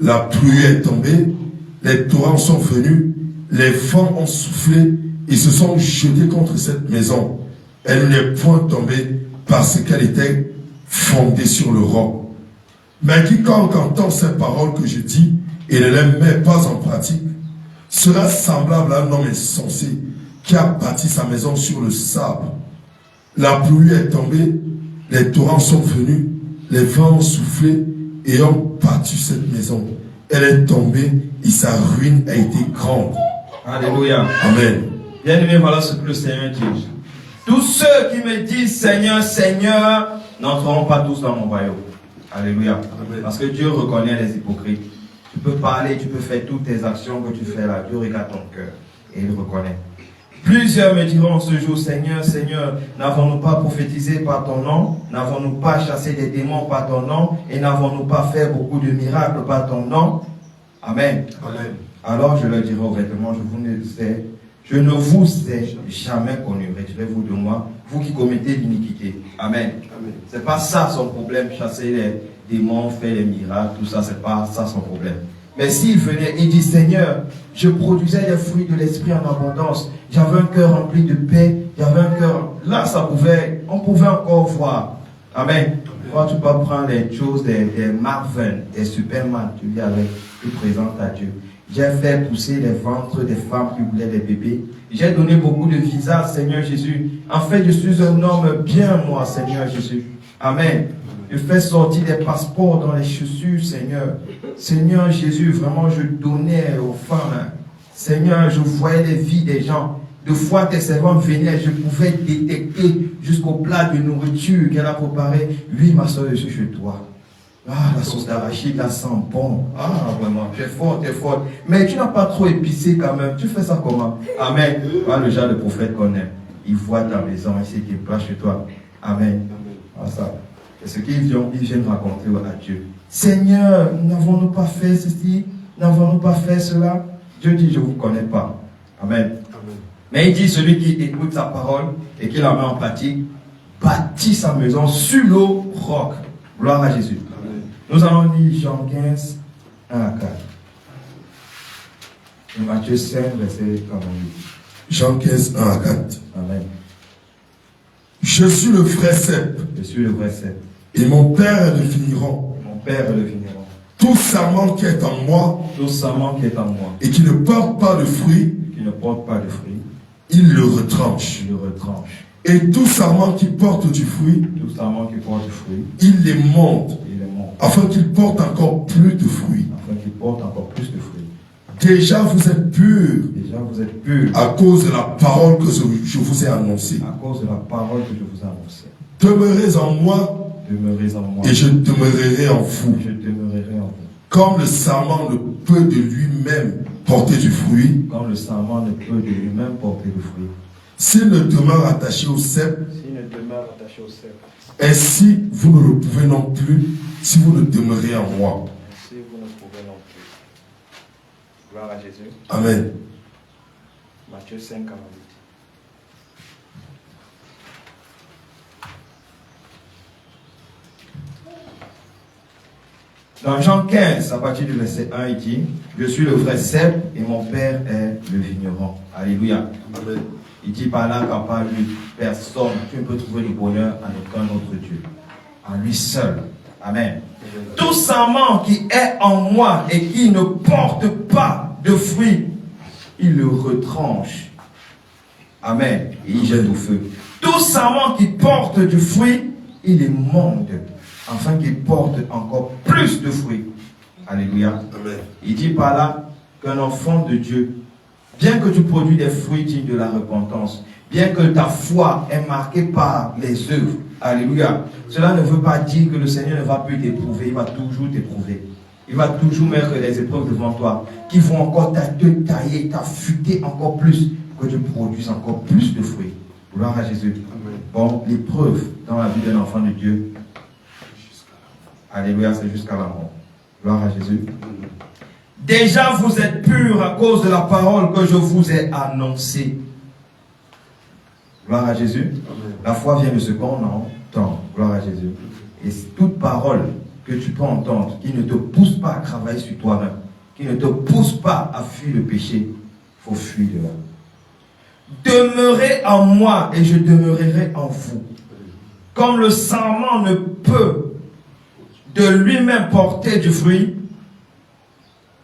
La pluie est tombée, les torrents sont venus, les vents ont soufflé et se sont jetés contre cette maison. Elle n'est point tombée parce qu'elle était fondée sur le roc. Mais quiconque entend ces paroles que je dis et ne les met pas en pratique sera semblable à un homme insensé qui a bâti sa maison sur le sable. La pluie est tombée, les torrents sont venus, les vents ont soufflé et ont battu cette maison. Elle est tombée et sa ruine a été grande. Alléluia. Amen. Bien-aimé, voilà ce que le Seigneur dit. Tous ceux qui me disent Seigneur, Seigneur, n'entreront pas tous dans mon royaume. Alléluia. Amen. Parce que Dieu reconnaît les hypocrites. Tu peux parler, tu peux faire toutes tes actions que tu fais là. Dieu regarde ton cœur et il reconnaît. Plusieurs me diront ce jour, Seigneur, Seigneur, n'avons-nous pas prophétisé par ton nom? N'avons-nous pas chassé des démons par ton nom? Et n'avons-nous pas fait beaucoup de miracles par ton nom? Amen. Amen. Alors je leur dirai ouvertement, je ne vous ai jamais connu. Retirez-vous de moi, vous qui commettez l'iniquité. Amen. Amen. C'est pas ça son problème, chasser les démons, faire les miracles, tout ça, c'est pas ça son problème. Mais s'il venait et dit, Seigneur, je produisais les fruits de l'esprit en abondance, j'avais un cœur rempli de paix, j'avais un cœur, là on pouvait encore voir. Amen. Quand tu peux prendre les choses des Marvel, des Superman, tu vis avec, tu présentes à Dieu. J'ai fait pousser les ventres des femmes qui voulaient des bébés. J'ai donné beaucoup de visas, Seigneur Jésus. En fait, je suis un homme bien, moi, Seigneur Jésus. Amen. Je fais sortir des passeports dans les chaussures, Seigneur. Seigneur Jésus, vraiment, je donnais aux femmes. Seigneur, je voyais les vies des gens. De fois, tes servantes venaient, je pouvais détecter jusqu'au plat de nourriture qu'elle a préparé. Oui, ma soeur, je suis chez toi. Ah, la sauce d'arachide, la sent bon. Ah, vraiment, tu es fort, tu es fort. Mais tu n'as pas trop épicé quand même. Tu fais ça comment? Amen. Voilà le genre de prophète qu'on aime. Il voit ta maison, il sait qu'il place chez toi. Amen. Voilà ça. Et ce qu'ils viennent raconter à Dieu. Seigneur, n'avons-nous pas fait ceci? N'avons-nous pas fait cela? Dieu dit, je ne vous connais pas. Amen. Amen. Mais il dit, celui qui écoute sa parole et qui la met en pratique, bâtit sa maison sur l'eau roc. Gloire à Jésus. Amen. Nous allons lire Jean 15, 1 à 4. Et Matthieu 5, verset 48. Jean 15, 1 à 4. Amen. Je suis le vrai cep. Je suis le vrai cep. Et mon Père est le vigneron. Mon Père est le vigneron. Tout sarment qui est en moi, tout sarment qui est en moi, et qui ne porte pas de fruits, il le retranche. Il le retranche. Et tout sarment qui porte du fruit, il les monte, afin qu'il porte encore plus de fruits. Déjà vous êtes purs, à cause de la parole que je vous ai annoncée. Demeurez en moi, et je demeurerai en vous. Comme le sarment ne peut de lui-même porter du fruit, s'il ne demeure attaché au cep, ainsi vous ne le pouvez non plus si vous ne demeurez en moi. Gloire à Jésus. Amen. Matthieu 5, 48. Dans Jean 15, à partir du verset 1, il dit, je suis le vrai cep et mon Père est le vigneron. Alléluia. Amen. Il dit par là qu'à part lui, personne, tu ne peux trouver le bonheur en aucun autre Dieu. En lui seul. Amen. Tout sarment qui est en moi et qui ne porte pas de fruits, il le retranche. Amen. Et il jette au feu. Tout sarment qui porte du fruit, il est monte, afin qu'il porte encore plus de fruits. Alléluia. Amen. Il dit par là qu'un enfant de Dieu, bien que tu produis des fruits dignes de la repentance, bien que ta foi est marquée par les œuvres, alléluia, cela ne veut pas dire que le Seigneur ne va plus t'éprouver, il va toujours t'éprouver. Il va toujours mettre des épreuves devant toi, qui vont encore te tailler, t'affûter encore plus, que tu produises encore plus de fruits. Gloire à Jésus. Amen. Bon, l'épreuve dans la vie d'un enfant de Dieu, alléluia, c'est jusqu'à la mort. Gloire à Jésus. Amen. Déjà vous êtes purs à cause de la parole que je vous ai annoncée. Gloire à Jésus. Amen. La foi vient de ce qu'on entend. Gloire à Jésus. Et toute parole que tu peux entendre, qui ne te pousse pas à travailler sur toi-même, qui ne te pousse pas à fuir le péché, il faut fuir de là. Demeurez en moi et je demeurerai en vous. Comme le sarment ne peut de lui-même porter du fruit,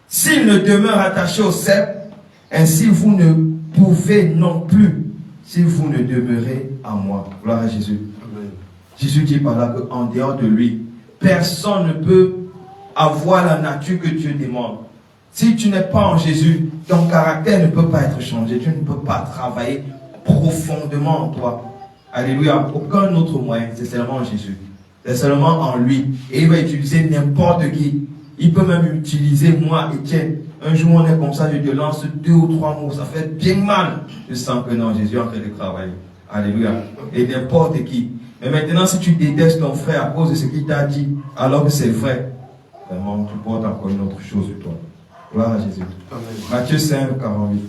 s'il ne demeure attaché au cep, ainsi vous ne pouvez non plus si vous ne demeurez en moi. Gloire à Jésus. Amen. Jésus dit par là qu'en dehors de lui, personne ne peut avoir la nature que Dieu demande. Si tu n'es pas en Jésus, ton caractère ne peut pas être changé. Tu ne peux pas travailler profondément en toi. Alléluia. Aucun autre moyen. C'est seulement en Jésus. C'est seulement en lui. Et il va utiliser n'importe qui. Il peut même utiliser moi, Étienne. Un jour on est comme ça, je te lance 2 ou 3 mots. Ça fait bien mal. Je sens que non, Jésus est en train de travailler. Alléluia. Et n'importe qui. Mais maintenant, si tu détestes ton frère à cause de ce qu'il t'a dit, alors que c'est vrai, vraiment, tu portes encore une autre chose sur toi. Gloire à Jésus. Amen. Matthieu 5, 48.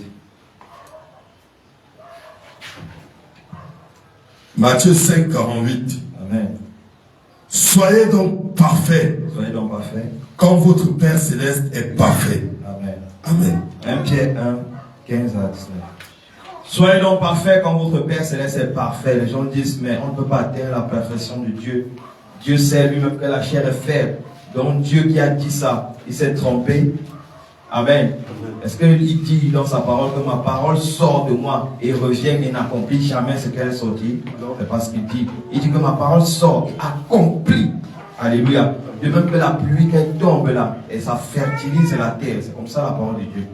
Matthieu 5, 48. Amen. Soyez donc parfaits. Soyez donc parfaits. Comme votre Père Céleste est parfait. Amen. Amen. 1 Pierre 1, 15 à 19. Soyez donc parfaits comme votre Père Céleste est parfait. Les gens disent, mais on ne peut pas atteindre la perfection de Dieu. Dieu sait lui-même que la chair est faible. Donc Dieu qui a dit ça, il s'est trompé. Amen. Est-ce qu'il dit dans sa parole que ma parole sort de moi et revient et n'accomplit jamais ce qu'elle est sortie? C'est pas ce qu'il dit. Il dit que ma parole sort, accomplit. Alléluia. De même que la pluie qu'elle tombe là, et ça fertilise la terre. C'est comme ça la parole de Dieu.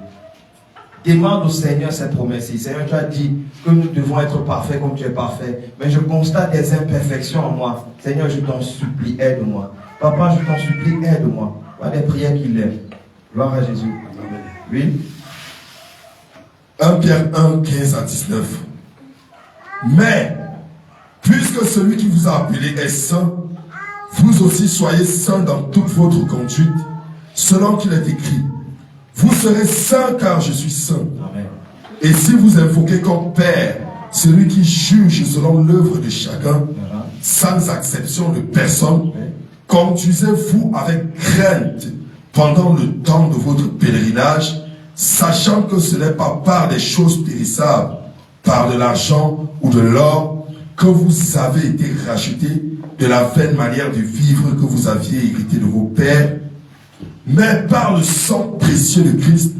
Demande au Seigneur ses promesses. Seigneur, tu as dit que nous devons être parfaits comme tu es parfait. Mais je constate des imperfections en moi. Seigneur, je t'en supplie, aide-moi. Papa, je t'en supplie, aide-moi. Voilà des prières qu'il lève. Gloire à Jésus. Amen. Oui. 1 Pierre 1, 15 à 19. Mais, puisque celui qui vous a appelé est saint, vous aussi soyez saints dans toute votre conduite, selon qu'il est écrit. Vous serez saints car je suis saint. Amen. Et si vous invoquez comme Père celui qui juge selon l'œuvre de chacun, sans exception de personne, conduisez-vous avec crainte pendant le temps de votre pèlerinage, sachant que ce n'est pas par des choses périssables, par de l'argent ou de l'or, que vous avez été rachetés de la vaine manière de vivre que vous aviez hérité de vos pères, mais par le sang précieux de Christ,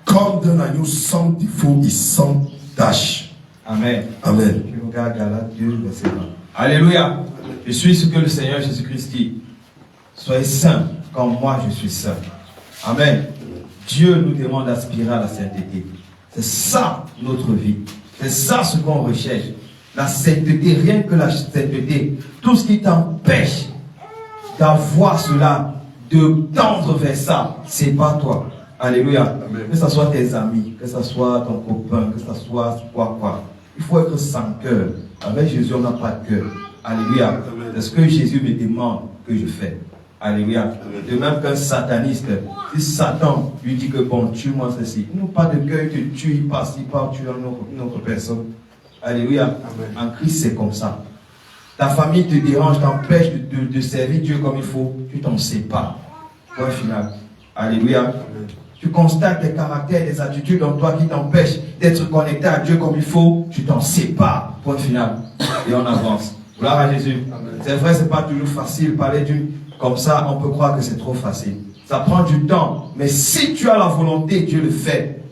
comme d'un agneau sans défaut et sans tache. Amen. Amen. Je regarde Galates 2, verset 20. Alléluia. Je suis ce que le Seigneur Jésus-Christ dit. Soyez saints comme moi je suis saint. Amen. Dieu nous demande d'aspirer à la sainteté. C'est ça notre vie. C'est ça ce qu'on recherche. La sainteté, rien que la sainteté. Tout ce qui t'empêche d'avoir cela, de tendre vers ça, c'est pas toi. Alléluia. Amen. Que ce soit tes amis, que ce soit ton copain, que ce soit quoi. Il faut être sans cœur. Avec Jésus, on n'a pas de cœur. Alléluia. C'est ce que Jésus me demande que je fais. Alléluia. De même qu'un sataniste, si Satan lui dit que bon, tue-moi ceci, il n'a pas de cœur, il te tue, il passe, il part, tue une autre personne. Alléluia. Amen. En Christ, c'est comme ça. Ta famille te dérange, t'empêche de servir Dieu comme il faut, tu t'en sépares. Point final. Alléluia. Amen. Tu constates des caractères, des attitudes en toi qui t'empêchent d'être connecté à Dieu comme il faut, tu t'en sépares. Point final. Et on avance. Gloire à Jésus. C'est vrai, c'est pas toujours facile. Parler d'une comme ça, on peut croire que c'est trop facile. Ça prend du temps. Mais si tu as la volonté, Dieu le fait.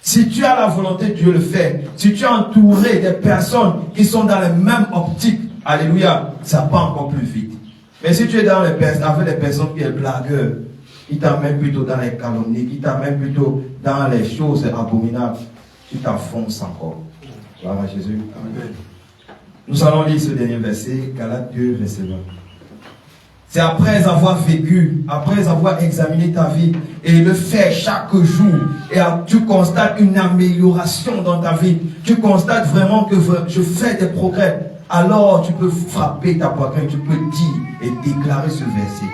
Si tu as la volonté, Dieu le fait. Si tu es entouré des personnes qui sont dans la même optique, alléluia, ça part encore plus vite. Mais si tu es avec des personnes qui sont blagueurs, qui t'amènent plutôt dans les calomnies, qui t'amènent plutôt dans les choses abominables, tu t'enfonces encore. Gloire à Jésus. Amen. Nous allons lire ce dernier verset, Galates 2, verset 20. C'est après avoir vécu, après avoir examiné ta vie et le faire chaque jour, et tu constates une amélioration dans ta vie, tu constates vraiment que je fais des progrès, alors tu peux frapper ta poitrine, tu peux dire et déclarer ce verset.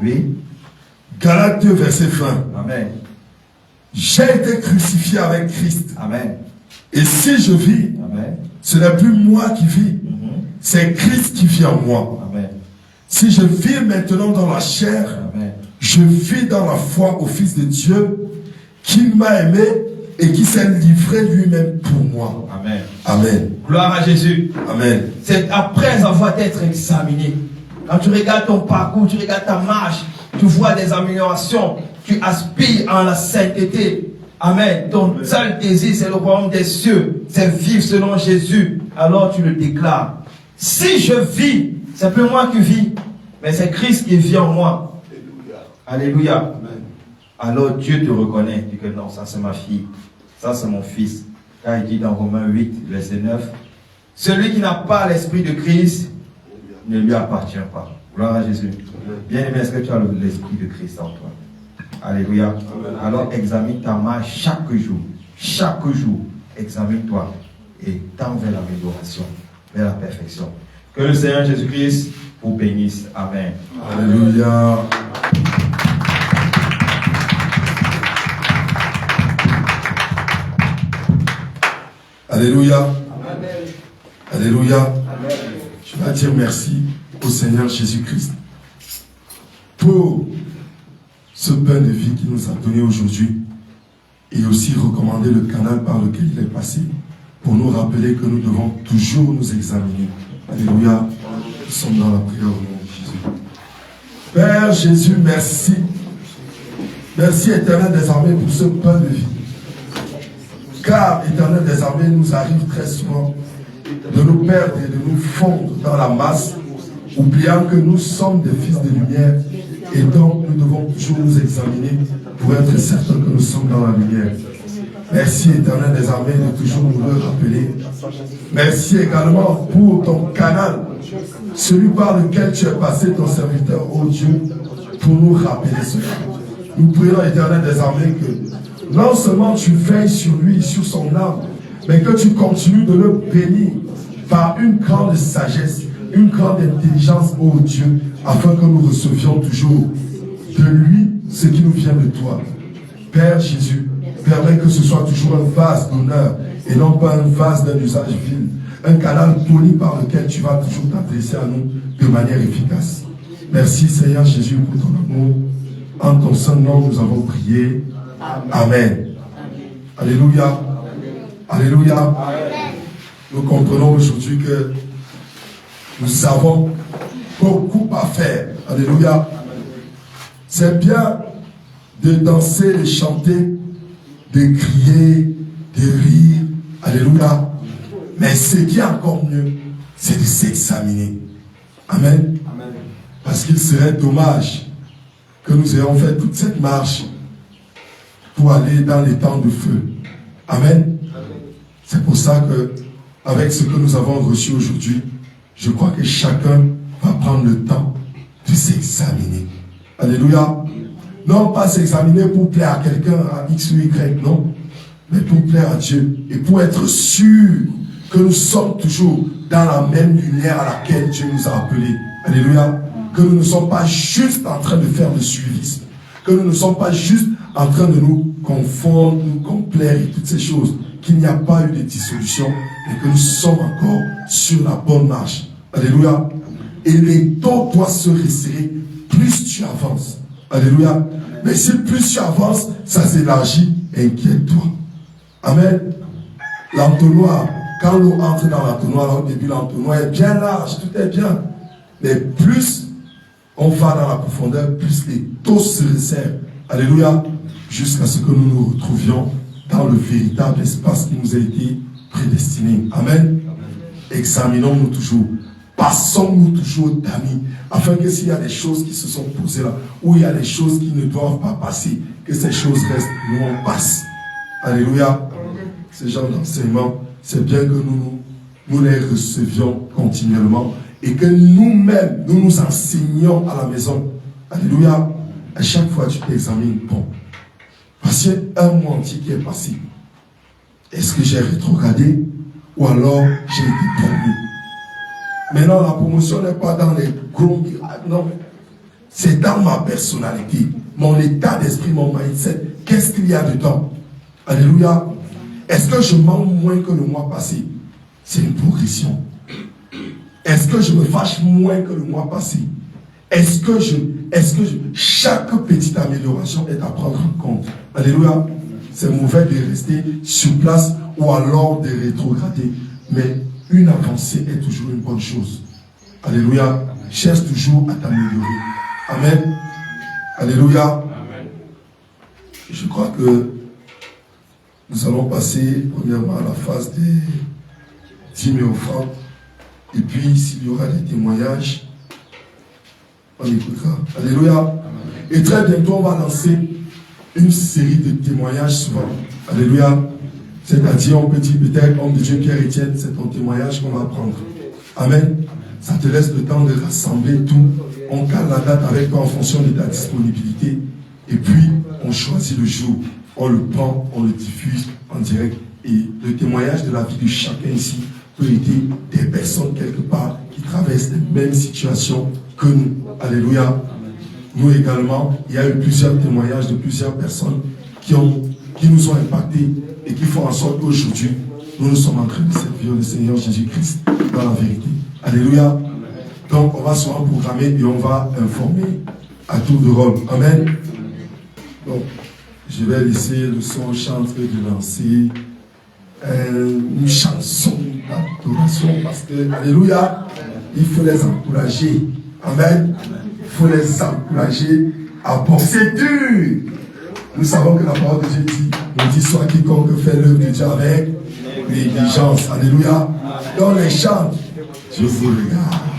Oui. Galates 2, verset 20. Amen. J'ai été crucifié avec Christ. Amen. Et si je vis, amen, ce n'est plus moi qui vis, c'est Christ qui vit en moi. Amen. Si je vis maintenant dans la chair, amen, je vis dans la foi au Fils de Dieu qui m'a aimé et qui s'est livré lui-même pour moi. Amen. Amen. Gloire à Jésus. Amen. C'est après avoir été examiné. Quand tu regardes ton parcours, tu regardes ta marche, tu vois des améliorations, tu aspires à la sainteté. Amen. Ton seul désir, c'est le royaume des cieux. C'est vivre selon Jésus. Alors tu le déclares. Si je vis, c'est plus moi qui vis, mais c'est Christ qui vit en moi. Alléluia. Amen. Alors Dieu te reconnaît. Il dit que non, ça c'est ma fille. Ça c'est mon fils. Car il dit dans Romains 8, verset 9, celui qui n'a pas l'esprit de Christ ne lui appartient pas. Gloire à Jésus. Bien aimé, est-ce que tu as l'esprit de Christ en toi? Alléluia. Amen. Alors examine ta marche chaque jour. Chaque jour, examine-toi et tends vers l'amélioration, vers la perfection. Que le Seigneur Jésus-Christ vous bénisse. Amen. Alléluia. Alléluia. Amen. Alléluia. Amen. Je vais dire merci au Seigneur Jésus-Christ pour ce pain de vie qu'il nous a donné aujourd'hui et aussi recommander le canal par lequel il est passé pour nous rappeler que nous devons toujours nous examiner. Alléluia. Nous sommes dans la prière au nom de Jésus. Père Jésus, merci. Merci éternel des armées pour ce pain de vie. Car éternel des armées nous arrive très souvent de nous perdre et de nous fondre dans la masse, oubliant que nous sommes des fils de lumière et donc nous devons toujours nous examiner pour être certains que nous sommes dans la lumière. Merci éternel des armées de toujours nous le rappeler. Merci également pour ton canal, celui par lequel tu es passé ton serviteur, ô Dieu, pour nous rappeler cela. Nous prions éternel des armées que non seulement tu veilles sur lui, sur son âme, mais que tu continues de le bénir par une grande sagesse, une grande intelligence, ô Dieu, afin que nous recevions toujours de lui ce qui nous vient de toi. Père Jésus, Permets que ce soit toujours un vase d'honneur et non pas un vase d'un usage vil. Un canal poli par lequel tu vas toujours t'adresser à nous de manière efficace. Merci Seigneur Jésus pour ton amour. En ton saint nom, nous avons prié. Amen. Alléluia. Alléluia. Amen. Nous comprenons aujourd'hui que nous avons beaucoup à faire. Alléluia. C'est bien de danser, de chanter, de crier, de rire. Alléluia. Mais ce qui est encore mieux, c'est de s'examiner. Amen. Amen. Parce qu'il serait dommage que nous ayons fait toute cette marche pour aller dans les temps de feu. Amen. C'est pour ça que, avec ce que nous avons reçu aujourd'hui, je crois que chacun va prendre le temps de s'examiner. Alléluia. Non pas s'examiner pour plaire à quelqu'un, à X ou Y, non. Mais pour plaire à Dieu et pour être sûr que nous sommes toujours dans la même lumière à laquelle Dieu nous a appelés. Alléluia. Que nous ne sommes pas juste en train de faire le suivisme. Que nous ne sommes pas juste en train de nous confondre, nous complaire et toutes ces choses. Qu'il n'y a pas eu de dissolution et que nous sommes encore sur la bonne marche. Alléluia. Et les taux doivent se resserrer plus tu avances. Alléluia. Mais si plus tu avances, ça s'élargit, inquiète-toi. Amen. L'entonnoir, quand l'eau entre dans l'entonnoir, au début l'entonnoir est bien large, tout est bien. Mais plus on va dans la profondeur, plus les taux se resserrent. Alléluia. Jusqu'à ce que nous nous retrouvions dans le véritable espace qui nous a été prédestiné. Amen. Examinons-nous toujours. Passons-nous toujours d'amis. Afin que s'il y a des choses qui se sont posées là, ou il y a des choses qui ne doivent pas passer, que ces choses restent, nous on passe. Alléluia. Ces genres d'enseignements, c'est bien que nous les recevions continuellement et que nous-mêmes, nous nous enseignions à la maison. Alléluia. À chaque fois, tu t'examines. Bon, voici un mois entier qui est passé. Est-ce que j'ai rétrogradé ou alors j'ai été promu? Maintenant, la promotion n'est pas dans les gros miracles, non. C'est dans ma personnalité, mon état d'esprit, mon mindset. Qu'est-ce qu'il y a dedans? Alléluia. Est-ce que je mens moins que le mois passé? C'est une progression. Est-ce que je me fâche moins que le mois passé? Chaque petite amélioration est à prendre en compte. Alléluia. C'est mauvais de rester sur place ou alors de rétrograder. Mais une avancée est toujours une bonne chose. Alléluia. Cherche toujours à t'améliorer. Amen. Alléluia. Amen. Je crois que nous allons passer premièrement à la phase des dîmes et offrandes. Et puis, s'il y aura des témoignages, on écoutera. Alléluia. Amen. Et très bientôt, on va lancer une série de témoignages souvent. Alléluia. C'est-à-dire, on peut dire peut-être, homme de Dieu, Pierre Etienne, c'est ton témoignage qu'on va prendre. Amen. Ça te laisse le temps de rassembler tout. On cale la date avec toi en fonction de ta disponibilité. Et puis, on choisit le jour. On le prend, on le diffuse en direct. Et le témoignage de la vie de chacun ici peut aider des personnes quelque part qui traversent les mêmes situations que nous. Alléluia. Nous également, il y a eu plusieurs témoignages de plusieurs personnes qui nous ont impactés et qui font en sorte qu'aujourd'hui, nous sommes en train de servir le Seigneur Jésus-Christ dans la vérité. Alléluia. Donc, on va se programmer et on va informer à tour de rôle. Amen. Donc, je vais laisser le son chantre de lancer une chanson d'adoration parce que, alléluia, il faut les encourager. Amen. Il faut les encourager à penser dur. Nous savons que la parole de Dieu nous dit soit quiconque fait l'œuvre de Dieu avec négligence. Alléluia. Dans les chants, je vous regarde.